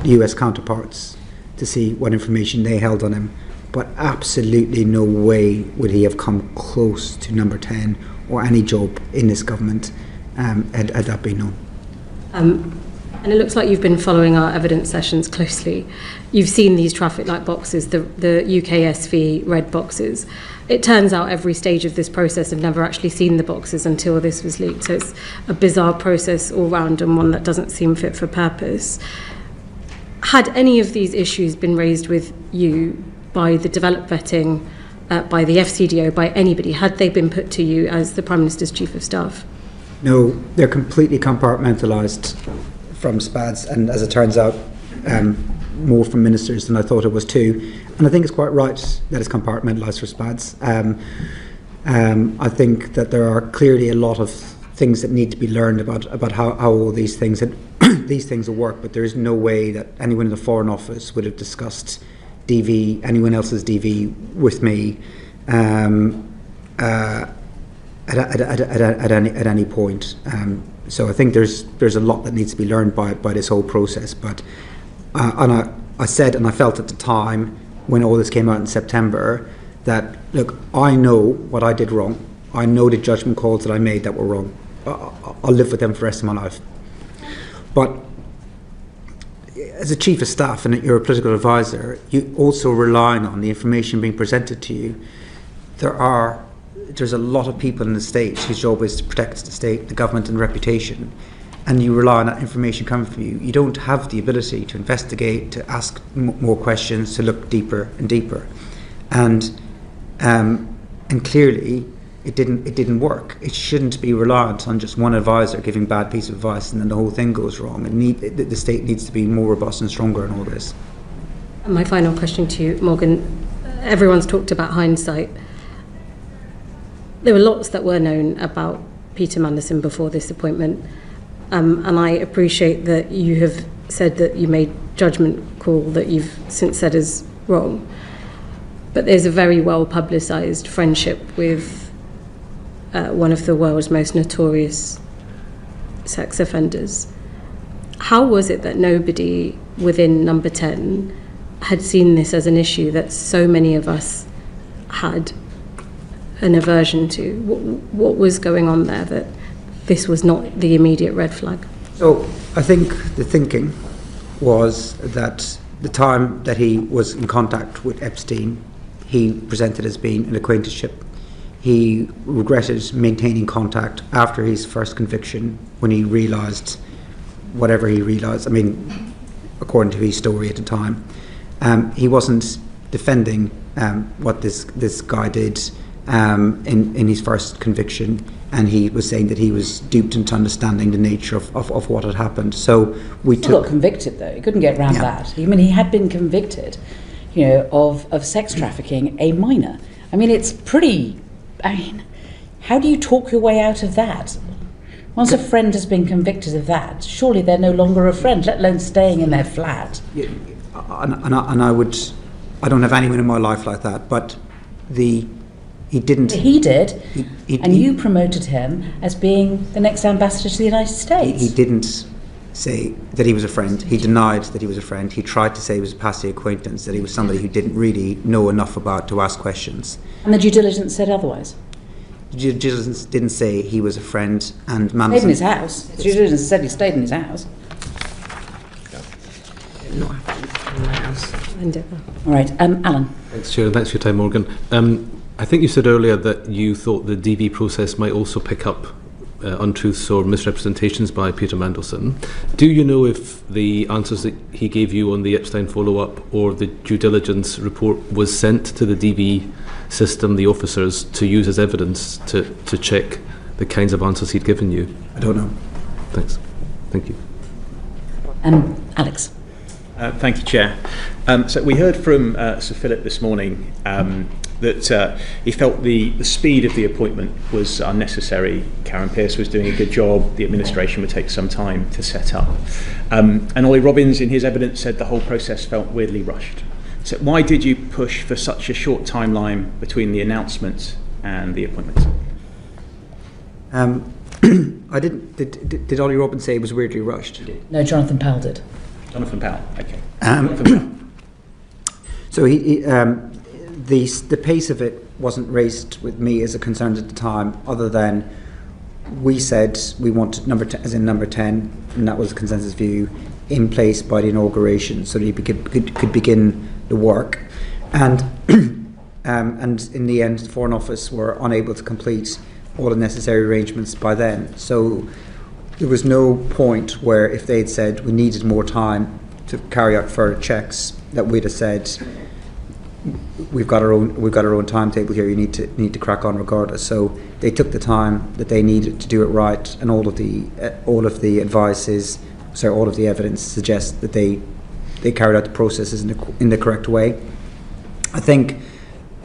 US counterparts to see what information they held on him. But absolutely no way would he have come close to number 10 or any job in this government had that been known.
And it looks like you've been following our evidence sessions closely. You've seen these traffic light boxes, the UKSV red boxes. It turns out every stage of this process I've never actually seen the boxes until this was leaked. So it's a bizarre process all round and one that doesn't seem fit for purpose. Had any of these issues been raised with you by the developed vetting by the FCDO, by anybody? Had they been put to you as the Prime Minister's Chief of Staff?
No, they're completely compartmentalised from SPADs, and as it turns out, more from ministers than I thought it was too. And I think it's quite right that it's compartmentalised for SPADs. I think that there are clearly a lot of things that need to be learned about how all these things will work, but there is no way that anyone in the Foreign Office would have discussed DV, anyone else's DV, with me at any point. So I think there's a lot that needs to be learned by this whole process. But and I said, and I felt at the time when all this came out in September, that look, I know what I did wrong. I know the judgment calls that I made that were wrong. I'll live with them for the rest of my life. But as a chief of staff and you're a political advisor, you also relying on the information being presented to you. There's a lot of people in the state whose job is to protect the state, the government and reputation, and you rely on that information coming from you. You don't have the ability to investigate, to ask more questions, to look deeper and deeper. And clearly it didn't work. It shouldn't be reliant on just one advisor giving bad piece of advice and then the whole thing goes wrong. The state needs to be more robust and stronger in all this.
And my final question to you, Morgan. Everyone's talked about hindsight. There were lots that were known about Peter Mandelson before this appointment, and I appreciate that you have said that you made judgment call that you've since said is wrong. But there's a very well publicised friendship with one of the world's most notorious sex offenders. How was it that nobody within Number 10 had seen this as an issue that so many of us had an aversion to? What was going on there that this was not the immediate red flag?
So I think the thinking was that the time that he was in contact with Epstein, he presented as being an acquaintanceship. He regretted maintaining contact after his first conviction when he realised whatever he realised. I mean, according to his story at the time, he wasn't defending what this guy did in his first conviction, and he was saying that he was duped into understanding the nature of what had happened. So we
He got convicted though. He couldn't get around that. I mean, he had been convicted, of sex trafficking a minor. I mean, it's pretty. I mean, how do you talk your way out of that? Once a friend has been convicted of that, surely they're no longer a friend, let alone staying in their flat.
Yeah, and I don't have anyone in my life like that, but he didn't.
He did, and you promoted him as being the next ambassador to the United States.
He didn't say that he was a friend. He denied that he was a friend. He tried to say he was a passive acquaintance, that he was somebody who didn't really know enough about to ask questions.
And the due diligence said otherwise.
The due diligence didn't say he was a friend, and Mandelson
Stayed in his house. The due diligence said he stayed in his house.
Not in my house.
All right, Alan.
Thanks, Chair, and thanks for your time, Morgan. I think you said earlier that you thought the DV process might also pick up untruths or misrepresentations by Peter Mandelson. Do you know if the answers that he gave you on the Epstein follow-up or the due diligence report was sent to the DV system, the officers, to use as evidence to check the kinds of answers he'd given you?
I don't know.
Thanks. Thank you.
Alex.
Thank you, Chair. So we heard from Sir Philip this morning that he felt the speed of the appointment was unnecessary. Karen Pearce was doing a good job. The administration would take some time to set up. And Ollie Robbins, in his evidence, said the whole process felt weirdly rushed. So why did you push for such a short timeline between the announcement and the appointment?
I didn't. Did Ollie Robbins say it was weirdly rushed?
No, Jonathan Powell did.
Jonathan Powell, okay.
So the pace of it wasn't raised with me as a concern at the time, other than we said we wanted number 10, and that was a consensus view, in place by the inauguration, so that he could begin the work. And in the end, the Foreign Office were unable to complete all the necessary arrangements by then. So there was no point where, if they'd said we needed more time to carry out further checks, that we'd have said we've got our own timetable here. You need to crack on regardless. So they took the time that they needed to do it right, and all of the evidence suggests that they carried out the processes in the correct way. I think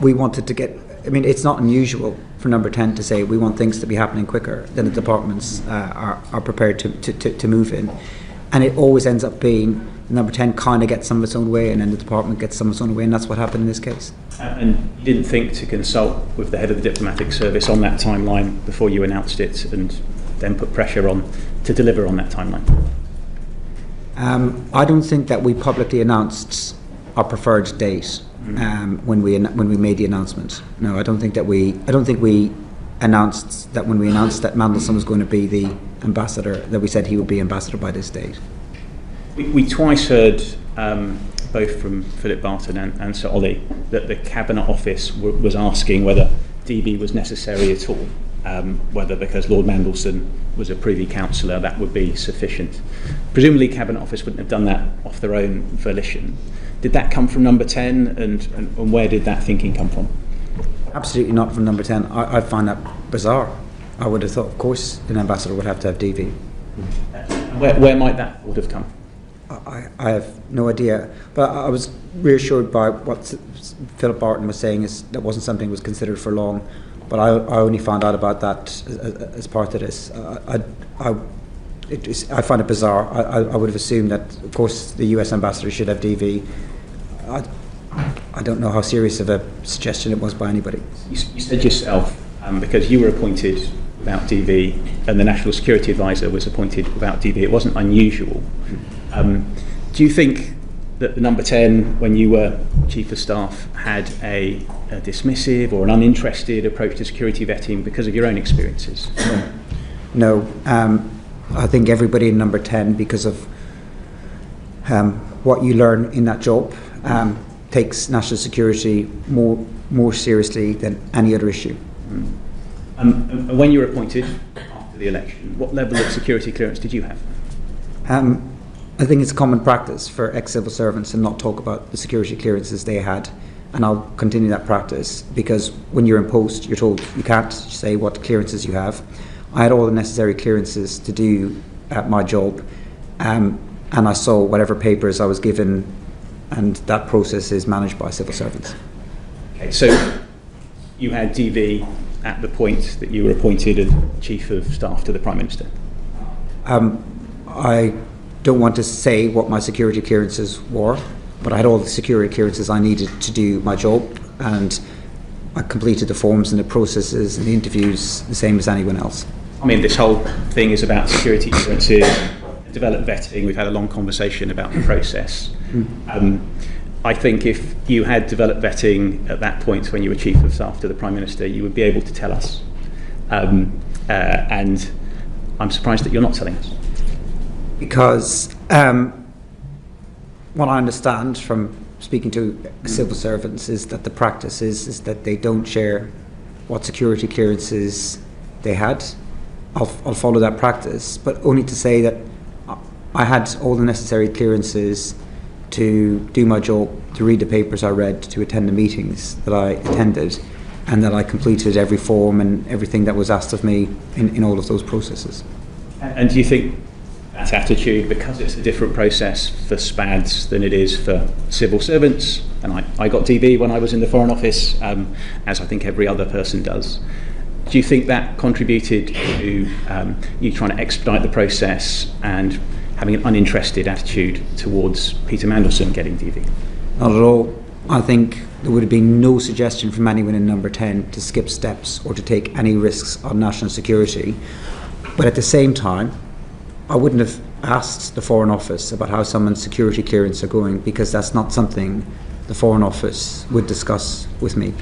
we wanted to get. I mean, it's not unusual for Number 10 to say we want things to be happening quicker than the departments are prepared to move in, and it always ends up being Number 10 kind of gets some of its own way, and then the department gets some of its own way, and that's what happened in this case.
And you didn't think to consult with the head of the diplomatic service on that timeline before you announced it, and then put pressure on to deliver on that timeline?
I don't think that we publicly announced our preferred date when we made the announcement. No, I don't think we announced that when we announced that Mandelson was going to be the ambassador, that we said he would be ambassador by this date.
We twice heard, both from Philip Barton and Sir Ollie, that the Cabinet Office was asking whether DV was necessary at all, whether because Lord Mandelson was a Privy Councillor that would be sufficient. Presumably Cabinet Office wouldn't have done that off their own volition. Did that come from Number 10, and where did that thinking come from?
Absolutely not from Number 10. I find that bizarre. I would have thought, of course, an ambassador would have to have DV.
Where might that would have come?
I have no idea, but I was reassured by what Philip Barton was saying, is that wasn't something that was considered for long, but I only found out about that as part of this. I find it bizarre. I would have assumed that, of course, the US ambassador should have DV. I don't know how serious of a suggestion it was by anybody.
You said yourself, because you were appointed without DV and the National Security Advisor was appointed without DV, it wasn't unusual. Do you think that the Number 10, when you were Chief of Staff, had a dismissive or an uninterested approach to security vetting because of your own experiences?
No. I think everybody in Number 10, because of what you learn in that job, takes national security more seriously than any other issue.
When you were appointed after the election, what level of security clearance did you have?
I think it's common practice for ex-civil servants to not talk about the security clearances they had, and I'll continue that practice, because when you're in post, you're told you can't say what clearances you have. I had all the necessary clearances to do my job, and I saw whatever papers I was given, and that process is managed by civil servants.
Okay, so you had DV at the point that you were appointed as Chief of Staff to the Prime Minister?
I don't want to say what my security clearances were, but I had all the security clearances I needed to do my job, and I completed the forms and the processes and the interviews the same as anyone else.
I mean, this whole thing is about security clearances, developed vetting. We've had a long conversation about the process. I think if you had developed vetting at that point when you were Chief of Staff to the Prime Minister, you would be able to tell us. And I'm surprised that you're not telling us.
Because what I understand from speaking to civil servants is that the practice is that they don't share what security clearances they had. I'll follow that practice, but only to say that I had all the necessary clearances to do my job, to read the papers I read, to attend the meetings that I attended, and that I completed every form and everything that was asked of me in all of those processes.
And do you think that attitude, because it's a different process for SPADs than it is for civil servants, and I got DV when I was in the Foreign Office, as I think every other person does, do you think that contributed to you trying to expedite the process and having an uninterested attitude towards Peter Mandelson getting DV?
Not at all. I think there would have been no suggestion from anyone in Number 10 to skip steps or to take any risks on national security. But at the same time, I wouldn't have asked the Foreign Office about how someone's security clearance are going, because that's not something the Foreign Office would discuss with me.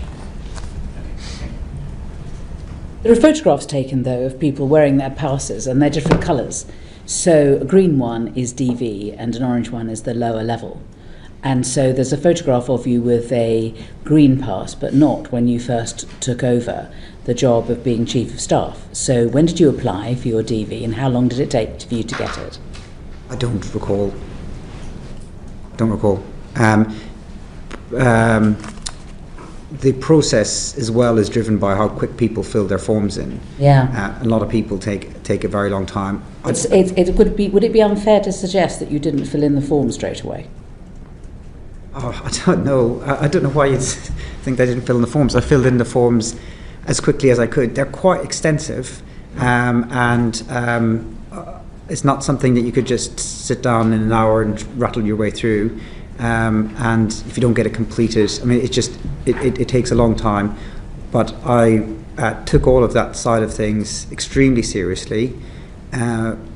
There are photographs taken, though, of people wearing their passes, and they're different colours. So a green one is DV and an orange one is the lower level. And so there's a photograph of you with a green pass, but not when you first took over the job of being Chief of Staff. So when did you apply for your DV, and how long did it take for you to get it?
I don't recall. the process as well is driven by how quick people fill their forms in.
Yeah.
A lot of people take a very long time.
Would it be unfair to suggest that you didn't fill in the form straight away?
Oh, I don't know. I don't know why you think I didn't fill in the forms. I filled in the forms as quickly as I could. They're quite extensive, and it's not something that you could just sit down in an hour and rattle your way through. And if you don't get it completed, I mean, it takes a long time. But I took all of that side of things extremely seriously,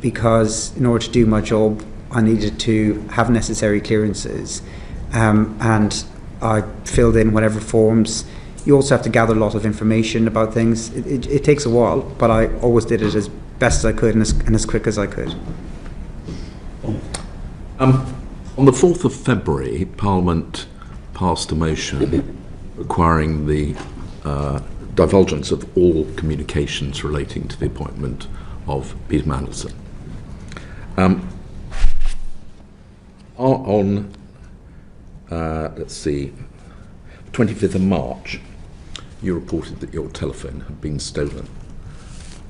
because in order to do my job, I needed to have necessary clearances, and I filled in whatever forms. You also have to gather a lot of information about things. It takes a while, but I always did it as best as I could and as quick as I could.
On the 4th of February, Parliament passed a motion requiring the divulgence of all communications relating to the appointment of Peter Mandelson. On 25th of March, you reported that your telephone had been stolen.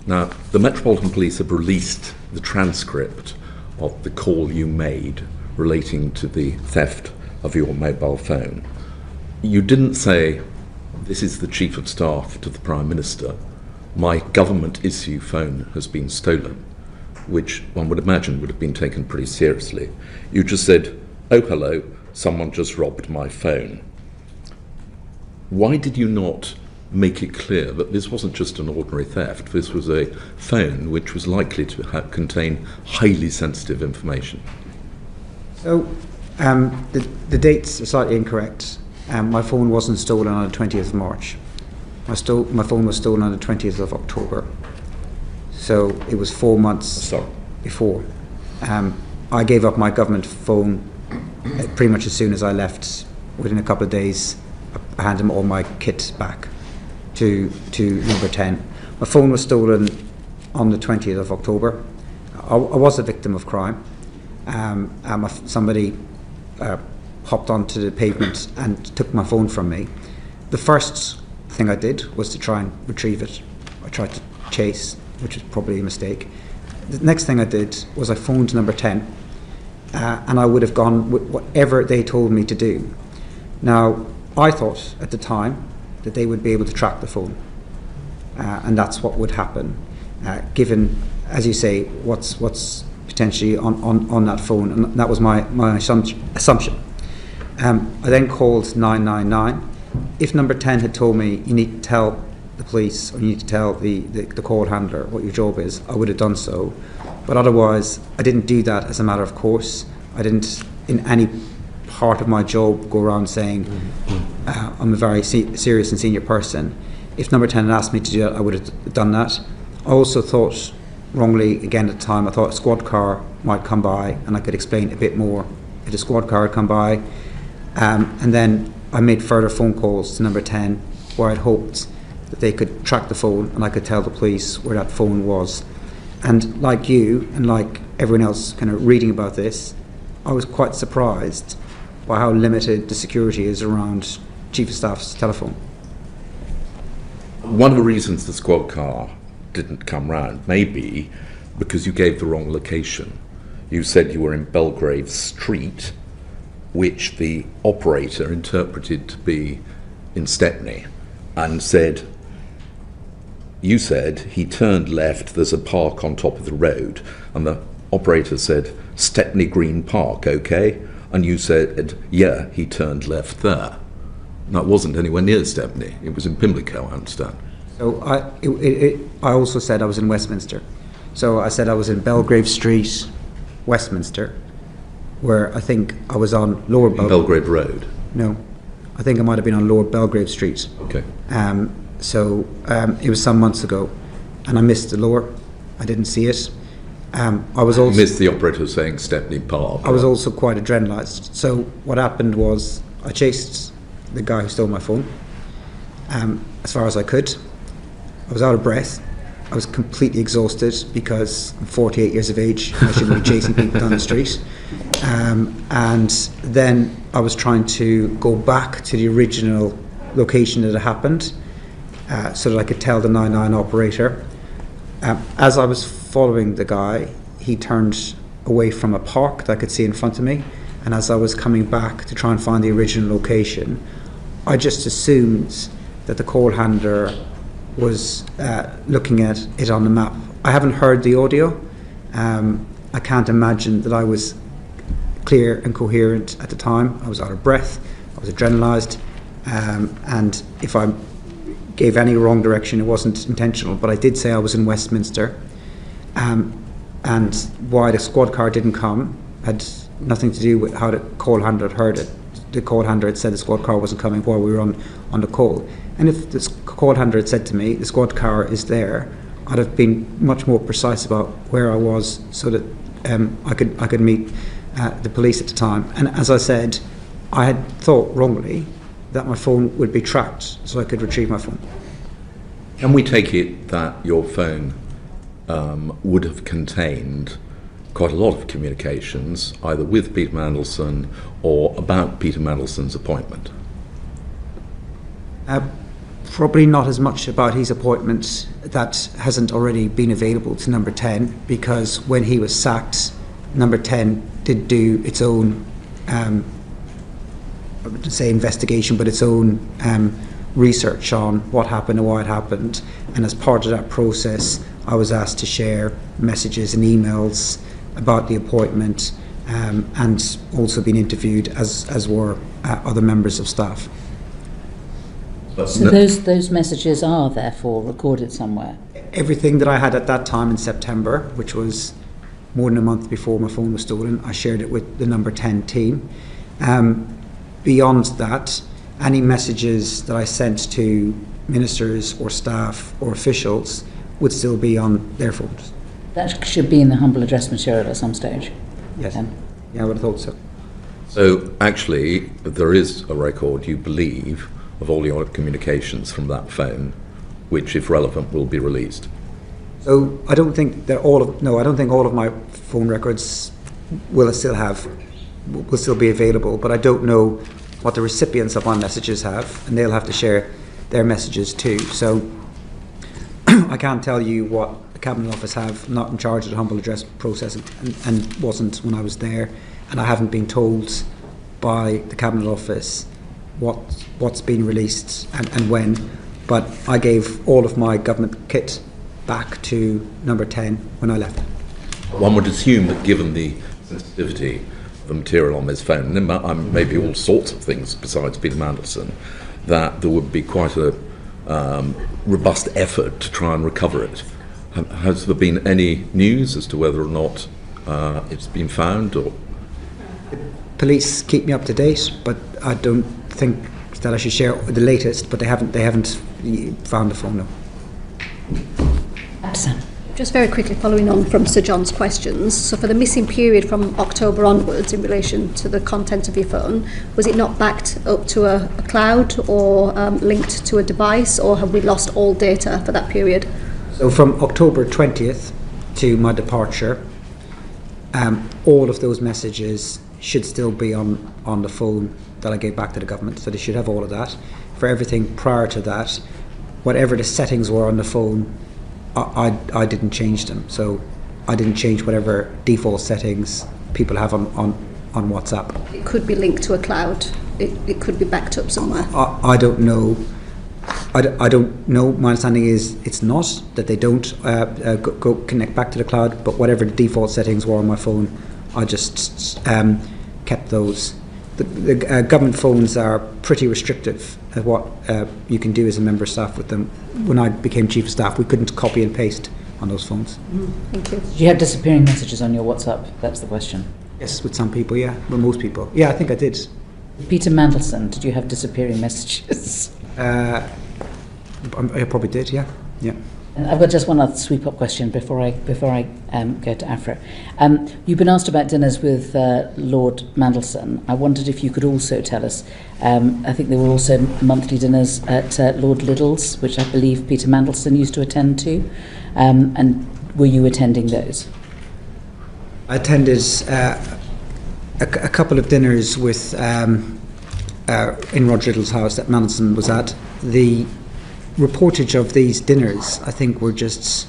Now, the Metropolitan Police have released the transcript of the call you made relating to the theft of your mobile phone. You didn't say, "This is the Chief of Staff to the Prime Minister. My government issue phone has been stolen," which one would imagine would have been taken pretty seriously. You just said, "Oh, hello, someone just robbed my phone." Why did you not make it clear that this wasn't just an ordinary theft? This was a phone which was likely to contain highly sensitive information.
So the dates are slightly incorrect. My phone wasn't stolen on the 20th of March. My phone was stolen on the 20th of October. So it was 4 months before. I gave up my government phone pretty much as soon as I left. Within a couple of days, I handed them all my kit back to number 10. My phone was stolen on the 20th of October. I was a victim of crime. Somebody hopped onto the pavement and took my phone from me. The first thing I did was to try and retrieve it. I tried to chase, which was probably a mistake. The next thing I did was I phoned number 10, and I would have gone with whatever they told me to do. Now, I thought at the time that they would be able to track the phone, and that's what would happen, given, as you say, what's potentially on that phone, and that was my assumption. I then called 999. If number 10 had told me, "You need to tell the police, or you need to tell the call handler what your job is," I would have done so. But otherwise, I didn't do that as a matter of course. I didn't, in any part of my job, go around saying I'm a very serious and senior person. If number 10 had asked me to do that, I would have done that. I also thought, wrongly again at the time, I thought a squad car might come by and I could explain a bit more if a squad car had come by. And then I made further phone calls to number 10 where I'd hoped that they could track the phone and I could tell the police where that phone was. And like you and like everyone else kind of reading about this, I was quite surprised by how limited the security is around Chief of Staff's telephone.
One of the reasons the squad car didn't come round may be because you gave the wrong location. You said you were in Belgrave Street, which the operator interpreted to be in Stepney, and you said he turned left, there's a park on top of the road, and the operator said, "Stepney Green Park, okay?" And you said, "Yeah, he turned left there." No, it wasn't anywhere near Stepney. It was in Pimlico, I understand.
So I also said I was in Westminster. So I said I was in Belgrave Street, Westminster, where I think I was on Lower
Belgrave Road?
No, I think I might have been on Lower Belgrave Street.
Okay.
So it was some months ago, and I missed the Lower. I didn't see it. I was also
missed the operator saying Stepney Park.
I was also quite adrenalised. So what happened was I chased the guy who stole my phone as far as I could. I was out of breath. I was completely exhausted because I'm 48 years of age and I shouldn't be chasing people down the street. And then I was trying to go back to the original location that it happened, so that I could tell the 999 operator. As I was following the guy, he turned away from a park that I could see in front of me, and as I was coming back to try and find the original location, I just assumed that the call handler was looking at it on the map. I haven't heard the audio. I can't imagine that I was clear and coherent at the time. I was out of breath, I was adrenalised, and if I gave any wrong direction, it wasn't intentional, but I did say I was in Westminster, and why the squad car didn't come had nothing to do with how the call handler had heard it. The call handler had said the squad car wasn't coming while we were on the call, and if the call handler had said to me the squad car is there, I'd have been much more precise about where I was, so that I could meet the police at the time. And as I said, I had thought wrongly that my phone would be tracked, so I could retrieve my phone.
Can we take it that your phone would have contained quite a lot of communications, either with Peter Mandelson or about Peter Mandelson's appointment?
Probably not as much about his appointment that hasn't already been available to Number 10, because when he was sacked, Number 10 did do its own, I wouldn't say investigation, but its own research on what happened and why it happened. And as part of that process, I was asked to share messages and emails about the appointment, and also been interviewed, as were other members of staff.
So those messages are therefore recorded somewhere?
Everything that I had at that time in September, which was more than a month before my phone was stolen, I shared it with the Number 10 team. Beyond that, any messages that I sent to ministers or staff or officials would still be on their phones.
That should be in the humble address material at some stage.
Yes. Yeah, I would have thought so.
So actually, there is a record, you believe, of all your communications from that phone, which, if relevant, will be released.
So I don't think that all of my phone records will still be available, but I don't know what the recipients of my messages have, and they'll have to share their messages too. So I can't tell you what the Cabinet Office have. I'm not in charge of the humble address process, and wasn't when I was there, and I haven't been told by the Cabinet Office what's been released and when, but I gave all of my government kit back to Number 10 when I left.
One would assume that, given the sensitivity of the material on this phone, and there may be all sorts of things besides Peter Mandelson, that there would be quite a robust effort to try and recover it. Has there been any news as to whether or not it's been found? Or
police keep me up to date, but I don't think that I should share the latest. But they haven't found the phone. No.
Just very quickly, following on from Sir John's questions, so for the missing period from October onwards in relation to the content of your phone, was it not backed up to a cloud or linked to a device, or have we lost all data for that period?
So from October 20th to my departure, all of those messages should still be on the phone that I gave back to the government, so they should have all of that. For everything prior to that, whatever the settings were on the phone, I didn't change them, so I didn't change whatever default settings people have on WhatsApp.
It could be linked to a cloud. It could be backed up somewhere.
I don't know. I don't know. My understanding is it's not, that they don't go connect back to the cloud, but whatever the default settings were on my phone, I just kept those. The government phones are pretty restrictive at what you can do as a member of staff with them. When I became Chief of Staff, we couldn't copy and paste on those phones.
Thank you.
Did you have disappearing messages on your WhatsApp? That's the question.
Yes, with some people, yeah. With most people. Yeah, I think I did.
Peter Mandelson, did you have disappearing messages?
I probably did, yeah.
I've got just one other sweep-up question before I go to Afra. You've been asked about dinners with Lord Mandelson. I wondered if you could also tell us. I think there were also monthly dinners at Lord Liddell's, which I believe Peter Mandelson used to attend to. And were you attending those?
I attended a couple of dinners with in Roger Little's house that Mandelson was at, the reportage of these dinners, I think, were just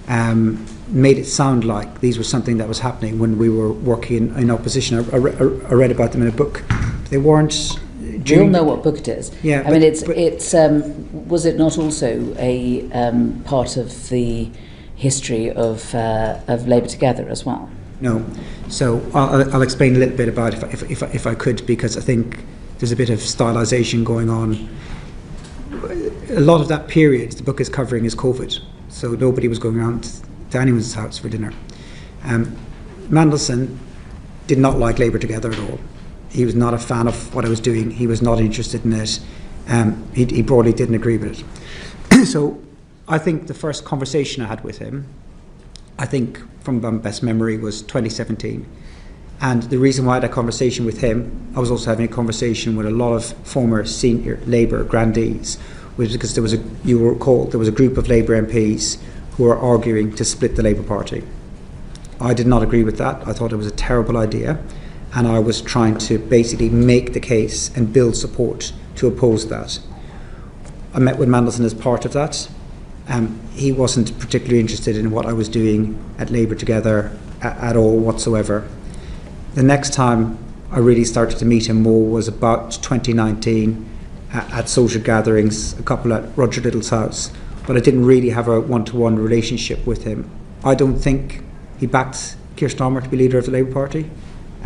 made it sound like these were something that was happening when we were working in opposition. I read about them in a book. They weren't.
We all know what book it is.
Yeah,
I mean, it's was it not also a part of the history of Labour Together as well?
No. So I'll explain a little bit about it if I could, because I think there's a bit of stylisation going on. A lot of that period the book is covering is COVID, so nobody was going around to anyone's house for dinner. Mandelson did not like Labour Together at all. He was not a fan of what I was doing. He was not interested in it. He broadly didn't agree with it. So I think the first conversation I had with him, I think from my best memory, was 2017. And the reason why I had a conversation with him, I was also having a conversation with a lot of former senior Labour grandees, was because there was you will recall, there was a group of Labour MPs who were arguing to split the Labour Party. I did not agree with that. I thought it was a terrible idea. And I was trying to basically make the case and build support to oppose that. I met with Mandelson as part of that. He wasn't particularly interested in what I was doing at Labour Together at all whatsoever. The next time I really started to meet him more was about 2019 at social gatherings, a couple at Roger Little's house, but I didn't really have a one-to-one relationship with him. I don't think he backed Keir Starmer to be leader of the Labour Party.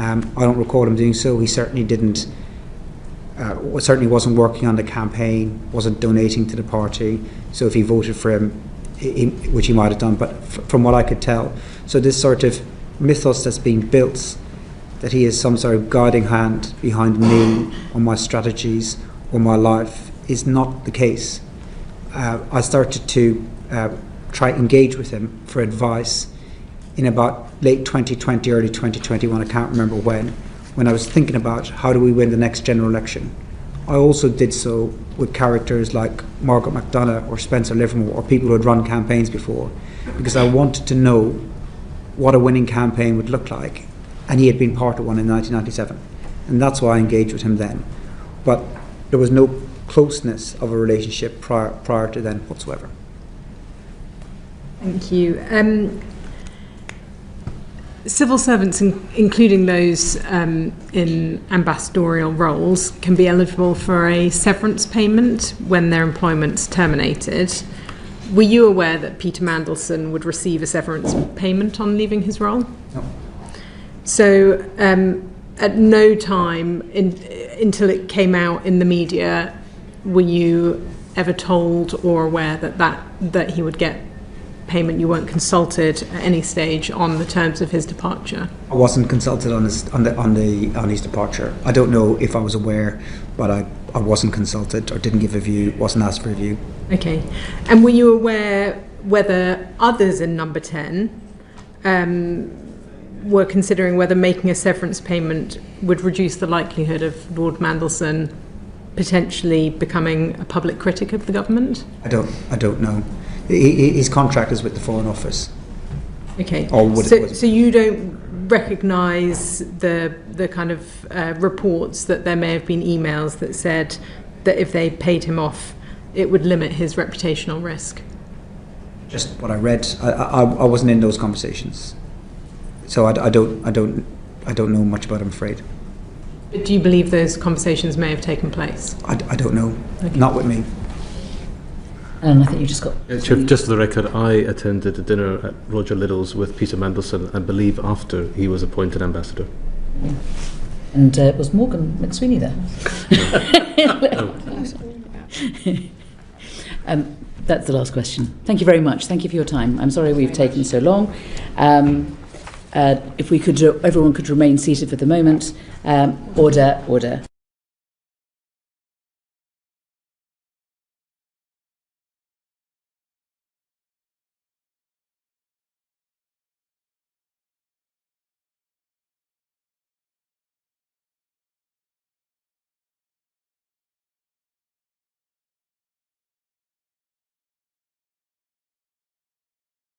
I don't recall him doing so. He certainly didn't. Certainly wasn't working on the campaign. Wasn't donating to the party. So if he voted for him, which he might have done, but from what I could tell, so this sort of mythos that's being built, that he is some sort of guiding hand behind me or my strategies or my life, is not the case. I started to try to engage with him for advice in about late 2020, early 2021, I can't remember when I was thinking about how do we win the next general election. I also did so with characters like Margaret McDonagh or Spencer Livermore or people who had run campaigns before, because I wanted to know what a winning campaign would look like, and he had been part of one in 1997, and that's why I engaged with him then. But there was no closeness of a relationship prior to then whatsoever.
Thank you. Civil servants, including those in ambassadorial roles, can be eligible for a severance payment when their employment's terminated. Were you aware that Peter Mandelson would receive a severance payment on leaving his role?
No.
So at no time until it came out in the media were you ever told or aware that he would get payment? You weren't consulted at any stage on the terms of his departure?
I wasn't consulted on his departure. I don't know if I was aware, but I wasn't consulted or didn't give a view, wasn't asked for a view.
Okay. And were you aware whether others in number 10 were considering whether making a severance payment would reduce the likelihood of Lord Mandelson potentially becoming a public critic of the government? I
don't know. His contract is with the Foreign Office.
Okay.
So
you don't recognise the kind of reports that there may have been emails that said that if they paid him off, it would limit his reputational risk?
Just what I read. I wasn't in those conversations, so I don't know much about it, I'm afraid.
But do you believe those conversations may have taken place?
I don't know. Okay. Not with me.
And I think you just got...
Just for the record, I attended a dinner at Roger Little's with Peter Mandelson, I believe after he was appointed ambassador.
Yeah. And was Morgan McSweeney there? That's the last question. Thank you very much. Thank you for your time. I'm sorry we've taken so long. If we could, everyone could remain seated for the moment. Order.